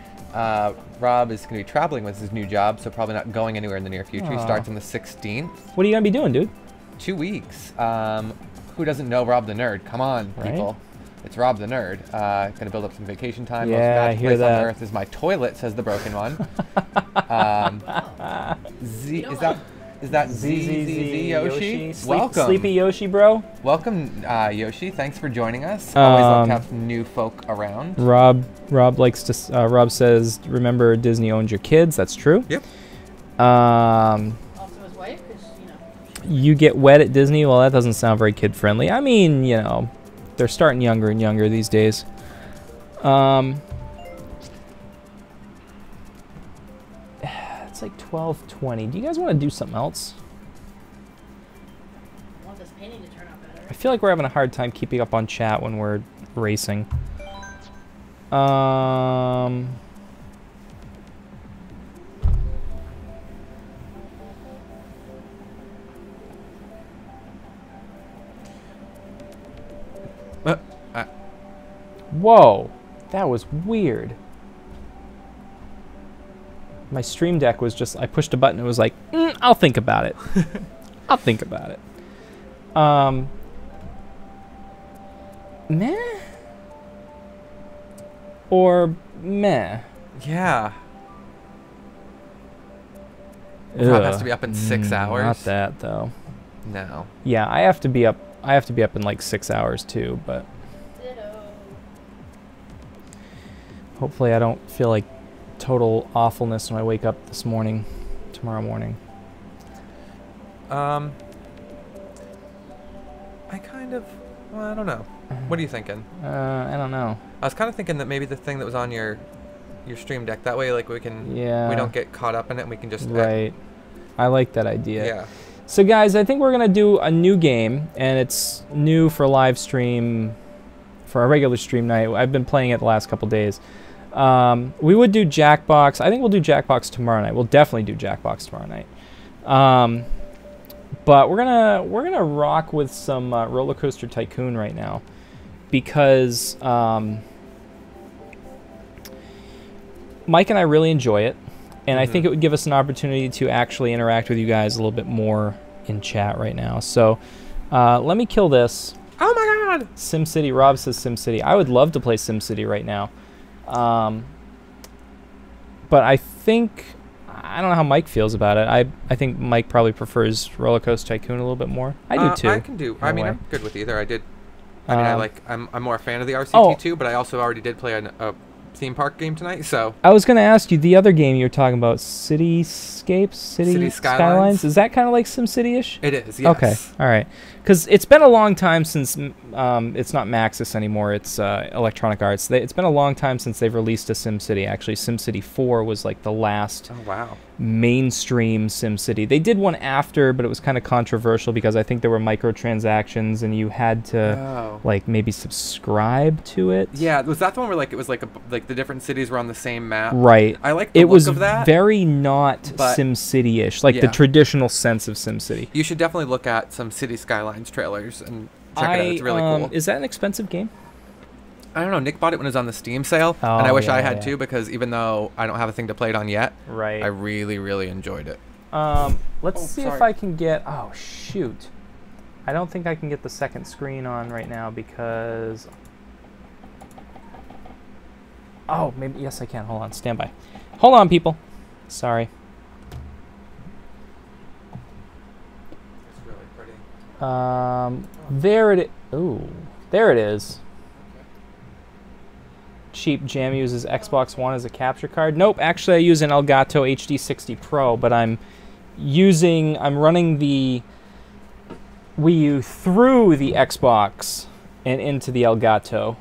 Rob is going to be traveling with his new job, so probably not going anywhere in the near future. He starts on the 16th. What are you gonna be doing, dude? 2 weeks. Who doesn't know Rob the Nerd? Come on, people. It's Rob the Nerd. Gonna build up some vacation time. Yeah, Most I magic hear place that. on Earth is my toilet, says the broken one. Is that ZZZ Yoshi? Welcome. Sleepy Yoshi, bro. Welcome, Yoshi. Thanks for joining us. Always love to have some new folk around. Rob likes to. Rob says, "Remember, Disney owns your kids." That's true. Yep. Also his wife, because, You get wet at Disney. Well, that doesn't sound very kid friendly. I mean, they're starting younger and younger these days. It's like 12:20. Do you guys want to do something else? I want this painting to turn out better. I feel like we're having a hard time keeping up on chat when we're racing. Whoa, that was weird. My Stream Deck was just, I pushed a button, it was like, I'll think about it. I'll think about it. Meh? Or meh? Yeah. Rob has to be up in 6 hours. Not that though. No. Yeah, I have to be up in like 6 hours too, but Ditto. hopefully I don't feel like total awfulness when I wake up tomorrow morning. I don't know. What are you thinking? I don't know. I was kind of thinking that maybe the thing that was on your Stream Deck, that way like we don't get caught up in it and we can just Right. I like that idea. Yeah. So guys, I think we're gonna do a new game, and it's new for live stream, for our regular stream night. I've been playing it the last couple days. We would do Jackbox. I think we'll do Jackbox tomorrow night. We'll definitely do Jackbox tomorrow night. But we're gonna rock with some Roller Coaster Tycoon right now, because Mike and I really enjoy it, and I think it would give us an opportunity to actually interact with you guys a little bit more in chat right now. So let me kill this. Oh my God! SimCity. Rob says SimCity. I would love to play SimCity right now. But I don't know how Mike feels about it. I think Mike probably prefers Roller Coaster Tycoon a little bit more. I do too. I can do. I mean, I'm good with either. I'm more a fan of the RCT Oh. too, but I also already did play a theme park game tonight, so. I was going to ask you, the other game you were talking about, Cityscapes? City Skylines? Is that kind of like SimCity-ish? It is, yes. Okay, all right. Because it's been a long time since, it's not Maxis anymore, it's Electronic Arts. It's been a long time since they've released a SimCity. Actually, SimCity 4 was like the last mainstream SimCity. They did one after, but it was kind of controversial because I think there were microtransactions and you had to like maybe subscribe to it. Yeah, was that the one where like it was like the different cities were on the same map? Right. I like the look of that. It was very not SimCity-ish, like the traditional sense of SimCity. You should definitely look at some City Skylines Mines trailers and check it out. It's really cool. Is that an expensive game? I don't know. Nick bought it when it was on the Steam sale, Oh, and I wish yeah, I had yeah. too, because even though I don't have a thing to play it on yet, Right. I really, really enjoyed it. Let's see if I can get... Oh, shoot. I don't think I can get the second screen on right now because... Oh, maybe... Yes, I can. Hold on. Stand by. Hold on, people. Sorry. It's really pretty. There it... Ooh. There it is. Cheap Jam uses Xbox One as a capture card. Nope, actually I use an Elgato HD60 Pro, but I'm running the Wii U through the Xbox and into the Elgato.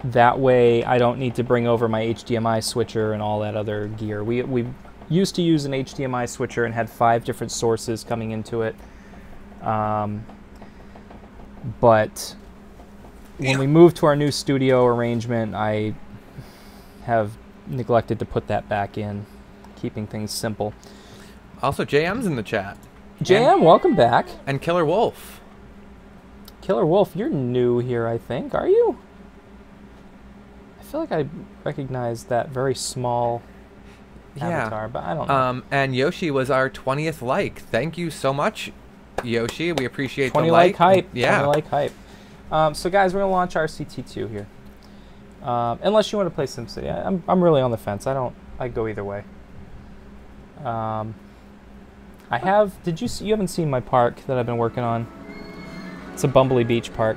That way I don't need to bring over my HDMI switcher and all that other gear. We used to use an HDMI switcher and had 5 different sources coming into it. But when we moved to our new studio arrangement, I have neglected to put that back in, keeping things simple. Also, JM's in the chat. JM, welcome back. And Killer Wolf. Killer Wolf, you're new here, I think. Are you? I feel like I recognize that very small avatar, but I don't know. And Yoshi was our 20th like. Thank you so much, Yoshi. We appreciate 20 the like hype. Yeah. 20 like hype. So guys, we're gonna launch RCT2 here. Unless you want to play SimCity, I'm really on the fence. I go either way. I have. You haven't seen my park that I've been working on? It's a Bumbley Beach park.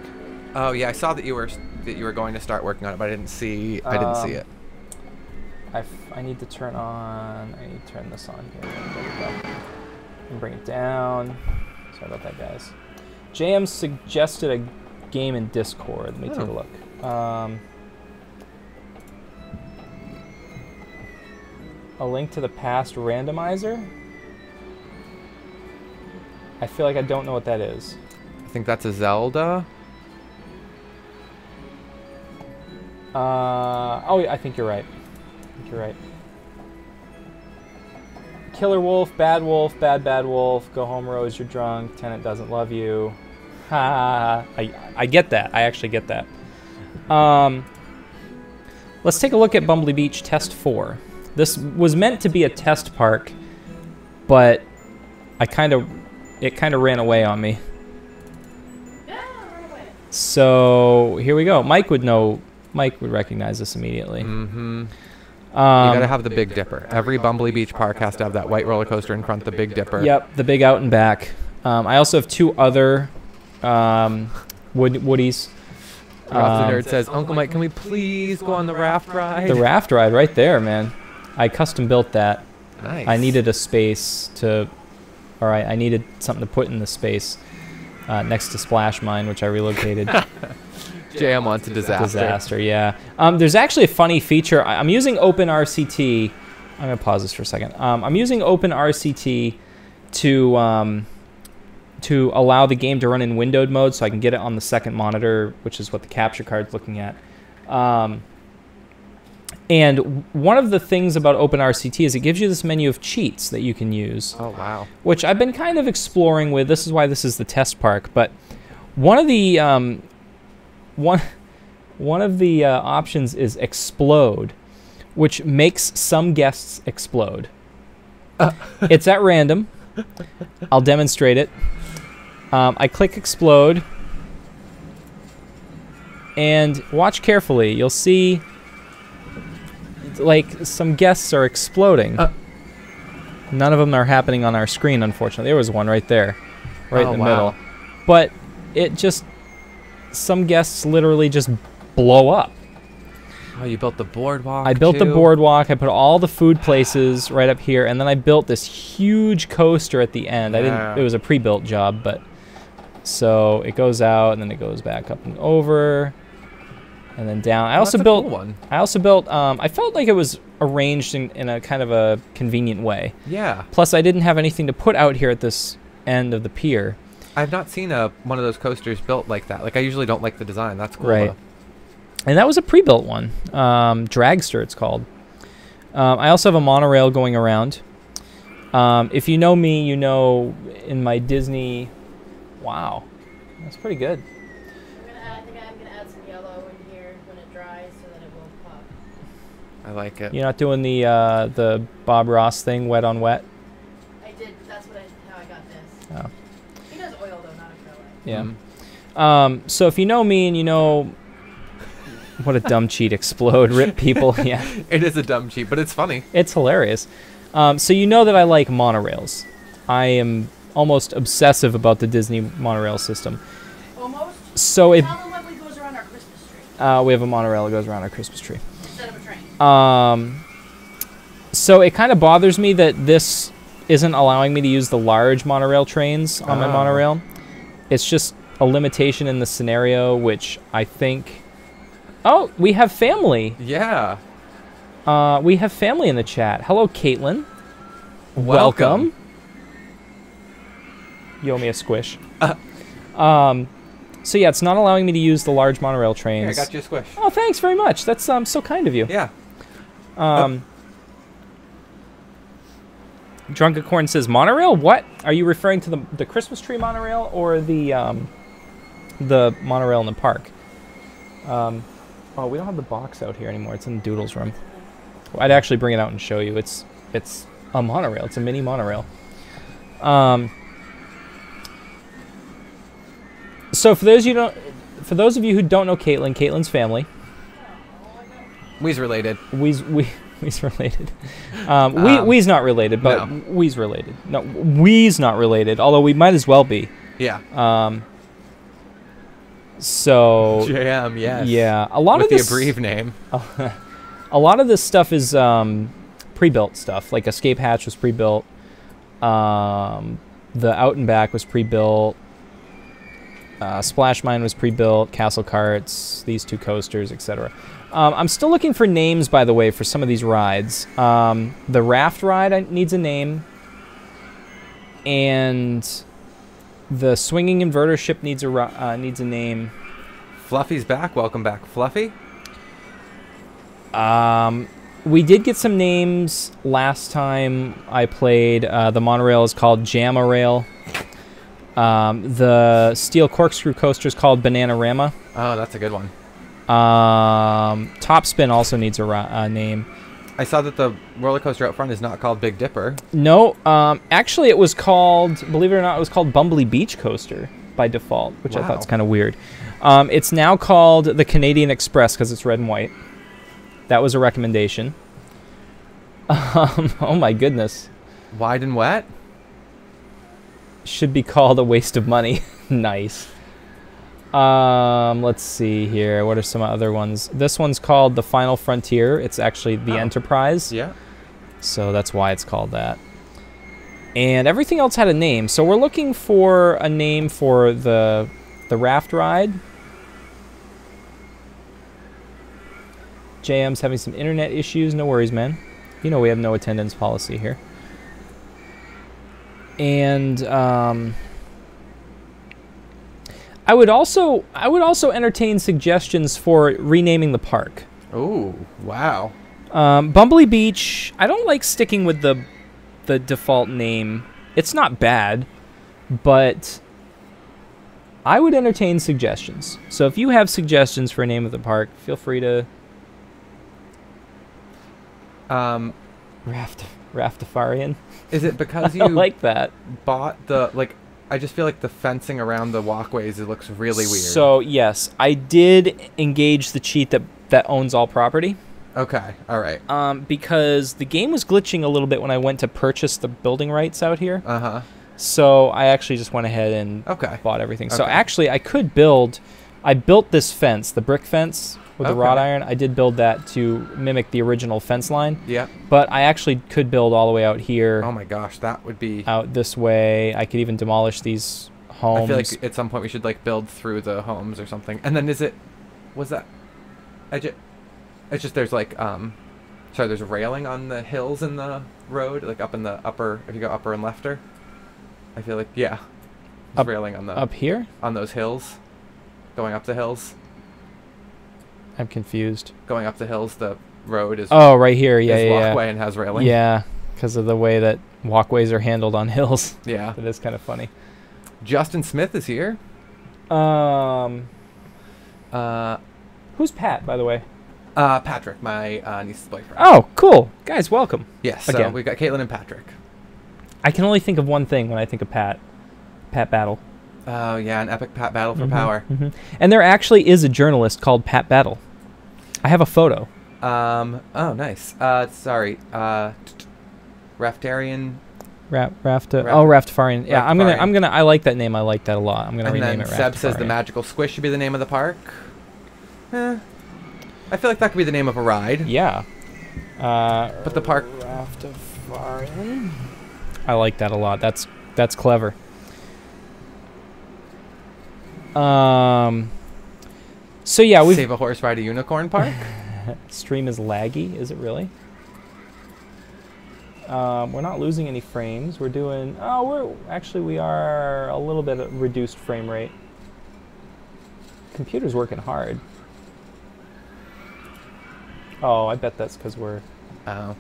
Oh yeah, I saw that you were going to start working on it, but I didn't see it. I need to turn on. I need to turn this on here. There we go. And bring it down. Sorry about that, guys. JM suggested a game in Discord. Let me take a look. A Link to the Past randomizer? I feel like I don't know what that is. I think that's a Zelda. Oh, I think you're right. Killer Wolf, Bad Wolf, Bad Wolf, Go Home Rose, you're drunk, Tenant doesn't love you. Ha! I get that. I actually get that. Let's take a look at Bumbley Beach Test 4. This was meant to be a test park, but it kind of ran away on me. So here we go. Mike would recognize this immediately. Mm-hmm. You gotta have the Big Dipper. Every Bumbley Beach park has to have that white roller coaster in front, the Big Dipper. Yep, the big out and back. I also have 2 other Woodies. Rob the Nerd says, Uncle Mike, can we please go on the raft ride? The raft ride right there, man. I custom built that. Nice. I needed a space to... Alright, I needed something to put in the space next to Splash Mine, which I relocated. JM wants a disaster. Yeah. There's actually a funny feature. I'm using OpenRCT. I'm going to pause this for a second. I'm using OpenRCT to allow the game to run in windowed mode so I can get it on the second monitor, which is what the capture card's looking at. And one of the things about OpenRCT is it gives you this menu of cheats that you can use. Oh, wow. Which I've been kind of exploring with. This is why this is the test park. But one of the... One of the options is explode, which makes some guests explode. It's at random. I'll demonstrate it. I click explode, and watch carefully. You'll see, like, some guests are exploding. None of them are happening on our screen, unfortunately. There was one right there, right in the middle. But it just... Some guests literally just blow up. Oh, you built the boardwalk. I built the boardwalk. I put all the food places right up here, and then I built this huge coaster at the end. Yeah. It was a pre-built job, but so it goes out and then it goes back up and over, and then down. I also built one. I felt like it was arranged in a kind of a convenient way. Yeah. Plus, I didn't have anything to put out here at this end of the pier. I've not seen one of those coasters built like that. Like, I usually don't like the design. That's cool. Right. Though. And that was a pre-built one. Dragster, it's called. I also have a monorail going around. If you know me, you know in my Disney... Wow. That's pretty good. I think I'm gonna add some yellow in here when it dries so that it won't pop. I like it. You're not doing the Bob Ross thing, wet on wet? I did. That's how I got this. Oh. He does oil though, not acrylic. Yeah. Mm. So if you know me and you know... What a dumb cheat. Explode. Rip people. Yeah. It is a dumb cheat, but it's funny. It's hilarious. So you know that I like monorails. I am almost obsessive about the Disney monorail system. Almost. So it... Tell them what goes around our Christmas tree we have a monorail that goes around our Christmas tree. instead of a train. So it kind of bothers me that this isn't allowing me to use the large monorail trains on my monorail. It's just a limitation in the scenario, which I think... Oh, we have family. Yeah. We have family in the chat. Hello, Caitlin. Welcome. You owe me a squish. So yeah, it's not allowing me to use the large monorail trains. Here, I got you a squish. Oh, thanks very much. That's so kind of you. Yeah. Drunkacorn says monorail. What are you referring to, the Christmas tree monorail or the monorail in the park? Oh, we don't have the box out here anymore. It's in Doodle's room. I'd actually bring it out and show you. It's a monorail. It's a mini monorail. So for those of you who don't know Caitlin, Caitlin's family. We's related. We's related. We's not related, but no. We's related. No, we's not related. Although we might as well be. Yeah. So JM, yes. Yeah, a lot with of this, the abbreviated name. A lot of this stuff is pre-built stuff. Like Escape Hatch was pre-built. The Out and Back was pre-built. Splash Mine was pre-built. Castle Carts, these two coasters, etc. I'm still looking for names, by the way, for some of these rides. The raft ride needs a name, and the swinging inverter ship needs a name. Fluffy's back. Welcome back, Fluffy. We did get some names last time I played. The monorail is called Jam-A-Rail. The steel corkscrew coaster is called Bananarama. Oh, that's a good one. Top Spin also needs a name. I saw that the roller coaster out front is not called Big Dipper. No, actually it was called, believe it or not, it was called Bumbly Beach Coaster by default, which I thought was kind of weird. It's now called the Canadian Express because it's red and white. That was a recommendation. Oh my goodness. Wide and wet? Should be called a waste of money. Nice. Let's see here. What are some other ones? This one's called the Final Frontier. It's actually the Enterprise. Yeah. So that's why it's called that. And everything else had a name. So we're looking for a name for the raft ride. JM's having some internet issues. No worries, man. You know we have no attendance policy here. And I would also entertain suggestions for renaming the park. Oh, wow. Bumbly Beach, I don't like sticking with the default name. It's not bad, but I would entertain suggestions. So if you have suggestions for a name of the park, feel free to Raftafarian. Is it because I you like that. bought the, like, I just feel like the fencing around the walkways, it looks really weird. So, yes, I did engage the cheat that owns all property. Okay, all right. Because the game was glitching a little bit when I went to purchase the building rights out here. Uh-huh. So I actually just went ahead and bought everything. So actually, I built this fence, the brick fence with the wrought iron. I did build that to mimic the original fence line. Yeah. But I actually could build all the way out here. Oh my gosh, that would be... Out this way. I could even demolish these homes. I feel like at some point we should, like, build through the homes or something. And then was that... It's just there's, like, sorry, there's railing on the hills in the road, like up in the upper, if you go upper and lefter. I feel like, yeah. There's railing on the... Up here? On those hills. Going up the hills. I'm confused. Going up the hills, the road is... Oh, right here. Yeah, walkway and has railing. Yeah, because of the way that walkways are handled on hills. Yeah. That is kind of funny. Justin Smith is here. Who's Pat, by the way? Patrick, my niece's boyfriend. Oh, cool. Guys, welcome. Yes, so Again. we've got Caitlin and Patrick. I can only think of one thing when I think of Pat. Pat Battle. Oh, yeah, an epic Pat battle for power. And there actually is a journalist called Pat Battle. I have a photo. Oh, nice. Sorry. Raftarian. Rastafarian. Yeah, Rastafarian. I like that name. I like that a lot. I'm gonna And rename then it Seb says the Rastafarian. Magical Squish should be the name of the park. I feel like that could be the name of a ride. Yeah. But the park... Rastafarian. I like that a lot. That's clever. So yeah, we Save a Horse, Ride a Unicorn Park? Stream is laggy. Is it really? We're not losing any frames. We're doing... Oh, we are a little bit of reduced frame rate. Computer's working hard. Oh, I bet that's because we're... Oh.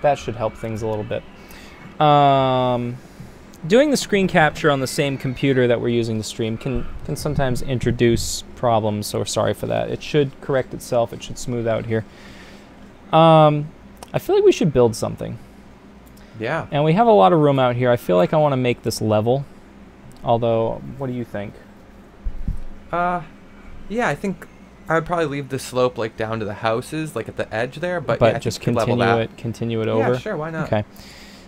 That should help things a little bit. Doing the screen capture on the same computer that we're using to stream can sometimes introduce problems, so sorry for that. It should correct itself. It should smooth out here. I feel like we should build something. Yeah. And we have a lot of room out here. I feel like I want to make this level. Although, what do you think? Yeah, I think I would probably leave the slope like down to the houses, like at the edge there, but yeah, just level that. continue it over. Yeah, sure, why not? Okay.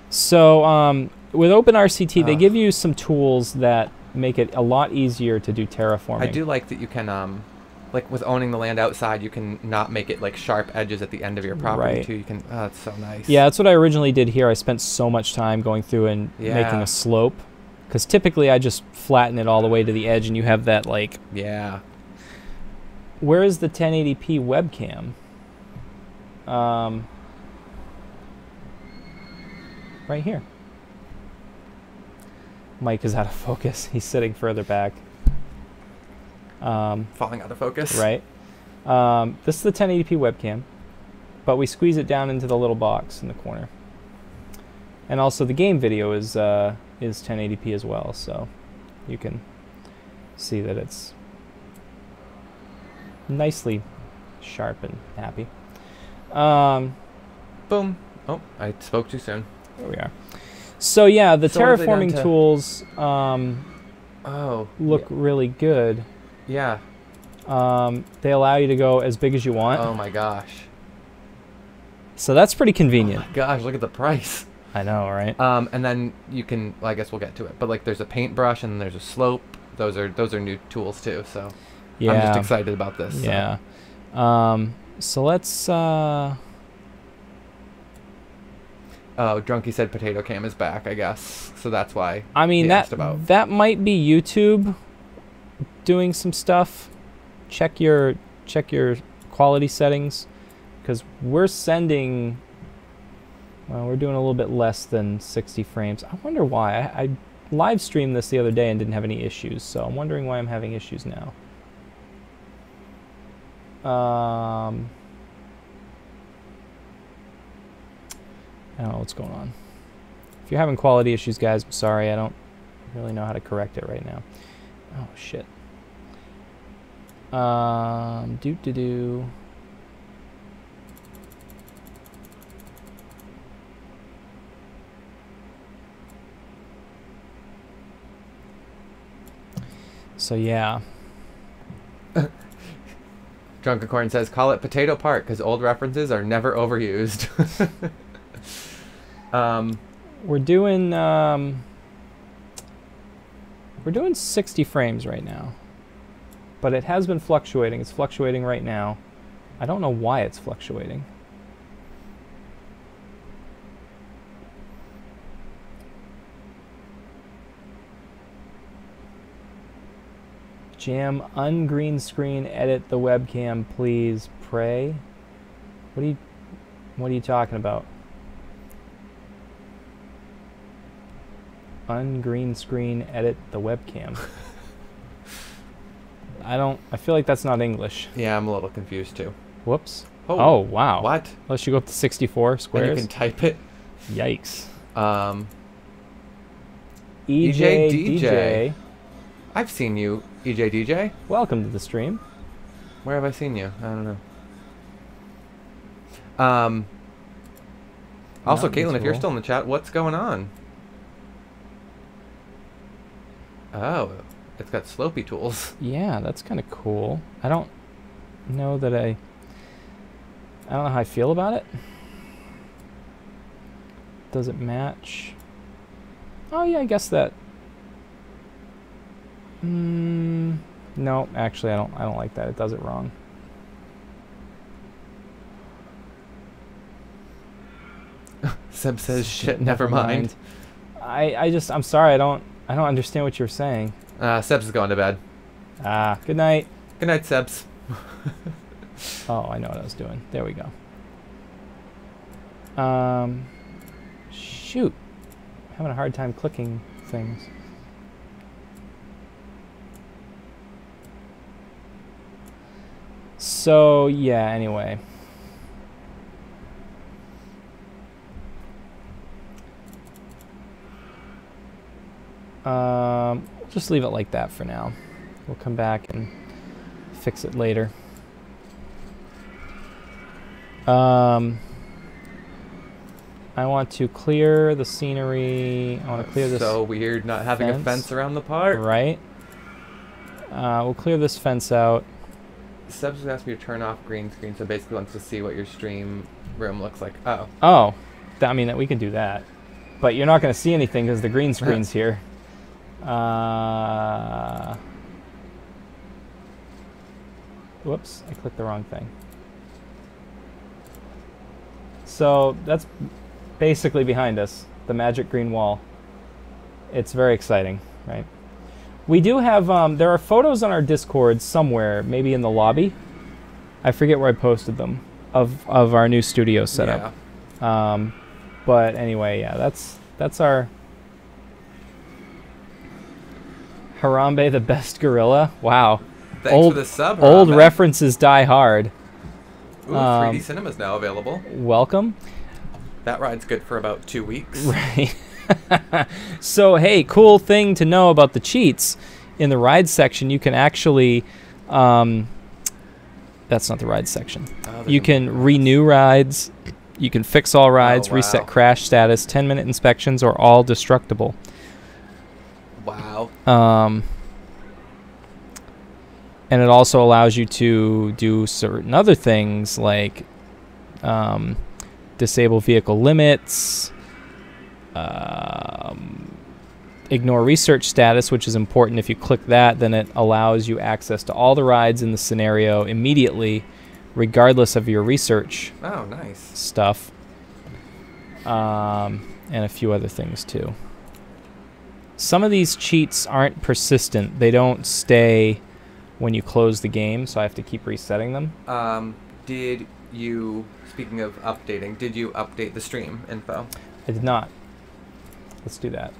So with OpenRCT, they give you some tools that make it a lot easier to do terraforming. I do like that you can, like with owning the land outside, you can not make it like sharp edges at the end of your property Right. too. You can. Oh, it's so nice. Yeah, that's what I originally did here. I spent so much time going through and making a slope, because typically I just flatten it all the way to the edge, and you have that like. Yeah. Where is the 1080p webcam? Right here. Mike is out of focus. He's sitting further back. Falling out of focus. Right. This is the 1080p webcam, but we squeeze it down into the little box in the corner. And also the game video is 1080p as well, so you can see that it's nicely sharp and happy. Boom. Oh, I spoke too soon. There we are. So yeah, the So what have they done terraforming to- tools Oh. look really good. Yeah. They allow you to go as big as you want. Oh my gosh. So that's pretty convenient. Oh my gosh, look at the price. I know, right? And then you can, well, I guess we'll get to it, but like there's a paintbrush and there's a slope. Those are new tools too, so Yeah. I'm just excited about this. So. Yeah. So let's Oh, Drunky said Potato Cam is back, I guess. So that's why. I mean, he that asked about. that might be YouTube doing some stuff. Check your quality settings, because we're sending. Well, we're doing a little bit less than 60 frames. I wonder why. I live streamed this the other day and didn't have any issues, so I'm wondering why I'm having issues now. I don't know what's going on. If you're having quality issues, guys, I'm sorry. I don't really know how to correct it right now. Oh, shit. Doo-doo-doo. So, yeah. Drunken Corn says, call it Potato Park, because old references are never overused. We're doing 60 frames right now, but it has been fluctuating. It's fluctuating right now. I don't know why it's fluctuating. Jam, ungreen screen, edit the webcam, please. Pray. What are you talking about? Ungreen screen, edit the webcam. I feel like that's not English. Yeah, I'm a little confused too. Whoops. Oh, wow. What? Unless you go up to 64 squares. And you can type it. Yikes. EJDJ. I've seen you, EJDJ. Welcome to the stream. Where have I seen you? I don't know. Also, Caitlin, if you're still in the chat, what's going on? Oh, it's got slopey tools. Yeah, that's kind of cool. I don't know that I don't know how I feel about it. Does it match? Oh yeah, I guess that. No, actually, I don't like that. It does it wrong. Seb says shit. Never mind. I'm sorry. I don't understand what you're saying. Sebs is going to bed. Good night. Good night, Sebs. Oh, I know what I was doing. There we go. Shoot. I'm having a hard time clicking things. So, yeah, anyway. Just leave it like that for now. We'll come back and fix it later. I want to clear the scenery. I want to clear this. So weird not having a fence around the park. Right. We'll clear this fence out. Sebs was asking me to turn off green screen, so basically wants to see what your stream room looks like. Oh. Oh. I mean, we can do that. But you're not going to see anything because the green screen's here. Whoops, I clicked the wrong thing. So that's basically behind us, the magic green wall. It's very exciting, right? We do have, there are photos on our Discord somewhere, maybe in the lobby. I forget where I posted them, of our new studio setup. Yeah. But anyway, yeah, that's our Harambe, the best gorilla. Wow. Thanks for the sub, Harambe. Old references die hard. Ooh, 3D Cinema's now available. Welcome. That ride's good for about 2 weeks. Right. So, hey, cool thing to know about the cheats. In the ride section, you can actually... that's not the ride section. Oh, you can renew rides. You can fix all rides, reset crash status, 10-minute inspections, or all destructible. Wow. And it also allows you to do certain other things like disable vehicle limits, ignore research status, which is important. If you click that, then it allows you access to all the rides in the scenario immediately, regardless of your research stuff, and a few other things too. Some of these cheats aren't persistent. They don't stay when you close the game, so I have to keep resetting them. Did you, speaking of updating, did you update the stream info? I did not. Let's do that.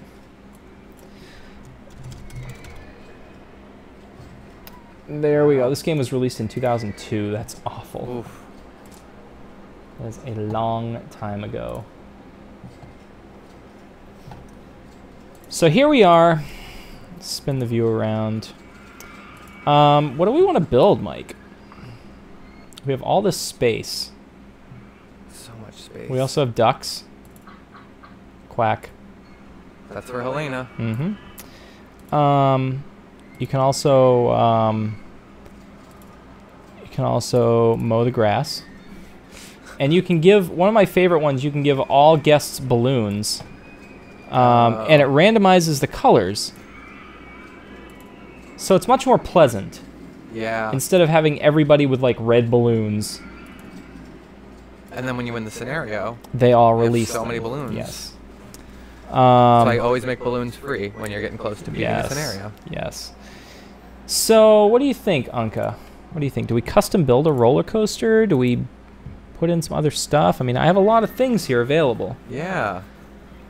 There we go. This game was released in 2002. That's awful. Oof. That is a long time ago. So here we are. Spin the view around. What do we want to build, Mike? We have all this space. So much space. We also have ducks. Quack. That's for Helena. Mm-hmm. You can also mow the grass. And you can give, one of my favorite ones, you can give all guests balloons. And it randomizes the colors. So it's much more pleasant. Yeah. Instead of having everybody with like red balloons. And then when you win the scenario, they all release so many balloons. Yes. So I always make balloons free when you're getting close to beating the scenario. Yes. So what do you think, Anka? What do you think? Do we custom build a roller coaster? Do we put in some other stuff? I mean, I have a lot of things here available. Yeah.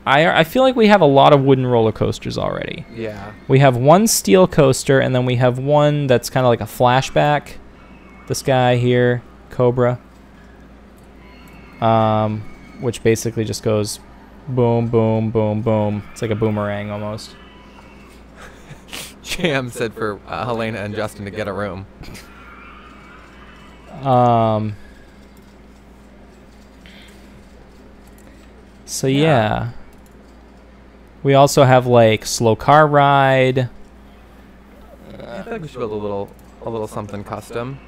I feel like we have a lot of wooden roller coasters already. Yeah. We have one steel coaster, and then we have one that's kind of like a flashback. This guy here, Cobra, which basically just goes boom, boom, boom, boom. It's like a boomerang almost. Jam said for Helena and Justin to get a room. So yeah. We also have like slow car ride. I feel like we should build a little something custom.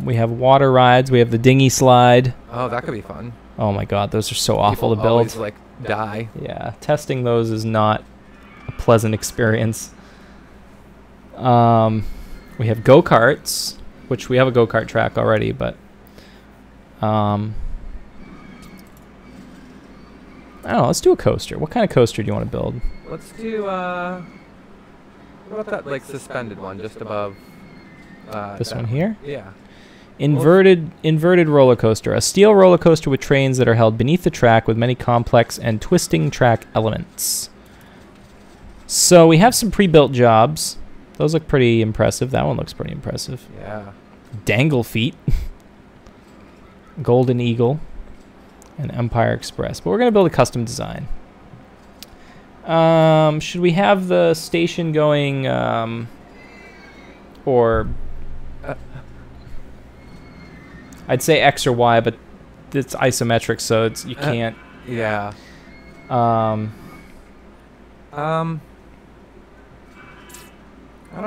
We have water rides. We have the dinghy slide. Oh, that could be fun. Oh my god, those are so awful People to build. always, like, die. Yeah, testing those is not a pleasant experience. We have go-karts, which we have a go-kart track already, but I don't know, let's do a coaster. What kind of coaster do you want to build? Let's do what about that like suspended one just above This one here? Yeah. Inverted roller coaster. A steel roller coaster with trains that are held beneath the track with many complex and twisting track elements. So we have some pre-built jobs. Those look pretty impressive. That one looks pretty impressive. Yeah. Dangle feet. Golden Eagle. And Empire Express. But we're going to build a custom design. Should we have the station going or... I'd say X or Y, but it's isometric, so it's you can't. Yeah. I don't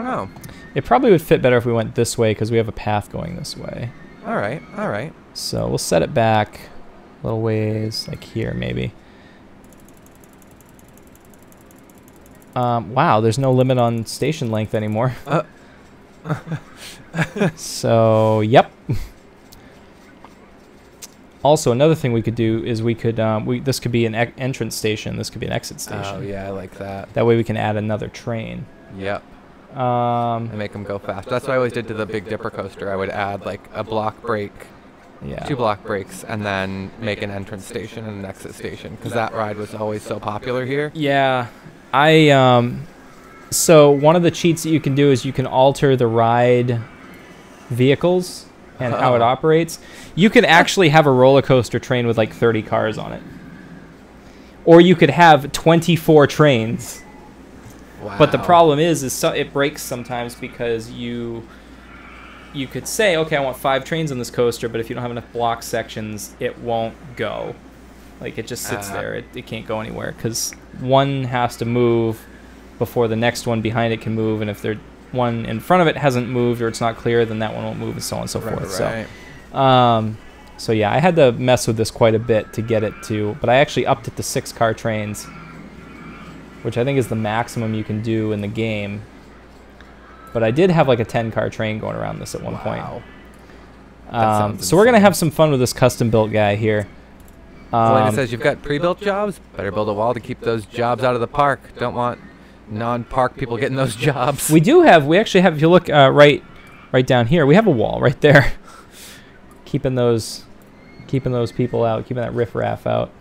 know. It probably would fit better if we went this way because we have a path going this way. All right. All right. So we'll set it back a little ways, like here maybe. Wow, there's no limit on station length anymore. So, yep. Also, another thing we could do is we could, this could be an entrance station. This could be an exit station. Oh, yeah, I like that. That way we can add another train. Yep. And make them go fast. That's what I always did to the Big Dipper coaster. I would add, like, a block break, yeah, 2 block breaks, and then make an entrance station and an exit station, because that ride was always so popular here. Yeah. So one of the cheats that you can do is you can alter the ride vehicles and how it operates. You could actually have a roller coaster train with like 30 cars on it. Or you could have 24 trains. Wow. But the problem is it breaks sometimes because you could say, okay, I want 5 trains on this coaster, but if you don't have enough block sections, it won't go. Like, it just sits there. It can't go anywhere because one has to move before the next one behind it can move, and if the one in front of it hasn't moved or it's not clear, then that one won't move, and so on and so forth. Right. So yeah, I had to mess with this quite a bit to get it to, but I actually upped it to 6-car trains, which I think is the maximum you can do in the game. But I did have like a 10-car train going around this at one point. So we're gonna have some fun with this custom-built guy here. Elena says you've got pre-built jobs. Better build a wall to keep those jobs out of the park. Don't want non-park people getting those jobs. We actually have, if you look right down here, we have a wall right there. keeping those people out, keeping that riffraff out.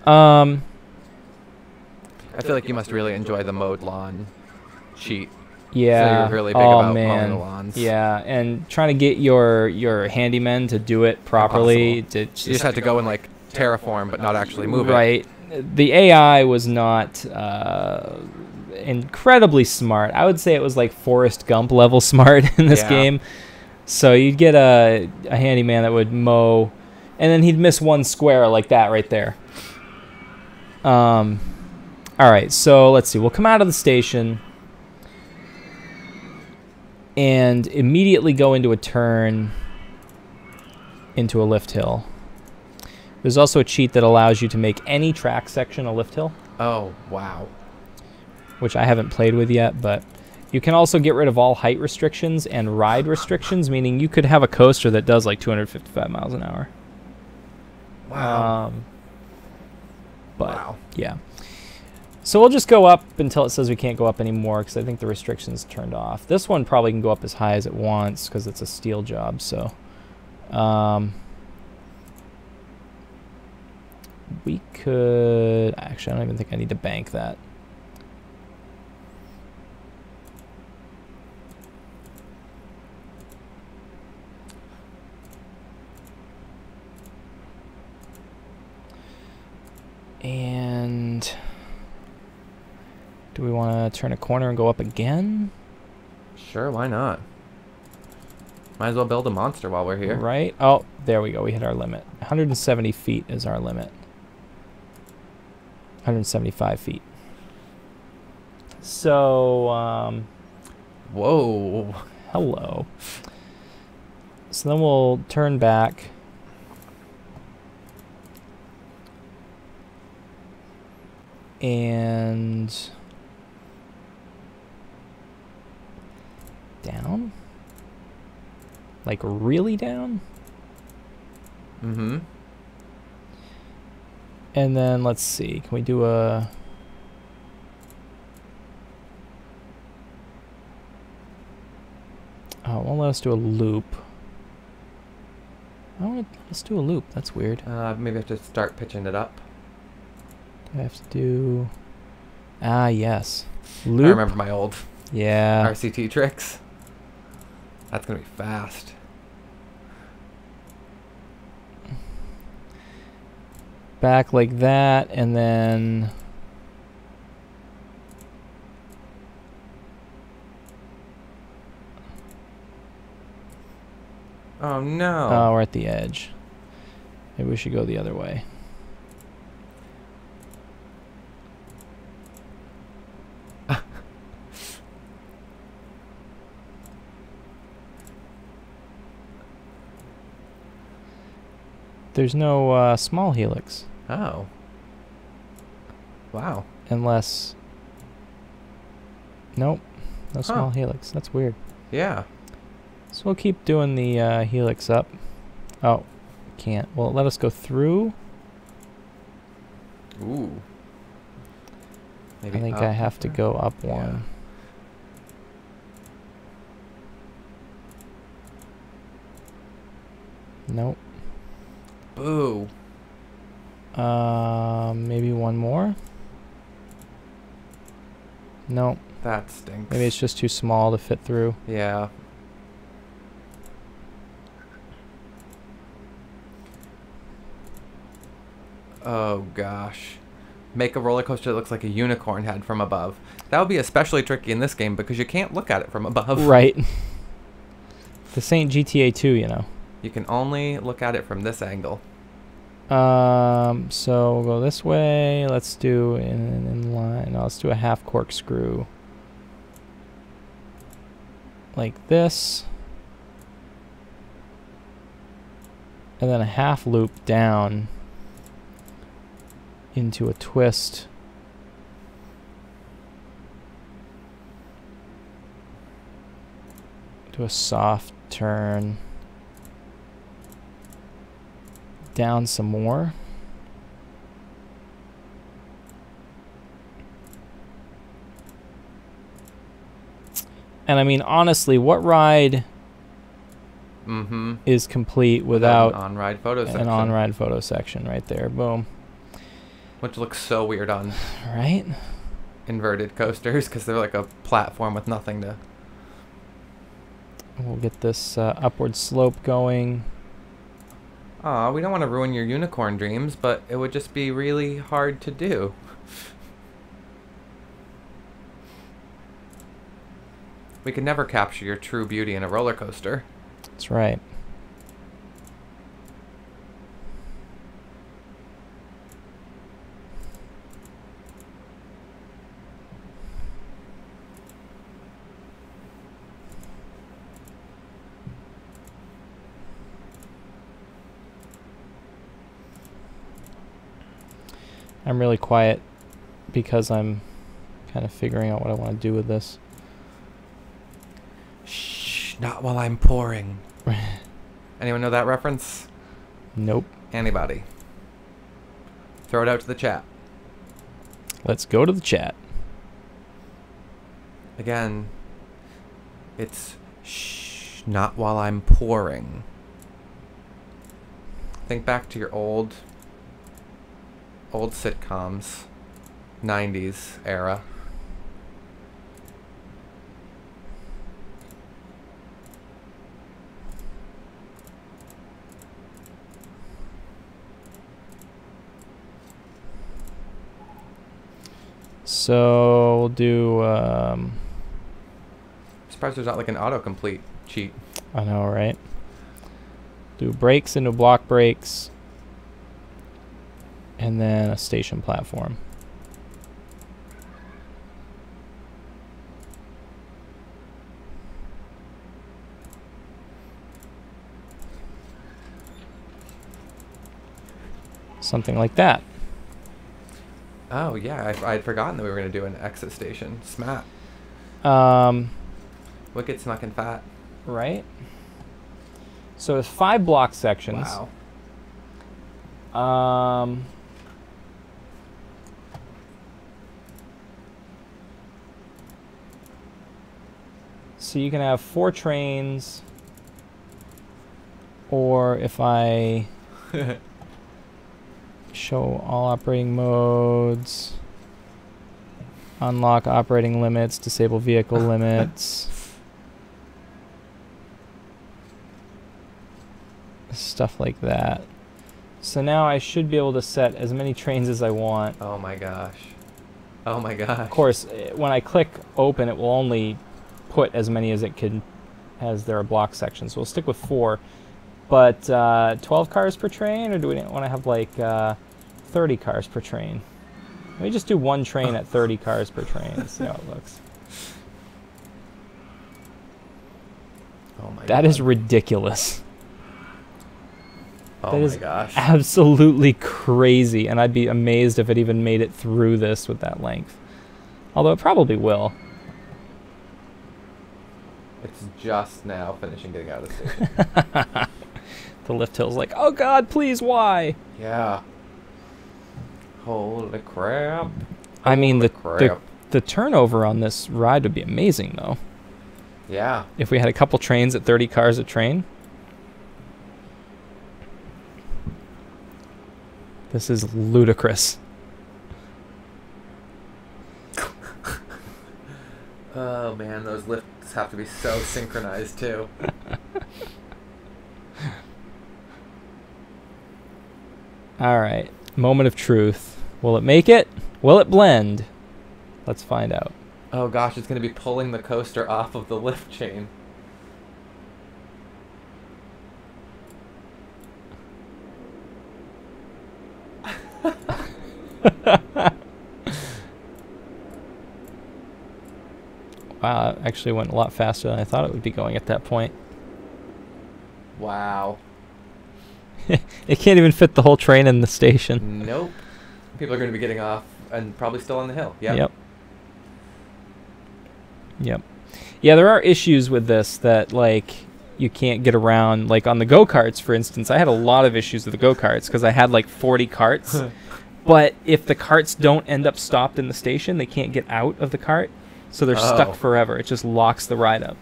I feel like you must really enjoy the mowed lawn cheat. Yeah. So you're really big about mowing the lawns. Yeah, and trying to get your handyman to do it properly. You just had to go and like terraform, but not actually move it. Right. The AI was not incredibly smart. I would say it was like Forrest Gump level smart in this game. So you'd get a handyman that would mow, and then he'd miss one square like that right there. All right, so let's see. We'll come out of the station and immediately go into a turn into a lift hill. There's also a cheat that allows you to make any track section a lift hill. Oh, wow. Which I haven't played with yet, but you can also get rid of all height restrictions and ride restrictions, meaning you could have a coaster that does like 255 miles an hour. Wow. But, yeah. So we'll just go up until it says we can't go up anymore because I think the restrictions turned off. This one probably can go up as high as it wants because it's a steel job, so... we could... Actually, I don't even think I need to bank that. And do we want to turn a corner and go up again? Sure, why not? Might as well build a monster while we're here. Right? Oh, there we go. We hit our limit. 170 feet is our limit. 175 feet. So, whoa. hello. So then we'll turn back. And down? Like really down? Mm-hmm. And then let's see. Can we do a... Oh, it won't let us do a loop. I want to... Let's do a loop. That's weird. Maybe I have to start pitching it up. Do I have to do... Ah, yes. Loop. I remember my old Yeah. RCT tricks. That's going to be fast. Back like that, and then... Oh, no. Oh, we're at the edge. Maybe we should go the other way. There's no small helix. Oh. Wow. Unless... Nope. No small helix. That's weird. Yeah. So we'll keep doing the helix up. Oh, can't. Well, let us go through. Ooh. Maybe I think up I have to there? go up Yeah. one. Nope. Boo. Maybe one more? Nope. That stinks. Maybe it's just too small to fit through. Yeah. Oh gosh. Make a roller coaster that looks like a unicorn head from above. That would be especially tricky in this game because you can't look at it from above. Right. This ain't GTA 2, you know. You can only look at it from this angle. So we'll go this way. Let's do in line. No, let's do a half corkscrew. Like this. And then a half loop down into a twist. Do a soft turn. Down some more. And I mean, honestly, what ride is complete without an on-ride photo section? An on-ride photo section right there. Boom. Which looks so weird on Right? inverted coasters because they're like a platform with nothing to... We'll get this upward slope going. Aw, we don't want to ruin your unicorn dreams, but it would just be really hard to do. We could never capture your true beauty in a roller coaster. That's right. I'm really quiet because I'm kind of figuring out what I want to do with this. Shh, not while I'm pouring. Anyone know that reference? Nope. Anybody? Throw it out to the chat. Let's go to the chat. Again, it's shh, not while I'm pouring. Think back to your old sitcoms, 90s era. So we'll do. Surprised there's not like an autocomplete cheat. I know, right? Do brakes into block brakes, and then a station platform. Something like that. Oh yeah, I'd forgotten that we were gonna do an exit station. Smat. Wicked snuck and fat. Right. So it's 5 block sections. Wow. So you can have 4 trains, or if I show all operating modes, unlock operating limits, disable vehicle limits, stuff like that. So now I should be able to set as many trains as I want. Oh my gosh. Oh my gosh. Of course, when I click open, it will only put as many as it can, as there are block sections. So we'll stick with 4. But 12 cars per train, or do we want to have like 30 cars per train? Let me just do 1 train at 30 cars per train and see how it looks. Oh my That God. is ridiculous. Oh That my is gosh. absolutely crazy, and I'd be amazed if it even made it through this with that length. Although it probably will. It's just now finishing getting out of the station. The lift hill's like, oh God, please, why? Yeah. Holy crap. I mean, Crap. the turnover on this ride would be amazing, though. Yeah. If we had a couple trains at 30 cars a train. This is ludicrous. Oh man, those lifts have to be so synchronized too. All right, moment of truth. Will it make it? Will it blend? Let's find out. Oh gosh, it's going to be pulling the coaster off of the lift chain. Wow, it actually went a lot faster than I thought it would be going at that point. Wow. It can't even fit the whole train in the station. Nope. People are going to be getting off and probably still on the hill. Yep. Yep. Yep. Yeah, there are issues with this that, like, you can't get around. Like, on the go-karts, for instance, I had a lot of issues with the go-karts because I had, like, 40 carts. But if the carts don't end up stopped in the station, they can't get out of the cart. So they're stuck forever. It just locks the ride up.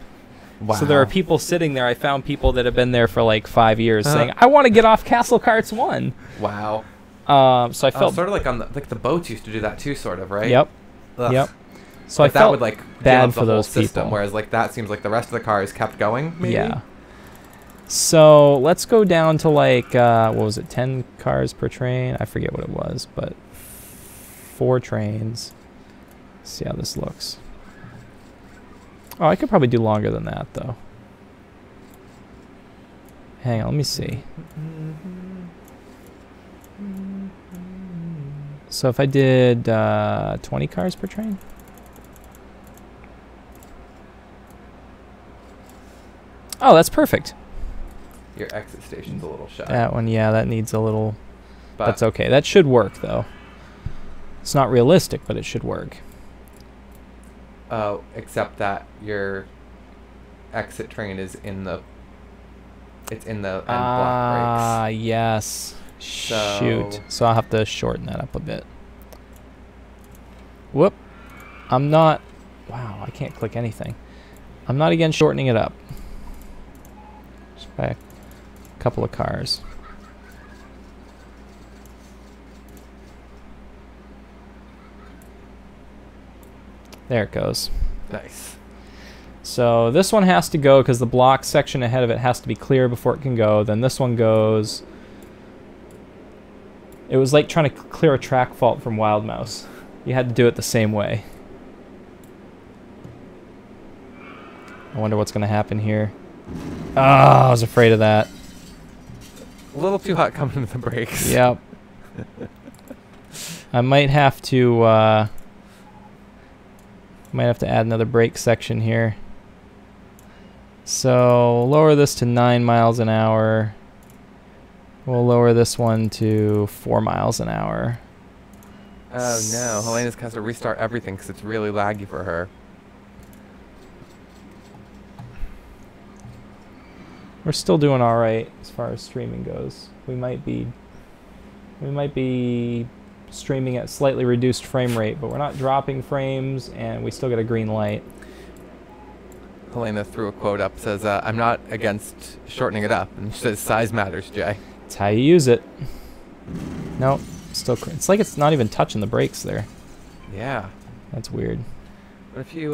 Wow. So there are people sitting there. I found people that have been there for like 5 years saying, I want to get off Castle Carts 1. Wow. So I felt... sort of like on the boats used to do that too, sort of, right? Yep. Ugh. Yep. So But I felt that would like bad the for whole those system, people. whereas like that seems like the rest of the cars kept going, maybe? Yeah. So let's go down to like, what was it, 10 cars per train? I forget what it was, but 4 trains. Let's see how this looks. Oh, I could probably do longer than that, though. Hang on, let me see. So if I did 20 cars per train? Oh, that's perfect. Your exit station's a little shy. That one, yeah, that needs a little... But That's okay. That should work, though. It's not realistic, but it should work. Oh, except that your exit train is in the... It's in the end block brakes. Yes. Shoot. So I'll have to shorten that up a bit. Whoop. I'm not... Wow, I can't click anything. I'm not again shortening it up. Just by a couple of cars. There it goes. Nice. So this one has to go because the block section ahead of it has to be clear before it can go. Then this one goes. It was like trying to clear a track fault from Wild Mouse. You had to do it the same way. I wonder what's going to happen here. Oh, I was afraid of that. A little too hot coming to the brakes. Yep. I might have to add another brake section here. So lower this to 9 miles an hour. We'll lower this one to 4 miles an hour. Oh no, Helena's has to restart everything because it's really laggy for her. We're still doing all right as far as streaming goes. We might be streaming at slightly reduced frame rate, but we're not dropping frames, and we still get a green light. Helena threw a quote up, says, I'm not against shortening it up, and she says, size matters, Jay. It's how you use it. Nope, still, it's like it's not even touching the brakes there. Yeah. That's weird. But if you,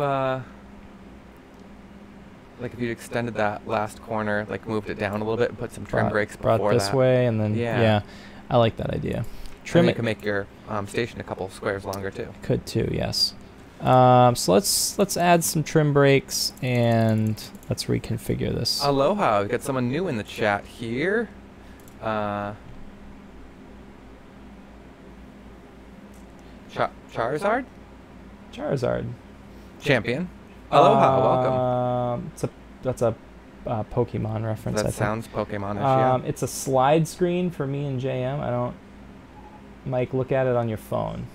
like if you extended that last corner, like moved it down a little bit and put some trim brakes before that. Brought this way, and then, yeah, I like that idea. Trim it. You can make your station a couple squares longer too. Could too, yes. So let's add some trim brakes and let's reconfigure this. Aloha, we've got someone new in the chat here. Charizard? Charizard. Champion. Aloha, welcome. That's a Pokemon reference. That sounds Pokemon-ish, yeah. It's a slide screen for me and JM. I don't... Mike, look at it on your phone.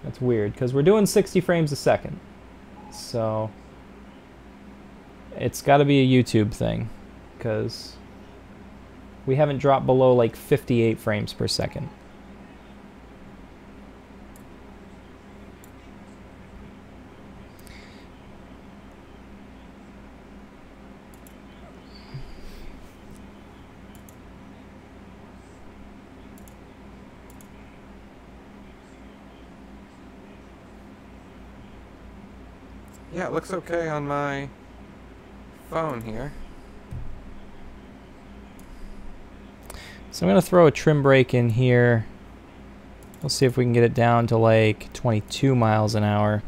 That's weird, because we're doing 60 frames a second. So... It's got to be a YouTube thing, because we haven't dropped below like 58 frames per second. Yeah, it looks okay on my phone here. So I'm going to throw a trim brake in here. We'll see if we can get it down to like 22 miles an hour.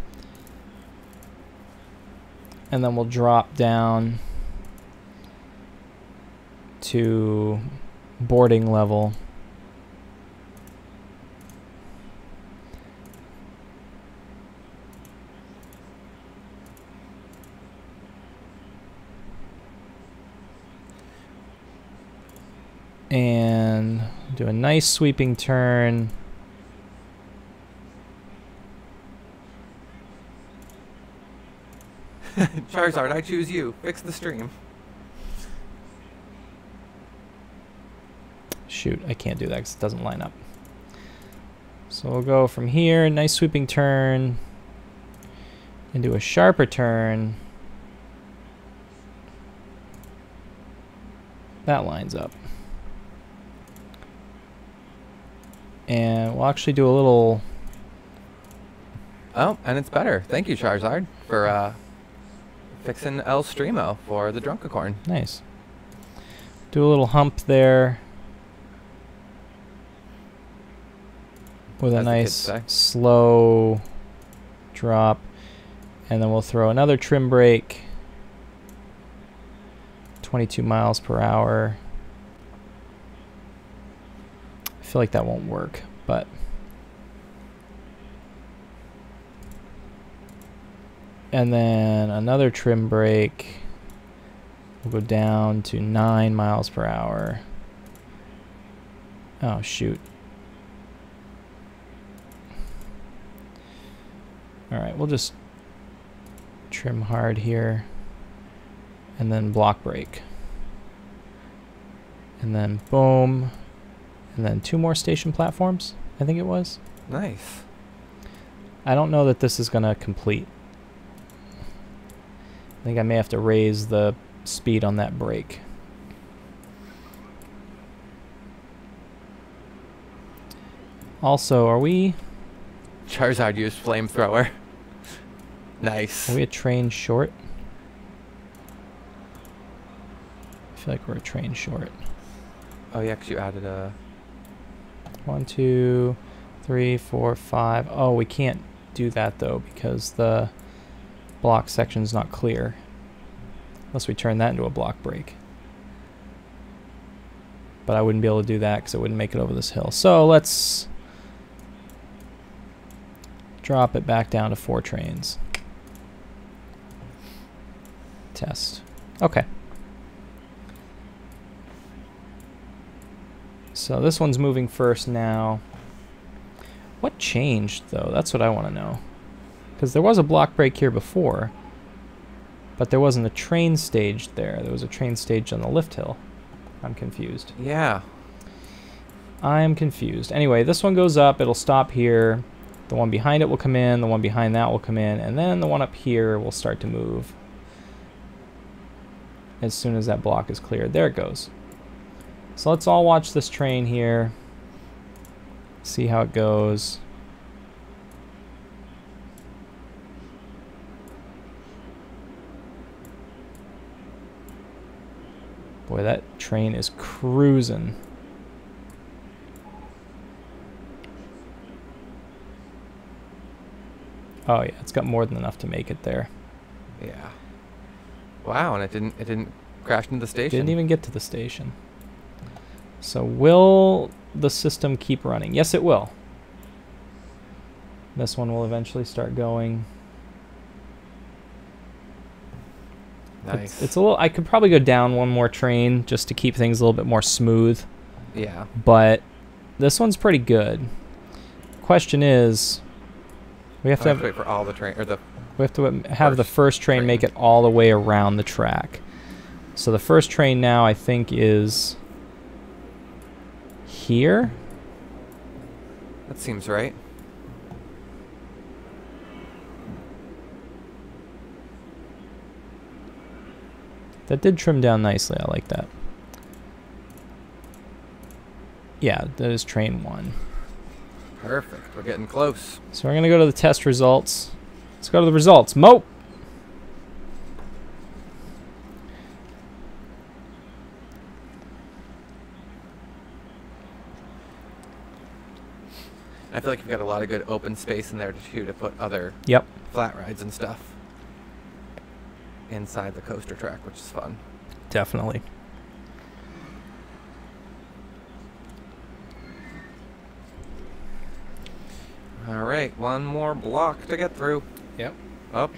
And then we'll drop down to boarding level. And do a nice sweeping turn. Charizard, I choose you. Fix the stream. Shoot, I can't do that because it doesn't line up. So we'll go from here, nice sweeping turn, and do a sharper turn. That lines up. And we'll actually do a little... Oh, and it's better. Thank you, Charizard, for fixing El Streamo for the Drunkacorn. Nice. Do a little hump there. With a nice slow drop. And then we'll throw another trim brake. 22 miles per hour. I feel like that won't work, but... And then another trim brake. We'll go down to 9 miles per hour. Oh, shoot. Alright, we'll just trim hard here. And then block brake. And then boom. And then 2 more station platforms, I think it was. Nice. I don't know that this is going to complete. I think I may have to raise the speed on that brake. Also, are we... Charizard used flamethrower. Nice. Are we a train short? I feel like we're a train short. Oh yeah, because you added a... 1, 2, 3, 4, 5. Oh, we can't do that though because the block section's not clear. Unless we turn that into a block break. But I wouldn't be able to do that because it wouldn't make it over this hill. So let's drop it back down to 4 trains. Test. Okay. So this one's moving first now. What changed though? That's what I want to know. Because there was a block break here before, but there wasn't a train stage there. There was a train stage on the lift hill. I'm confused. Yeah. I'm confused. Anyway, this one goes up. It'll stop here. The one behind it will come in. The one behind that will come in. And then the one up here will start to move as soon as that block is cleared. There it goes. So let's all watch this train here. See how it goes. Boy, that train is cruising. Oh yeah, it's got more than enough to make it there. Yeah. Wow, and it didn't crash into the station. Didn't even get to the station. So will the system keep running? Yes, it will. This one will eventually start going. Nice. It's a little. I could probably go down one more train just to keep things a little bit more smooth. Yeah. But this one's pretty good. Question is, we have to have, wait for all the train or the. we have to have the first train make it all the way around the track. So the first train now I think is here. That seems right. That did trim down nicely. I like that. Yeah, that is train 1. Perfect. We're getting close. So we're going to go to the test results. Let's go to the results. Mope! I feel like you've got a lot of good open space in there too to put other flat rides and stuff inside the coaster track, which is fun. Definitely. All right, one more block to get through. Yep. Up.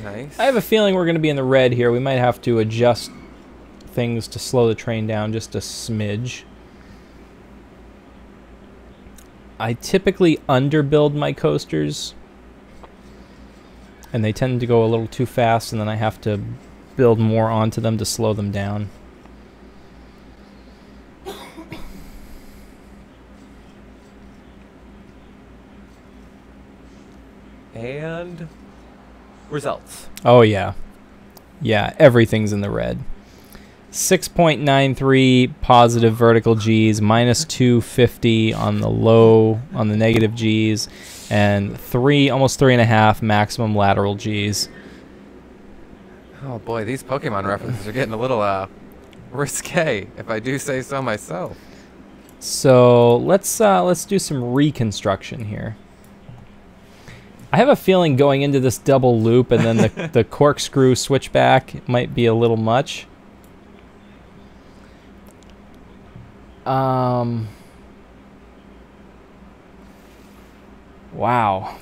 Nice. I have a feeling we're going to be in the red here. We might have to adjust things to slow the train down just a smidge. I typically underbuild my coasters, and they tend to go a little too fast, and then I have to build more onto them to slow them down. And results. Oh yeah. Yeah, everything's in the red. 6.93 positive vertical G's, minus 250 on the negative G's, and almost 3.5 maximum lateral G's. Oh boy, these Pokemon references are getting a little risque, if I do say so myself. So let's do some reconstruction here. I have a feeling going into this double loop and then the corkscrew switchback might be a little much. Wow.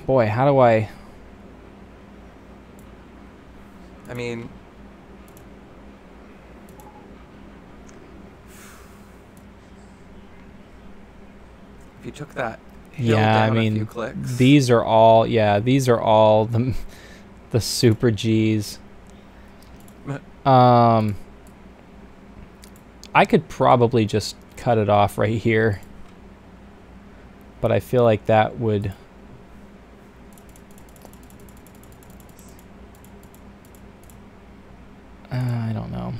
Boy, how do I... I mean... If you took that hill down a few clicks... these are all the super G's. I could probably just cut it off right here, but I feel like that would... I don't know.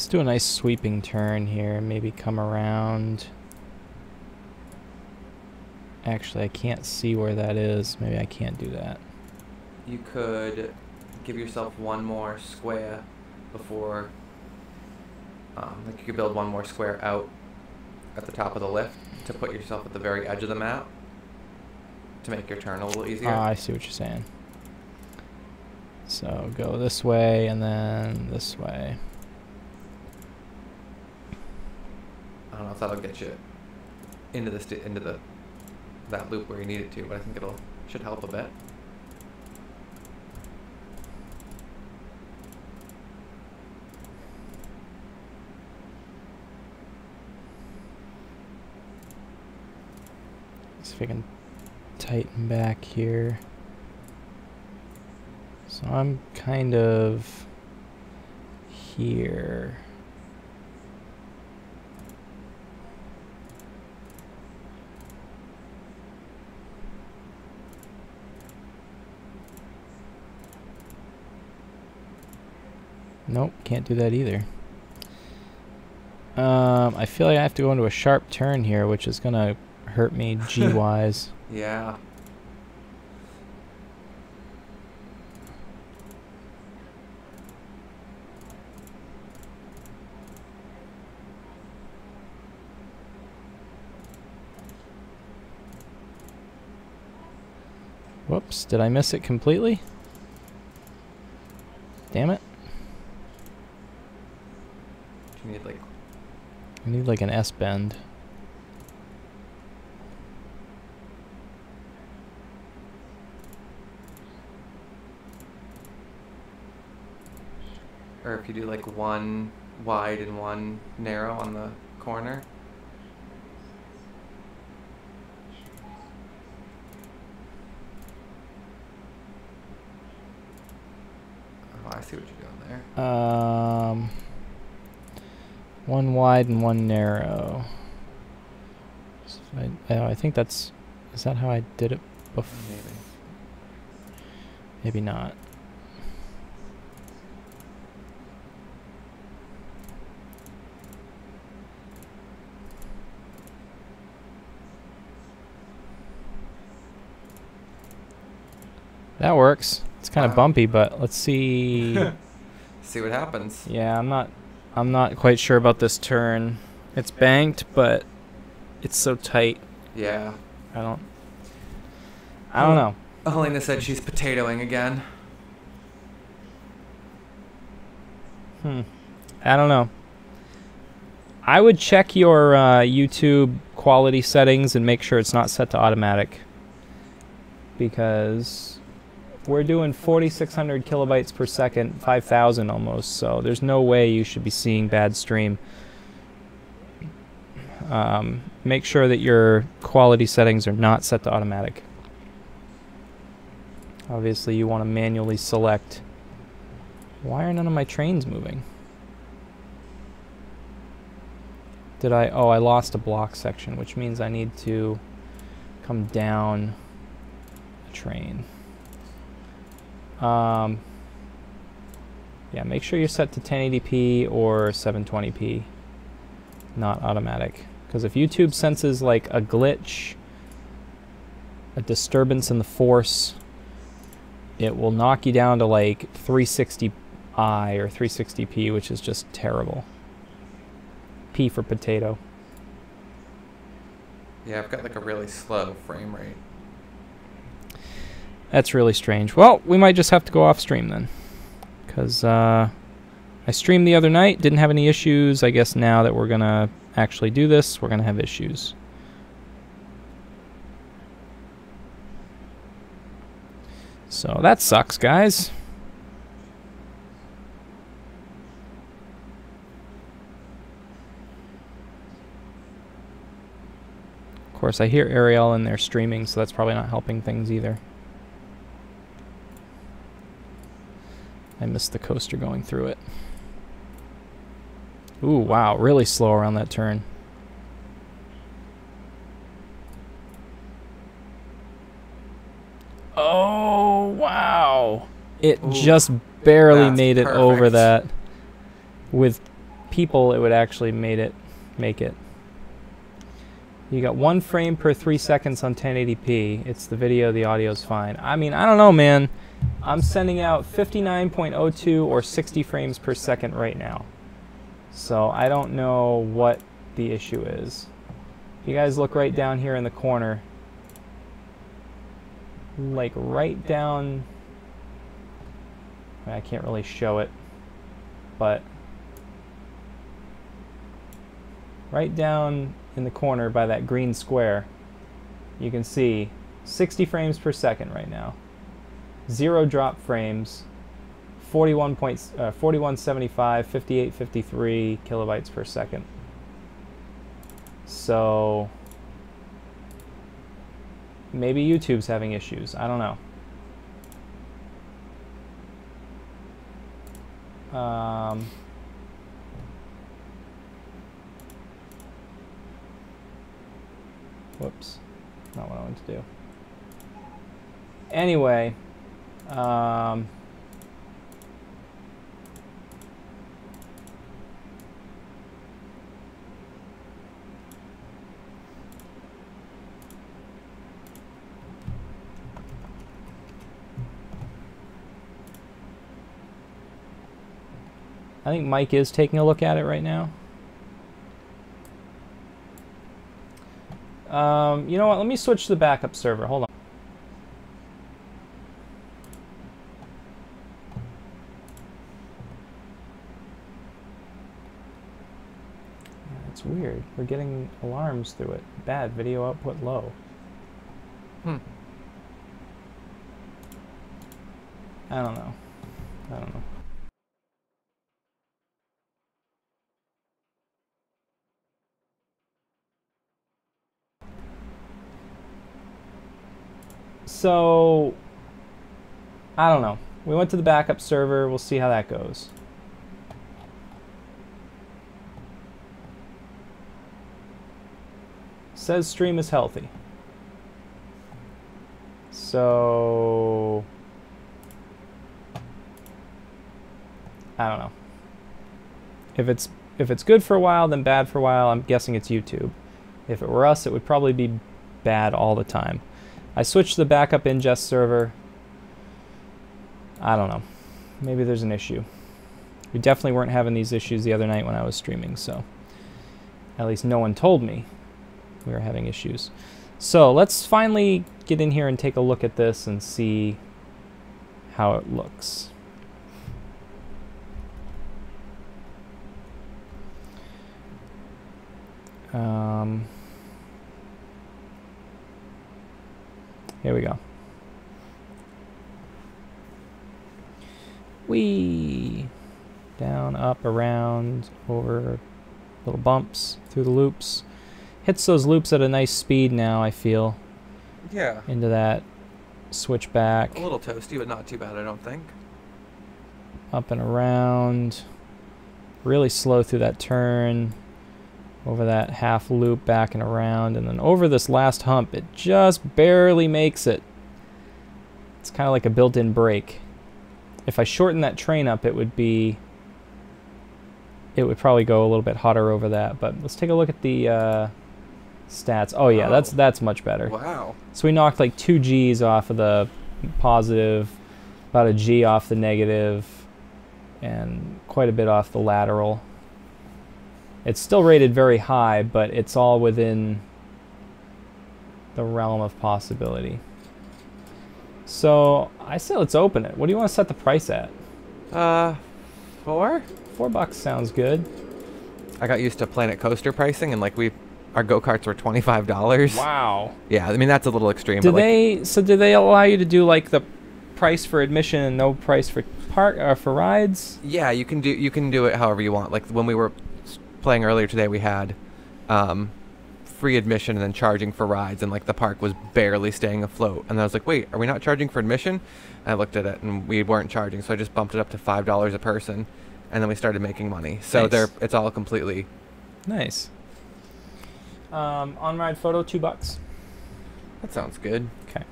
Let's do a nice sweeping turn here. Maybe come around. Actually, I can't see where that is. Maybe I can't do that. You could give yourself one more square before, like you could build one more square out at the top of the lift to put yourself at the very edge of the map to make your turn a little easier. I see what you're saying. So go this way and then this way. I don't know if that'll get you into that loop where you need it to, but I think should help a bit. See if I can tighten back here. So I'm kind of here. Nope, can't do that either. I feel like I have to go into a sharp turn here, which is gonna hurt me G-wise. Yeah. Whoops, did I miss it completely? Damn it. You need like... I need like an S-bend. Or if you do like one wide and one narrow on the corner. Oh, I see what you're doing there. One wide and one narrow. So I think that's... Is that how I did it before? Maybe. Maybe not. That works. It's kind of bumpy, but let's see. See what happens. Yeah, I'm not quite sure about this turn. It's banked, but it's so tight. Yeah. I don't know. Helena said she's potatoing again. I don't know. I would check your YouTube quality settings and make sure it's not set to automatic, because we're doing 4,600 kilobytes per second, 5,000 almost, so there's no way you should be seeing bad stream. Make sure that your quality settings are not set to automatic. Obviously, you want to manually select. Why are none of my trains moving? Oh, I lost a block section, which means I need to come down a train. Yeah, make sure you're set to 1080p or 720p, not automatic. Because if YouTube senses like a glitch, a disturbance in the force, it will knock you down to like 360i or 360p, which is just terrible. P for potato. Yeah, I've got like a really slow frame rate. That's really strange. Well, we might just have to go off stream then, because I streamed the other night, didn't have any issues. I guess now that we're gonna actually do this, we're gonna have issues. So that sucks, guys. Of course, I hear Ariel in there streaming, so that's probably not helping things either. I missed the coaster going through it. Ooh, wow, really slow around that turn. Oh, wow. It just barely made it over that with people, it would actually make it. You got 1 frame per 3 seconds on 1080p. It's the video, the audio's fine. I mean, I don't know, man. I'm sending out 59.02 or 60 frames per second right now. So I don't know what the issue is. You guys look right down here in the corner. Like right down, I can't really show it, but right down in the corner by that green square, you can see 60 frames per second right now. 0 drop frames, 4175, 5853 kilobytes per second. So maybe YouTube's having issues. I don't know. Whoops. Not what I wanted to do. Anyway, I think Mike is taking a look at it right now. You know what? Let me switch to the backup server. Hold on. It's weird. We're getting alarms through it. Bad video output low. I don't know. I don't know. So, I don't know. We went to the backup server. We'll see how that goes. Says stream is healthy. So, I don't know. If it's good for a while, then bad for a while. I'm guessing it's YouTube. If it were us, it would probably be bad all the time. I switched to the backup ingest server. I don't know. Maybe there's an issue. We definitely weren't having these issues the other night when I was streaming, so at least no one told me we were having issues. So let's finally get in here and take a look at this and see how it looks. Here we go. Whee! Down, up, around, over little bumps, through the loops. Hits those loops at a nice speed now, I feel. Yeah. Into that switchback. A little toasty, but not too bad, I don't think. Up and around. Really slow through that turn. Over that half loop, back and around, and then over this last hump. It just barely makes it. It's kind of like a built-in brake. If I shorten that train up, it would probably go a little bit hotter over that. But let's take a look at the stats. Oh yeah, that's much better. Wow. So we knocked like 2 Gs off of the positive, about a G off the negative, and quite a bit off the lateral. It's still rated very high, but it's all within the realm of possibility. So I say let's open it. What do you want to set the price at? $4? $4 sounds good. I got used to Planet Coaster pricing, and like our go-karts were $25. Wow. Yeah, I mean that's a little extreme. Do but do they allow you to do like the price for admission and no price for for rides? Yeah, you can do it however you want. Like when we were playing earlier today, we had free admission and then charging for rides, and like the park was barely staying afloat. And I was like, wait, are we not charging for admission? And I looked at it and we weren't charging, so I just bumped it up to $5 a person, and then we started making money. So nice. It's all completely nice. On-ride photo, $2. That sounds good. Okay.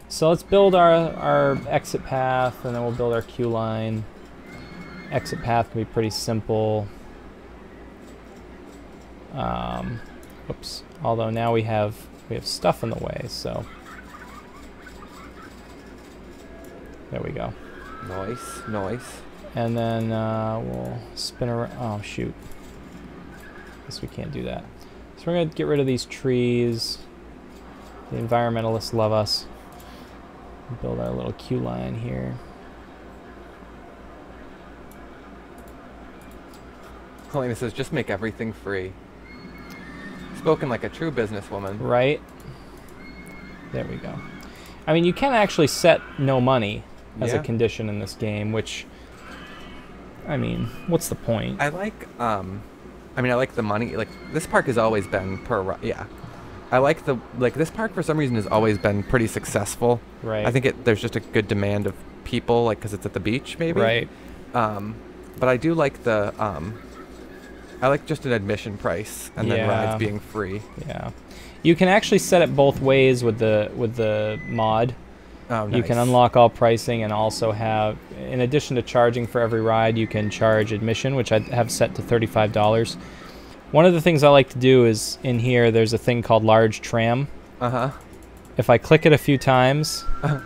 So let's build our exit path, and then we'll build our queue line. Exit path can be pretty simple. Oops. Although now we have stuff in the way, so there we go. Nice, nice. And then we'll spin around. Oh shoot! Guess we can't do that. So we're gonna get rid of these trees. The environmentalists love us. Build our little queue line here. Helena says, just make everything free. Spoken like a true businesswoman. Right. There we go. I mean, you can actually set no money as a condition in this game, which, I mean, what's the point? I like, I like the money. Like, this park has always been I like this park for some reason has always been pretty successful. Right. I think there's just a good demand of people, like, because it's at the beach, maybe. Right. But I do like the, I like just an admission price and then rides being free. Yeah. You can actually set it both ways with the mod. Oh, nice. You can unlock all pricing and also have, in addition to charging for every ride, you can charge admission, which I have set to $35. One of the things I like to do is in here, there's a thing called large tram. Uh-huh. If I click it a few times, we'll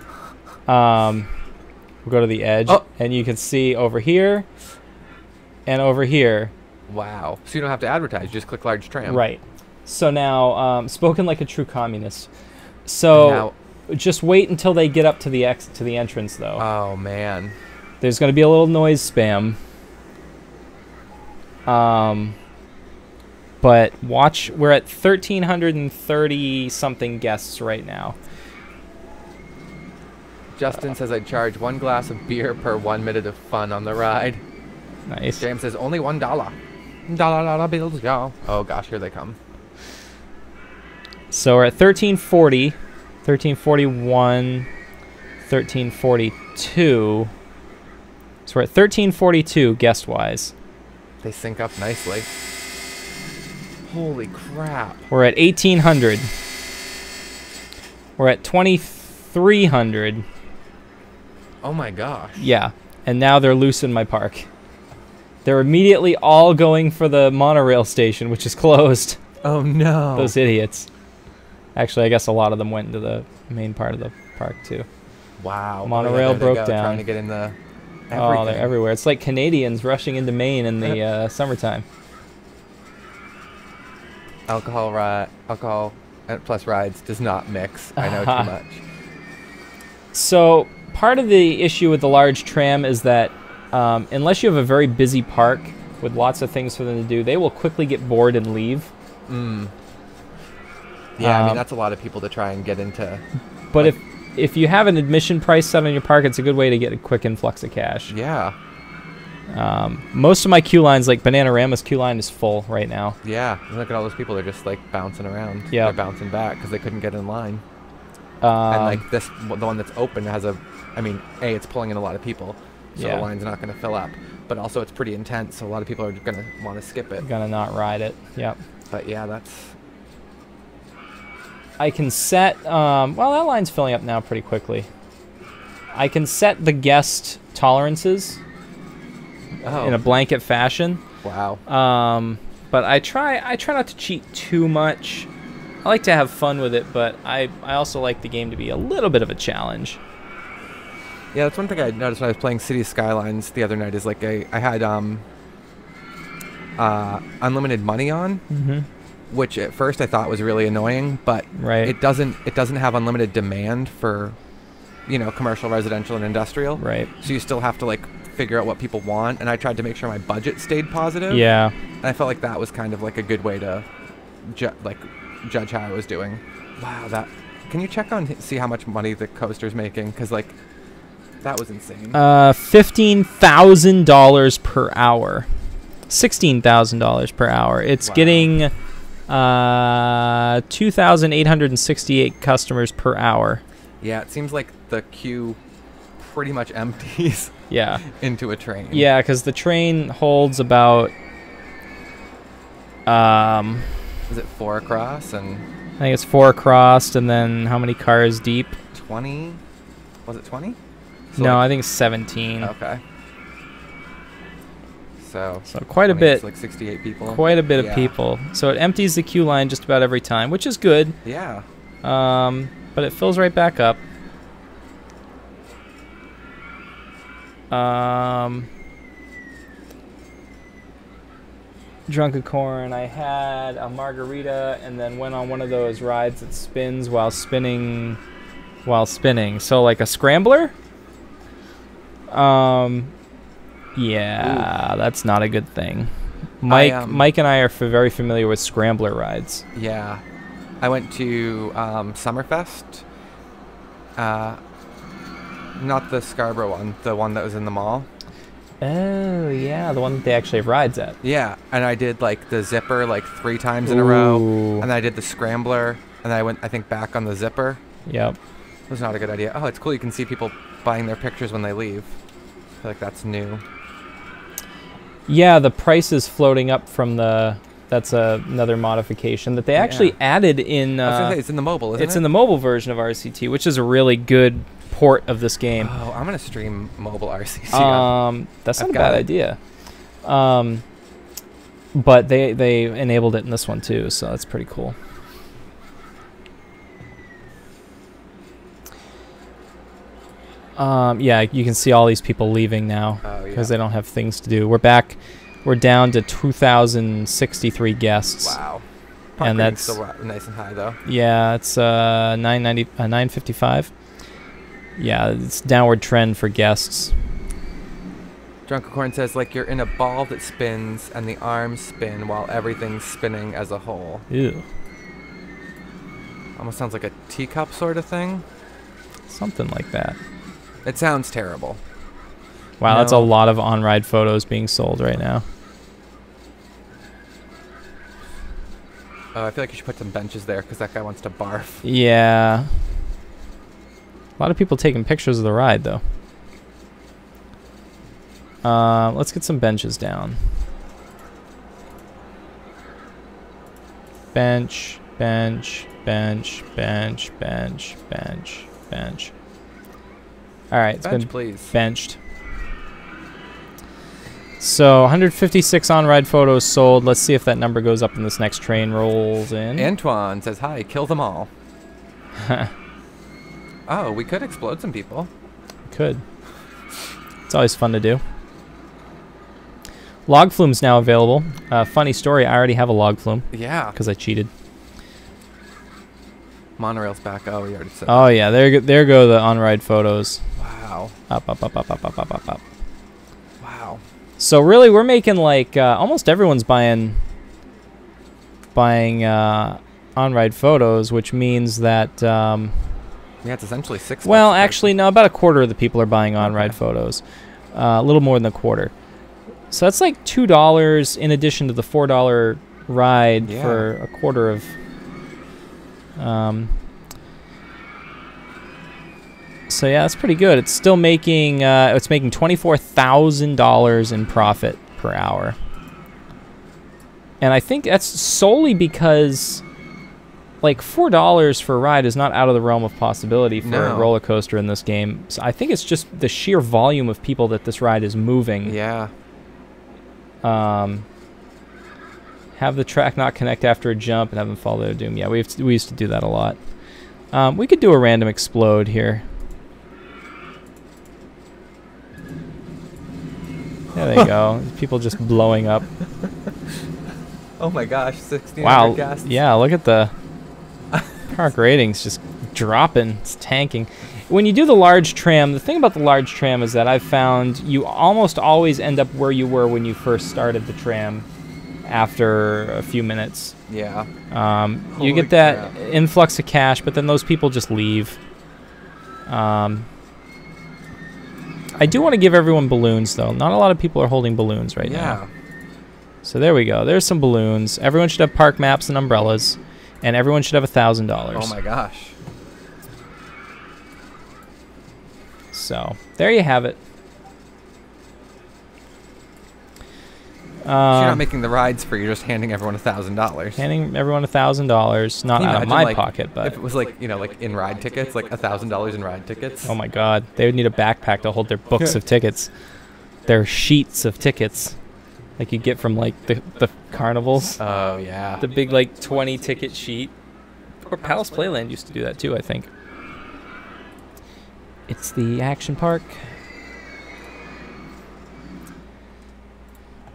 go to the edge, and you can see over here and over here. Wow. So you don't have to advertise, you just click large tram. Right. So now, spoken like a true communist. So just wait until they get up to the entrance, though. Oh, man. There's going to be a little noise spam. But watch, we're at 1,330 something guests right now. Justin says I'd charge 1 glass of beer per 1 minute of fun on the ride. Nice. James says only $1. Dollar bills, y'all. Oh gosh, here they come. So we're at 1340, 1341, 1342. So we're at 1342 guest wise. They sync up nicely. Holy crap. We're at 1800. We're at 2300. Oh my gosh. Yeah. And now they're loose in my park. They're immediately all going for the monorail station, which is closed. Oh no. Those idiots. Actually, I guess a lot of them went into the main part of the park too. Wow. Monorail broke down. Trying to get in the everything. Oh, they're everywhere. It's like Canadians rushing into Maine in the summertime. Alcohol plus rides does not mix. I know too much. So part of the issue with the large tram is that unless you have a very busy park with lots of things for them to do, they will quickly get bored and leave. Yeah, I mean, that's a lot of people to try and get into. But like, if you have an admission price set on your park, it's a good way to get a quick influx of cash. Yeah. Most of my queue lines, like Bananarama's queue line, is full right now. Yeah. Look at all those people. They're just like bouncing around. Yeah. They're bouncing back because they couldn't get in line. And like the one that's open has it's pulling in a lot of people. So the line's not going to fill up. But also it's pretty intense, so a lot of people are going to want to skip it. Gonna not ride it. Yep. But yeah, that's... I can set... well, that line's filling up now pretty quickly. I can set the guest tolerances in a blanket fashion. Wow. But I try not to cheat too much. I like to have fun with it, but I also like the game to be a little bit of a challenge. Yeah, that's one thing I noticed when I was playing City Skylines the other night is like I had unlimited money on, which at first I thought was really annoying, but it doesn't have unlimited demand for, commercial, residential, and industrial. Right. So you still have to like figure out what people want, and I tried to make sure my budget stayed positive. Yeah. And I felt like that was kind of like a good way to judge how I was doing. Wow, can you check see how much money the coaster's making? Because like that was insane. $15,000 per hour. $16,000 per hour. It's getting 2,868 customers per hour. Yeah, it seems like the queue pretty much empties into a train. Yeah, because the train holds about... is it 4 across? And I think it's 4 across, and then how many cars deep? 20? Was it 20? So no, I think it's 17. Okay. So quite a bit. It's like 68 people. Quite a bit of people. So it empties the queue line just about every time, which is good. Yeah. But it fills right back up. Drunkacorn, I had a margarita and then went on one of those rides that spins while spinning. So like a scrambler? Yeah, that's not a good thing. Mike and I are very familiar with scrambler rides. Yeah. I went to Summerfest. Not the Scarborough one, the one that was in the mall. Oh, yeah, the one that they actually have rides at. Yeah, and I did like the zipper like 3 times in a row. And then I did the scrambler, and then I went, I think, back on the zipper. Yep. It was not a good idea. Oh, it's cool. You can see people buying their pictures when they leave. I feel like that's new. Yeah, the price is floating up from the... That's another modification that they actually added in... I was gonna say, it's in the mobile, isn't it? It's in the mobile version of RCT, which is a really good port of this game. Oh, I'm going to stream mobile RCT. That's not a bad idea. But they enabled it in this one too, so that's pretty cool. Yeah, you can see all these people leaving now because they don't have things to do. We're back. We're down to 2,063 guests. Wow. And that's still nice and high though. Yeah, it's 955. Yeah, it's downward trend for guests. Drunkacorn says like you're in a ball that spins and the arms spin while everything's spinning as a whole. Ew. Almost sounds like a teacup sort of thing. Something like that. It sounds terrible. Wow, that's a lot of on-ride photos being sold right now. I feel like you should put some benches there because that guy wants to barf. Yeah. A lot of people taking pictures of the ride, though. Let's get some benches down. Bench, bench, bench, bench, bench, bench, bench. All right, it's been benched. So 156 on-ride photos sold. Let's see if that number goes up when this next train rolls in. Antoine says, hi, kill them all. Oh, we could explode some people. Could. It's always fun to do. Log flume's now available. Funny story, I already have a log flume. Yeah. Because I cheated. Monorail's back. Oh, we already said that. Yeah, there go the on-ride photos. Wow. Up, up, up, up, up, up, up, up, up. Wow. So really, we're making like almost everyone's buying on-ride photos, which means that yeah, it's essentially 6. Well, actually, no, about a quarter of the people are buying on-ride photos, a little more than a quarter. So that's like $2 in addition to the $4 ride for a quarter of. So yeah, that's pretty good. It's still making $24,000 in profit per hour, and I think that's solely because like $4 for a ride is not out of the realm of possibility for a roller coaster in this game. So I think it's just the sheer volume of people that this ride is moving. Yeah. Have the track not connect after a jump and have them fall to their doom. Yeah, we used to do that a lot. We could do a random explode here. There they go. People just blowing up. Oh my gosh, 1,600 guests. Yeah, look at the park ratings just dropping. It's tanking. When you do the large tram, the thing about the large tram is that I've found you almost always end up where you were when you first started the tram after a few minutes. Yeah. You get that influx of cash, but then those people just leave. I do want to give everyone balloons, though. Not a lot of people are holding balloons right now. So there we go. There's some balloons. Everyone should have park maps and umbrellas, and everyone should have $1,000. Oh my gosh. So there you have it. So you're not making the rides free. You're just handing everyone $1,000. Handing everyone $1,000, not out of my pocket, but if it was like, you know, like in ride tickets, like $1,000 in ride tickets. Oh my God, they would need a backpack to hold their books of tickets, their sheets of tickets. like you get from like the carnivals. Oh yeah. The big like 20 ticket sheet. Or Palace Playland used to do that too, I think. It's the action park.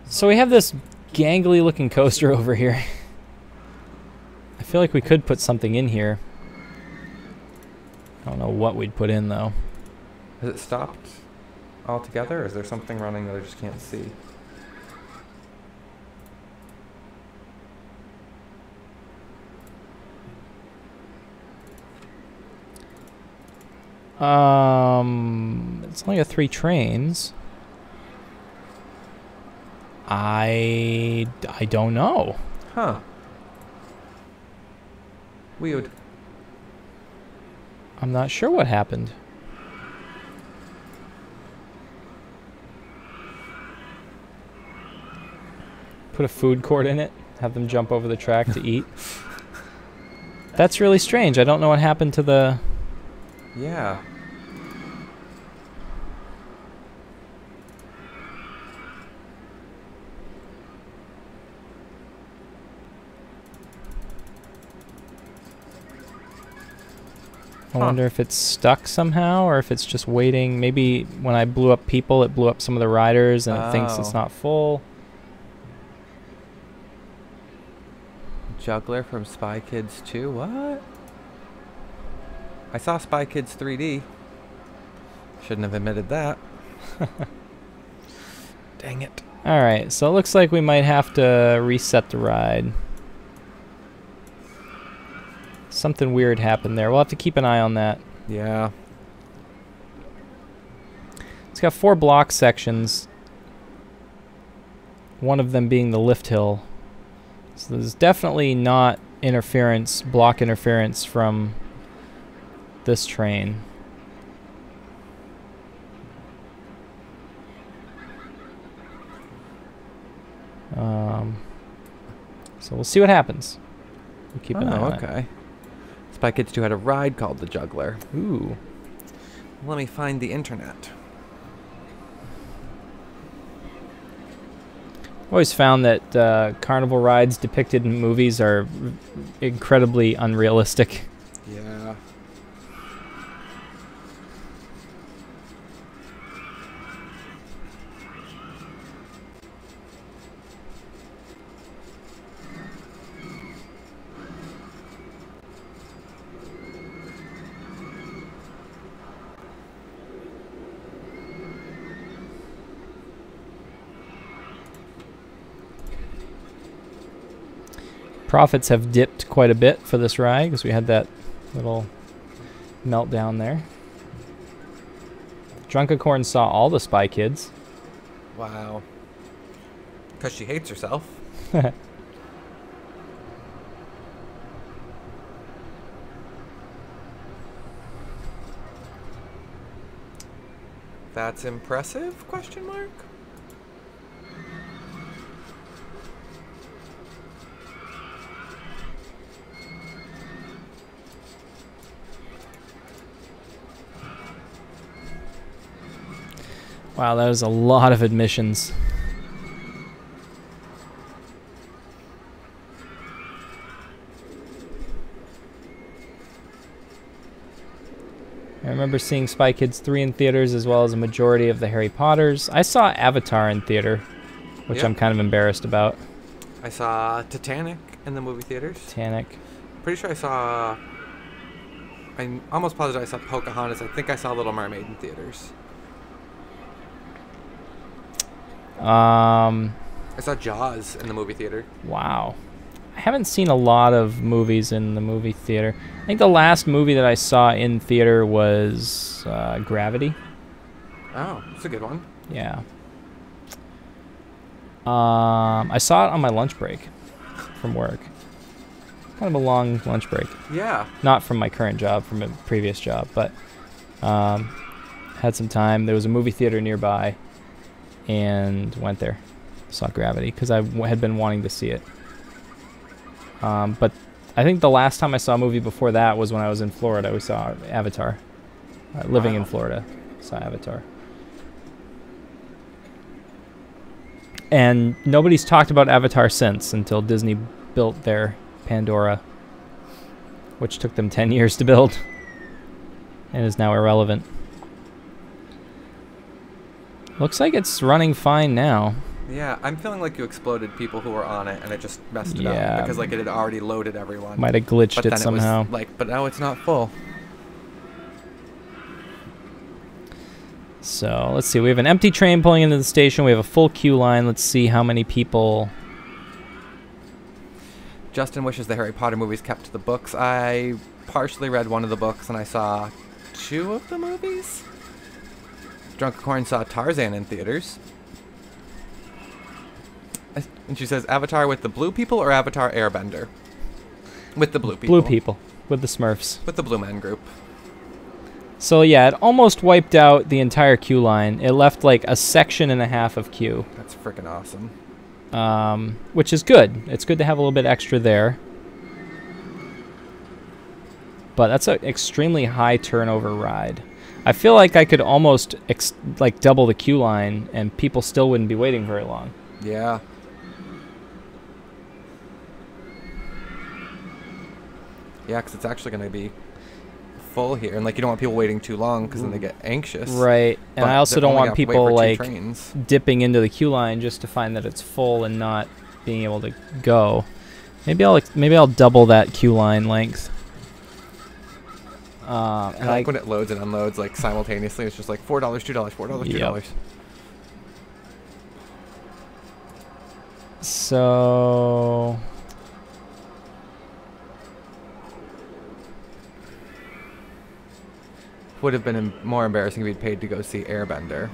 So we have this gangly looking coaster over here. I feel like we could put something in here. I don't know what we'd put in though. Has it stopped altogether, or is there something running that I just can't see? It's only got 3 trains. I don't know. Huh. Weird. I'm not sure what happened. Put a food court in it, have them jump over the track to eat. That's really strange. I don't know what happened to the... Yeah. I wonder if it's stuck somehow, or if it's just waiting. Maybe when I blew up people, it blew up some of the riders, and it thinks it's not full. Juggler from Spy Kids 2? What? I saw Spy Kids 3D. Shouldn't have admitted that. Dang it. Alright, so it looks like we might have to reset the ride. Something weird happened there. We'll have to keep an eye on that. Yeah. It's got 4 block sections. One of them being the lift hill. So there's definitely not interference, block interference from this train. So we'll see what happens. We'll keep an eye on it. Okay. Spy Kids 2 had a ride called the Juggler. Ooh. Let me find the internet. I've always found that carnival rides depicted in movies are incredibly unrealistic. Yeah. Profits have dipped quite a bit for this ride because we had that little meltdown there. Drunkacorn saw all the Spy Kids. Wow. Because she hates herself. That's impressive? Question mark. Wow, that was a lot of admissions. I remember seeing Spy Kids 3 in theaters as well as a majority of the Harry Potters. I saw Avatar in theater, which I'm kind of embarrassed about. I saw Titanic in the movie theaters. Titanic. Pretty sure I saw... I'm almost positive I saw Pocahontas. I think I saw Little Mermaid in theaters. I saw Jaws in the movie theater. Wow. I haven't seen a lot of movies in the movie theater. I think the last movie that I saw in theater was Gravity. Oh, that's a good one. Yeah. I saw it on my lunch break from work. Kind of a long lunch break. Yeah. Not from my current job, from a previous job, but had some time. There was a movie theater nearby and went there. Saw Gravity because I had been wanting to see it. But I think the last time I saw a movie before that was when I was in Florida. We saw Avatar. Living in Florida, saw Avatar. And nobody's talked about Avatar since, until Disney built their Pandora, which took them 10 years to build and is now irrelevant. Looks like it's running fine now. Yeah, I'm feeling like you exploded people who were on it, and it just messed it up because like it had already loaded everyone. Might have glitched it somehow. It was like, but now it's not full. So let's see. We have an empty train pulling into the station. We have a full queue line. Let's see how many people. Justin wishes the Harry Potter movies kept to the books. I partially read one of the books, and I saw 2 of the movies. Drunk Corn saw Tarzan in theaters. And she says, Avatar with the blue people or Avatar Airbender? With the blue people. Blue people. With the Smurfs. With the Blue Man Group. So yeah, it almost wiped out the entire queue line. It left like a section and a half of queue. That's freaking awesome. Which is good. It's good to have a little bit extra there. But that's an extremely high turnover ride. I feel like I could almost like double the queue line and people still wouldn't be waiting very long. Yeah. Yeah, because it's actually going to be full here. And, like, you don't want people waiting too long because then they get anxious. Right. And I also don't want people, like, trains. Dipping into the queue line just to find that it's full and not being able to go. Maybe I'll double that queue line length. And I like when it loads and unloads, like, simultaneously. It's just like $4, $2, $4, $2. Yep. So... would have been more embarrassing if he'd paid to go see Airbender.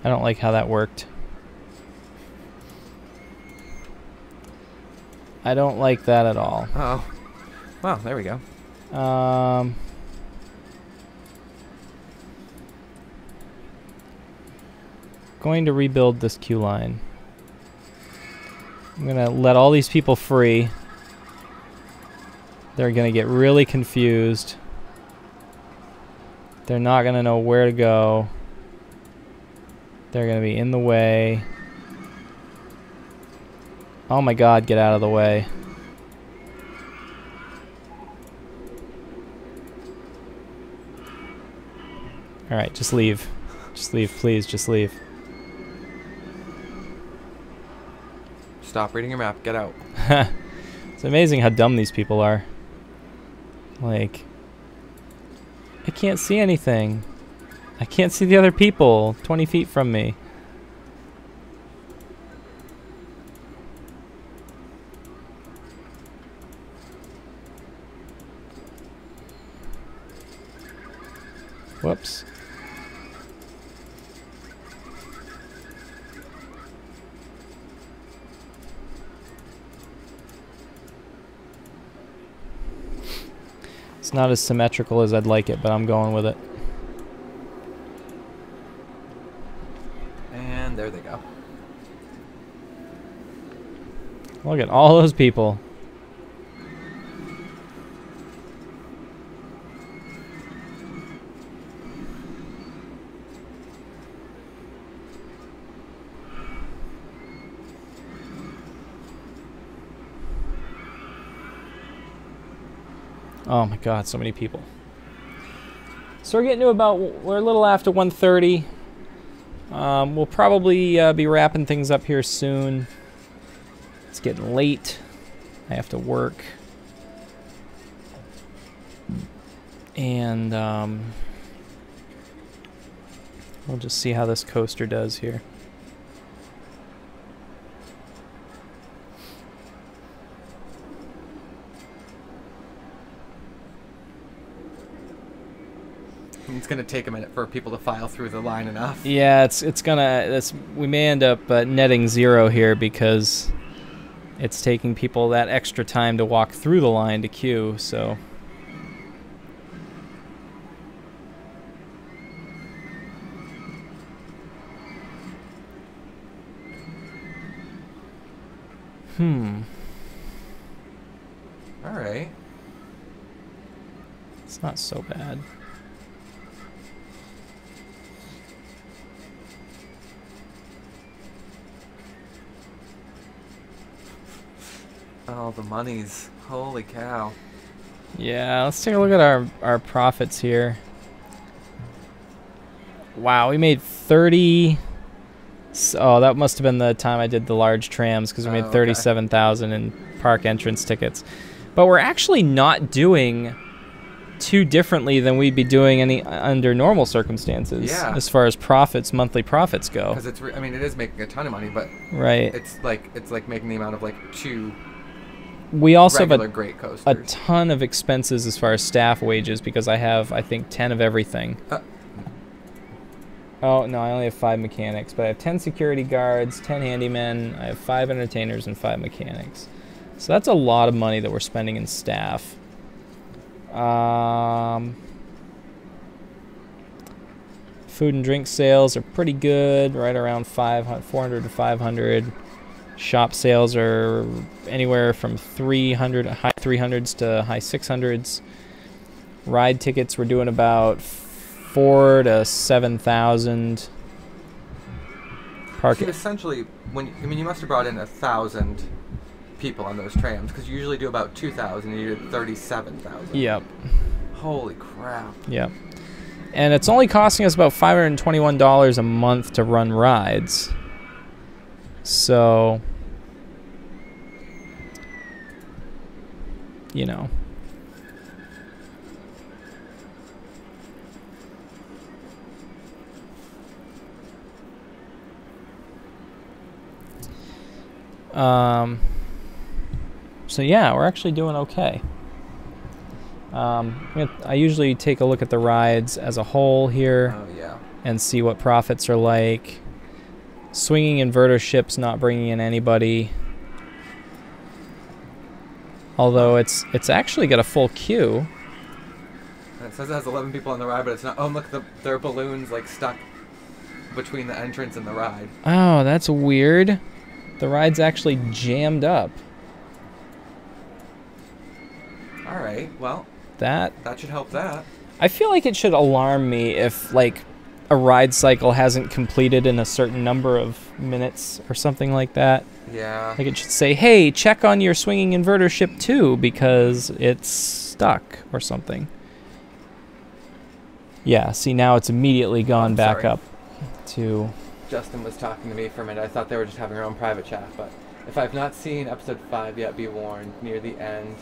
I don't like how that worked. I don't like that at all. Oh. Well, there we go. Going to rebuild this queue line. I'm going to let all these people free. They're going to get really confused. They're not going to know where to go. They're going to be in the way. Oh my God, get out of the way. Alright, just leave. Just leave, please, just leave. Stop reading your map, get out. It's amazing how dumb these people are. Like, I can't see anything. I can't see the other people 20 feet from me. Whoops. It's not as symmetrical as I'd like it, but I'm going with it. And there they go. Look at all those people. Oh my God, so many people. So we're getting to we're a little after 1:30. We'll probably be wrapping things up here soon. It's getting late. I have to work. And we'll just see how this coaster does here. It's gonna take a minute for people to file through the line enough. Yeah, we may end up netting 0 here because it's taking people that extra time to walk through the line to queue, so. All right. It's not so bad. Oh, the monies. Holy cow. Yeah, let's take a look at our profits here. Wow, we made 30. Oh, that must have been the time I did the large trams because we made 37,000 in park entrance tickets. But we're actually not doing too differently than we'd be doing under normal circumstances. Yeah. As far as profits, monthly profits go. Because I mean, it is making a ton of money, but right. It's like making the amount of like 2. We also have great coasters. a ton of expenses as far as staff wages because I have, I think, 10 of everything. Oh, no, I only have 5 mechanics, but I have 10 security guards, 10 handymen, I have 5 entertainers, and 5 mechanics. So that's a lot of money that we're spending in staff. Food and drink sales are pretty good, right around 400 to 500. Shop sales are anywhere from high 300s to high 600s. Ride tickets, we're doing about 4,000 to 7,000. So essentially, you must have brought in 1,000 people on those trams because you usually do about 2,000 and you did 37,000. Yep. Holy crap. Yep. And it's only costing us about $521 a month to run rides. So, you know. So yeah, we're actually doing okay. I usually take a look at the rides as a whole here. Oh, yeah. And see what profits are like. Swinging inverter ships not bringing in anybody. Although it's actually got a full queue. And it says it has 11 people on the ride, but it's not. Oh, look, there are balloons like stuck between the entrance and the ride. Oh, that's weird. The ride's actually jammed up. All right, well, that should help that. I feel like it should alarm me if, like, a ride cycle hasn't completed in a certain number of minutes or something like that. Yeah. Like, it should say, hey, check on your swinging inverter ship too because it's stuck or something. Yeah, see, now it's immediately gone back up to... Justin was talking to me for a minute. I thought they were just having their own private chat, but if I've not seen episode 5 yet, be warned. Near the end,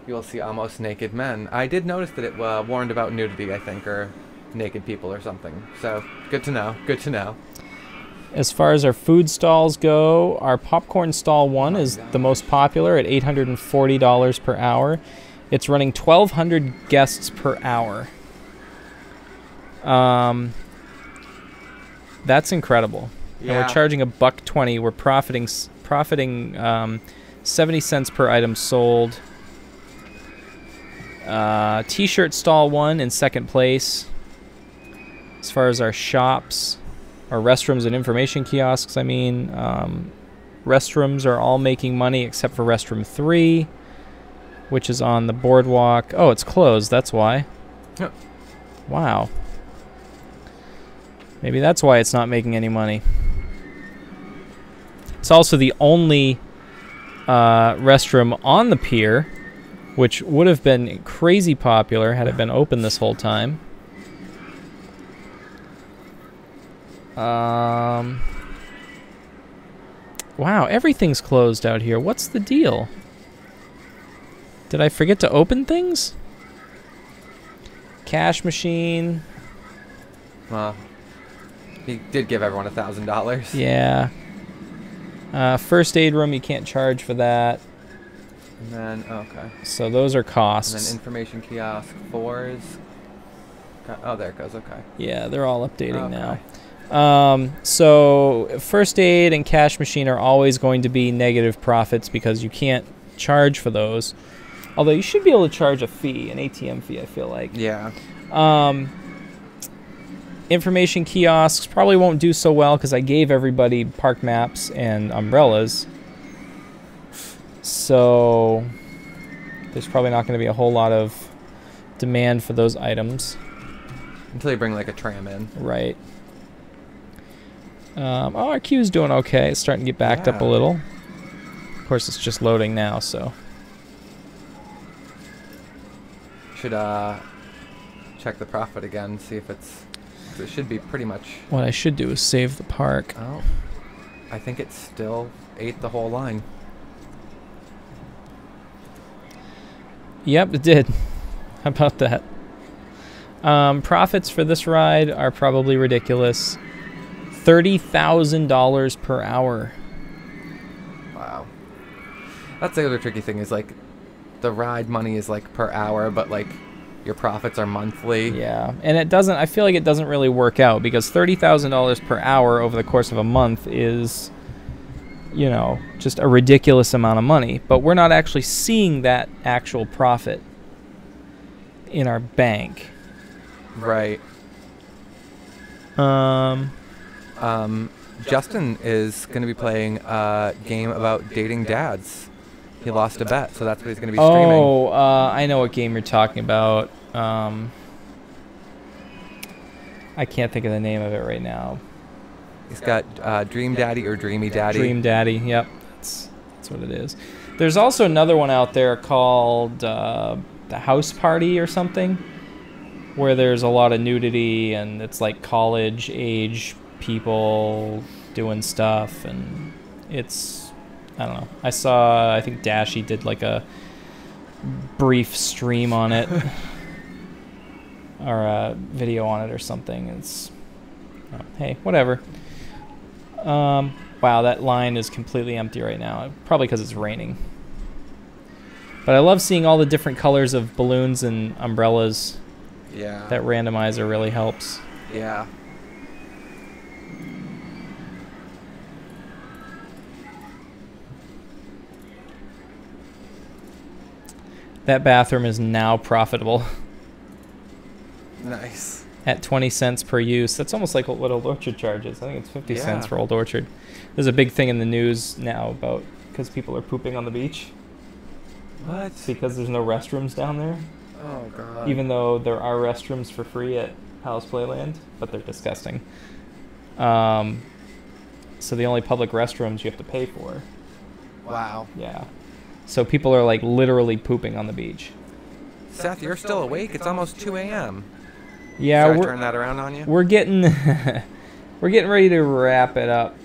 you will see almost naked men. I did notice that it warned about nudity, I think, or naked people or something. So, good to know. Good to know. As far as our food stalls go, our popcorn stall 1 is the most popular at $840 per hour. It's running 1,200 guests per hour. That's incredible. Yeah. And we're charging $1.20. We're profiting 70 cents per item sold. T-shirt stall 1 in second place. As far as our shops, our restrooms and information kiosks, I mean, restrooms are all making money except for restroom 3, which is on the boardwalk. Oh, it's closed. That's why. Yep. Wow. Maybe that's why it's not making any money. It's also the only restroom on the pier, which would have been crazy popular had it been open this whole time. Wow, everything's closed out here. What's the deal? Did I forget to open things? Cash machine. Well, he did give everyone $1,000. Yeah. First aid room, you can't charge for that. And then, okay. So those are costs. And then information kiosk 4s. Oh, there it goes. Okay. Yeah, they're all updating now. So first aid and cash machine are always going to be negative profits because you can't charge for those. Although you should be able to charge a fee, an ATM fee, I feel like. Yeah. Information kiosks probably won't do so well because I gave everybody park maps and umbrellas. So there's probably not going to be a whole lot of demand for those items. Until you bring like a tram in. Right. Oh, our queue's doing okay. It's starting to get backed up a little. Of course, it's just loading now, so. Should check the profit again, see if it's. It should be pretty much. What I should do is save the park. Oh, I think it still ate the whole line. Yep, it did. How about that? Profits for this ride are probably ridiculous. $30,000 per hour. Wow. That's the other tricky thing is like the ride money is like per hour, but like your profits are monthly. Yeah, and it doesn't, I feel like it doesn't really work out because $30,000 per hour over the course of a month is, you know, just a ridiculous amount of money. But we're not actually seeing that actual profit in our bank. Right. Justin is going to be playing a game about dating dads. He lost a bet, so that's what he's going to be streaming. Oh, I know what game you're talking about. I can't think of the name of it right now. He's got Dream Daddy or Dreamy Daddy. Dream Daddy, yep. That's what it is. There's also another one out there called The House Party or something, where there's a lot of nudity and it's like college age people doing stuff, and it's, I don't know. I think Dashy did like a brief stream on it or a video on it or something. It's, oh, hey, whatever. Wow, that line is completely empty right now. Probably because it's raining. But I love seeing all the different colors of balloons and umbrellas. Yeah. That randomizer really helps. Yeah. That bathroom is now profitable. Nice. At 20 cents per use. That's almost like what Old Orchard charges. I think it's 50 cents Yeah. for Old Orchard. There's a big thing in the news now about because people are pooping on the beach. What? Because there's no restrooms down there. Oh, God. Even though there are restrooms for free at Palace Playland, but they're disgusting. So the only public restrooms you have to pay for. Wow. Yeah. So people are like literally pooping on the beach. Seth, you're still awake? It's almost 2 a.m. Yeah, Should I turn that around on you? we're getting we're getting ready to wrap it up.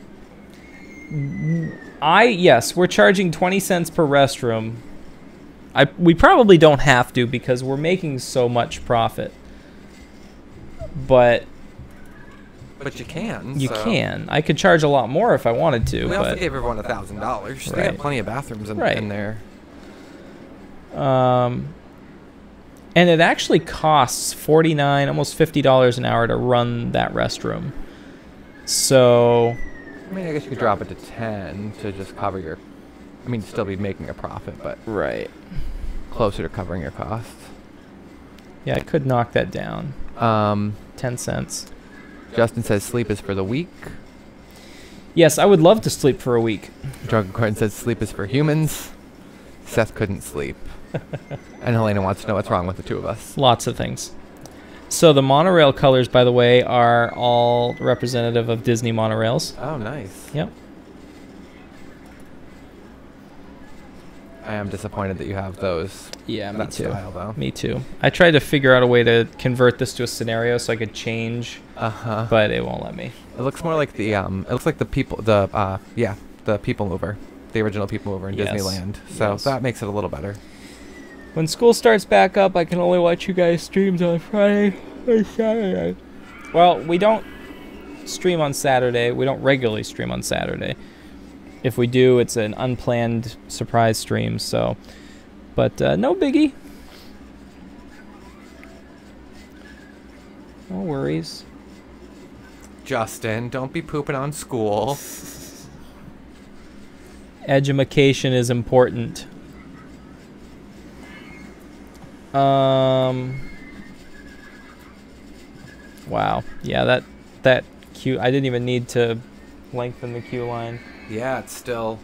Yes, we're charging 20 cents per restroom. We probably don't have to because we're making so much profit. But you can. you can. I could charge a lot more if I wanted to. We also but gave everyone $1,000. They Right. got plenty of bathrooms in there. And it actually costs $49, almost $50 an hour to run that restroom. So, I mean, I guess you could drop it to 10 to just cover your. I mean, still be making a profit, but right. closer to covering your costs. Yeah, I could knock that down. 10 cents. Justin says sleep is for the weak. Yes, I would love to sleep for a week. Drunken Corn says sleep is for humans. Seth couldn't sleep. And Helena wants to know what's wrong with the two of us. Lots of things. So the monorail colors, by the way, are all representative of Disney monorails. Oh, nice. Yep. I am disappointed that you have those. Yeah, me that too. style, though. Me too. I tried to figure out a way to convert this to a scenario so I could change, but it won't let me. It looks more like the it looks like the people the People Mover, the original People Mover in Yes. Disneyland. So Yes. that makes it a little better. When school starts back up, I can only watch you guys streams on Friday or Saturday. Well, we don't stream on Saturday. We don't regularly stream on Saturday. If we do, it's an unplanned surprise stream. So, but no biggie. No worries. Justin, don't be pooping on school. Edumacation is important. Wow. Yeah, that queue. I didn't even need to lengthen the queue line. Yeah, it's still.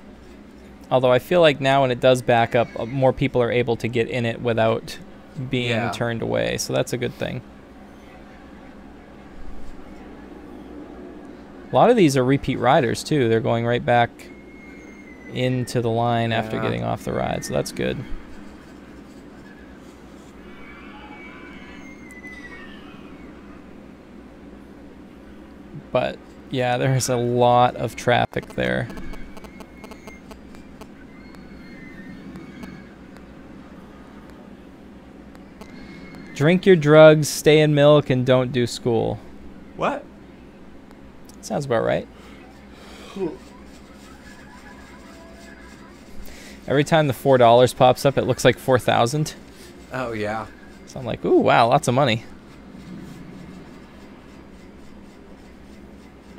Although I feel like now when it does back up, more people are able to get in it without being turned away. So that's a good thing. A lot of these are repeat riders too. They're going right back into the line after getting off the ride. So that's good. But yeah, there's a lot of traffic there. Drink your drugs, stay in milk, and don't do school. What? Sounds about right. Every time the $4 pops up, it looks like 4,000. Oh, yeah. So I'm like, ooh, wow, lots of money.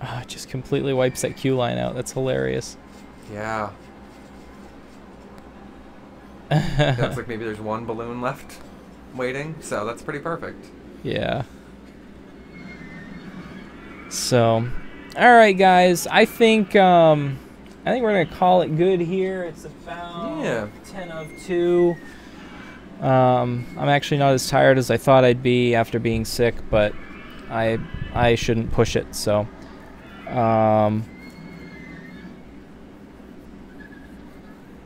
Oh, it just completely wipes that queue line out. That's hilarious. Yeah. Looks like maybe there's one balloon left waiting, so that's pretty perfect. Yeah. So, all right, guys. I think we're gonna call it good here. It's about 10 of 2. I'm actually not as tired as I thought I'd be after being sick, but I shouldn't push it. So,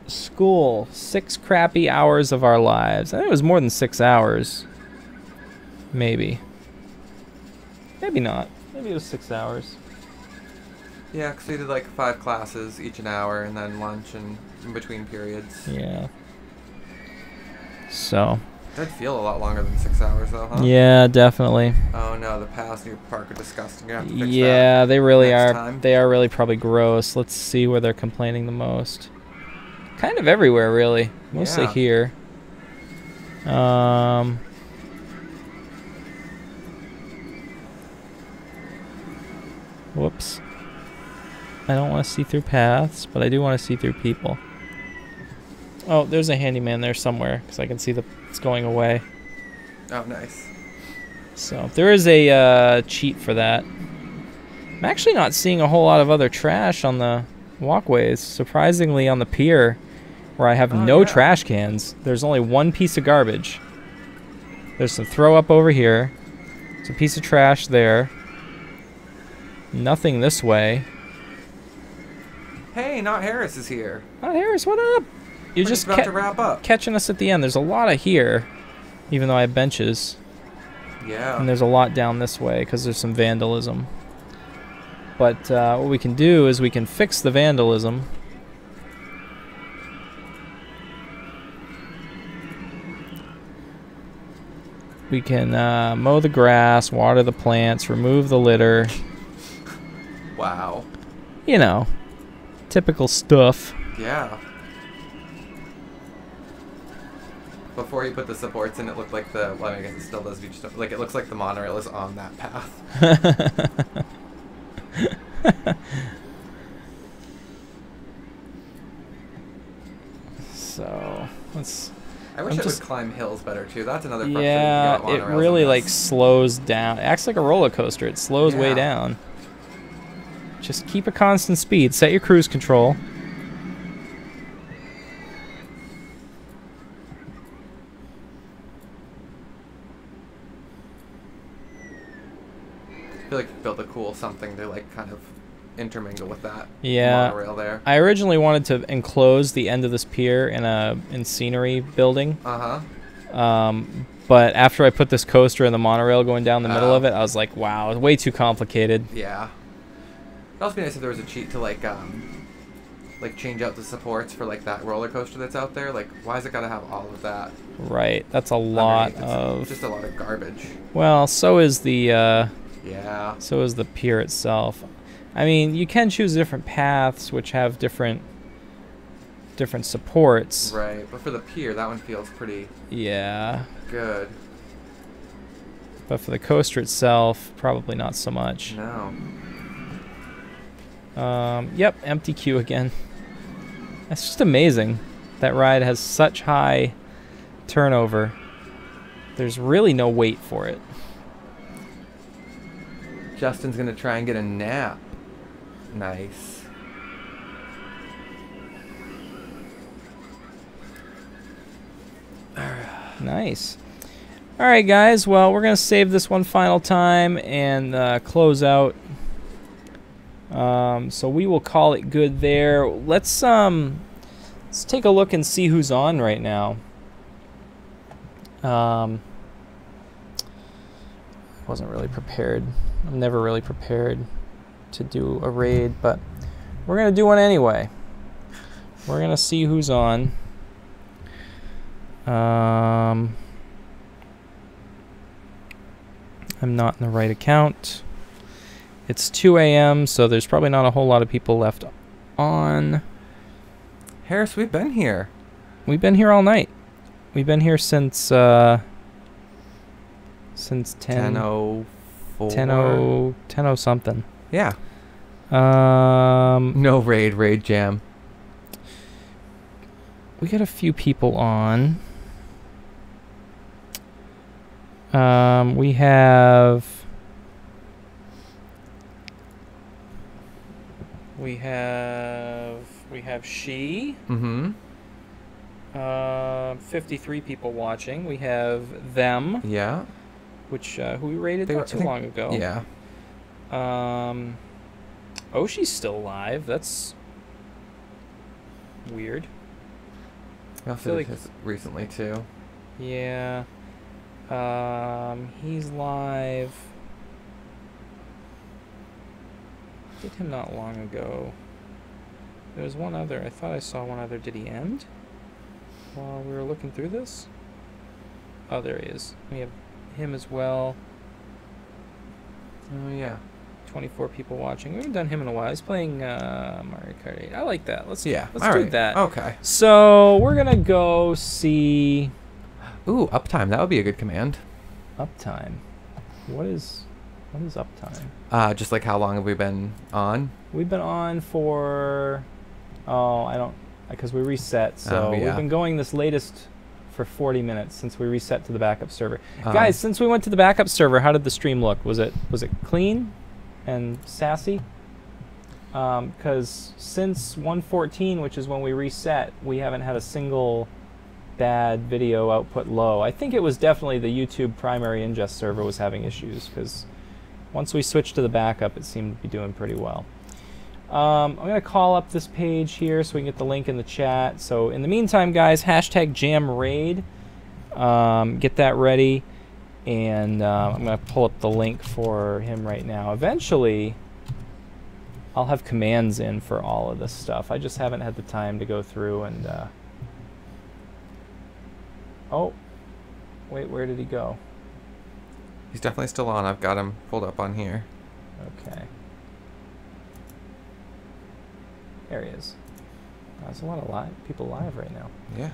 school, 6 crappy hours of our lives. I think it was more than 6 hours. Maybe. Maybe not. Maybe it was 6 hours. Yeah, because we did like 5 classes, each an hour, and then lunch and in between periods. Yeah. So. That'd feel a lot longer than 6 hours, though, huh? Yeah, definitely. Oh no, the paths near the park are disgusting. You have to fix Yeah, that they really next are. time. They are really probably gross. Let's see where they're complaining the most. Kind of everywhere, really. Mostly here. Whoops. I don't want to see through paths, but I do want to see through people. Oh, there's a handyman there somewhere, because I can see it's going away. Oh, nice. So there is a cheat for that. I'm actually not seeing a whole lot of other trash on the walkways. Surprisingly, on the pier, where I have no trash cans, there's only one piece of garbage. There's some throw up over here. There's a piece of trash there. Nothing this way. Hey, Not Harris is here. Oh, Harris, what up? You're We're just about to wrap up. catching us at the end. There's a lot of here, even though I have benches. Yeah. And there's a lot down this way because there's some vandalism. But what we can do is we can fix the vandalism. We can mow the grass, water the plants, remove the litter. Wow. You know, typical stuff. Yeah. Before you put the supports in, it looked like well, I guess it still does. Like, it looks like the monorail is on that path. So, let's... I wish it would climb hills better, too. That's another frustrating Yeah, thing about it monorails, really, I like, guess. slows down. It acts like a roller coaster. It slows way down. Just keep a constant speed. Set your cruise control. I feel like you built a cool something to, like, kind of intermingle with that monorail there. I originally wanted to enclose the end of this pier in scenery building. But after I put this coaster and the monorail going down the middle of it, I was like, wow, it's way too complicated. Yeah. It'd also be nice if there was a cheat to, like change out the supports for, like, that roller coaster that's out there. Like, why's it gotta have all of that? Right. That's a lot of... just a lot of garbage. Well, so is the... yeah. So is the pier itself. I mean, you can choose different paths which have different supports. Right, but for the pier, that one feels pretty... Yeah. Good. But for the coaster itself, probably not so much. No. Yep, empty queue again. That's just amazing. That ride has such high turnover. There's really no wait for it. Justin's gonna try and get a nap. Nice. Nice. All right, guys. Well, we're gonna save this one final time and close out. So we will call it good there. Let's take a look and see who's on right now. Wasn't really prepared. I'm never really prepared to do a raid, but we're gonna do one anyway. We're gonna see who's on. I'm not in the right account. It's 2 a.m., so there's probably not a whole lot of people left on. Harris, we've been here. We've been here all night. We've been here since 10 10:04. 10 something. Yeah. No raid jam. We got a few people on. We have she. Mm-hmm. 53 people watching. We have them. Yeah. Which who we rated not too long ago. Yeah. Oh, she's still alive. That's weird. I feel like recently too. Yeah. He's live. Did him not long ago. There was one other. I thought I saw one other. Did he end while we were looking through this? Oh, there he is. We have him as well. Oh yeah. 24 people watching. We haven't done him in a while. He's playing Mario Kart 8. I like that. Let's do right. that. Okay. So we're gonna go see. Ooh, uptime. That would be a good command. Uptime. What is uptime? Just like how long have we been on? We've been on for. Oh, I don't. Because we reset. So yeah. we've been going this latest for 40 minutes since we reset to the backup server. Guys, since we went to the backup server, how did the stream look? Was it clean and sassy? Because since 1.14, which is when we reset, we haven't had a single bad video output low. I think it was definitely the YouTube primary ingest server was having issues, because once we switched to the backup, it seemed to be doing pretty well. I'm going to call up this page here so we can get the link in the chat. So in the meantime, guys, #JamRaid. Get that ready. And I'm going to pull up the link for him right now. Eventually, I'll have commands in for all of this stuff. I just haven't had the time to go through and... Oh, wait, where did he go? He's definitely still on. I've got him pulled up on here. Okay. There he is. There's a lot of people live right now. Yeah.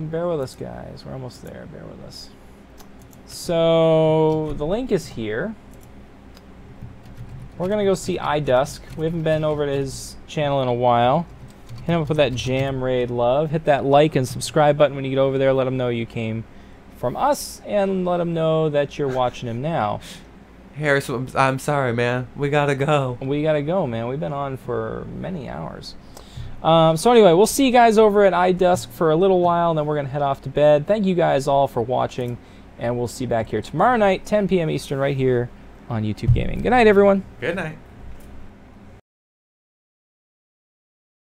Bear with us, guys. We're almost there. Bear with us. So the link is here. We're gonna go see iDusk. We haven't been over to his channel in a while. Hit him up with that Jam Raid love. Hit that like and subscribe button when you get over there. Let him know you came from us, and let him know that you're watching him now. Harris, I'm sorry, man. We gotta go. We gotta go, man. We've been on for many hours. So anyway, we'll see you guys over at iDusk for a little while, and then we're gonna head off to bed. Thank you guys all for watching, and we'll see you back here tomorrow night, 10 p.m. Eastern, right here on YouTube Gaming. Good night, everyone. Good night.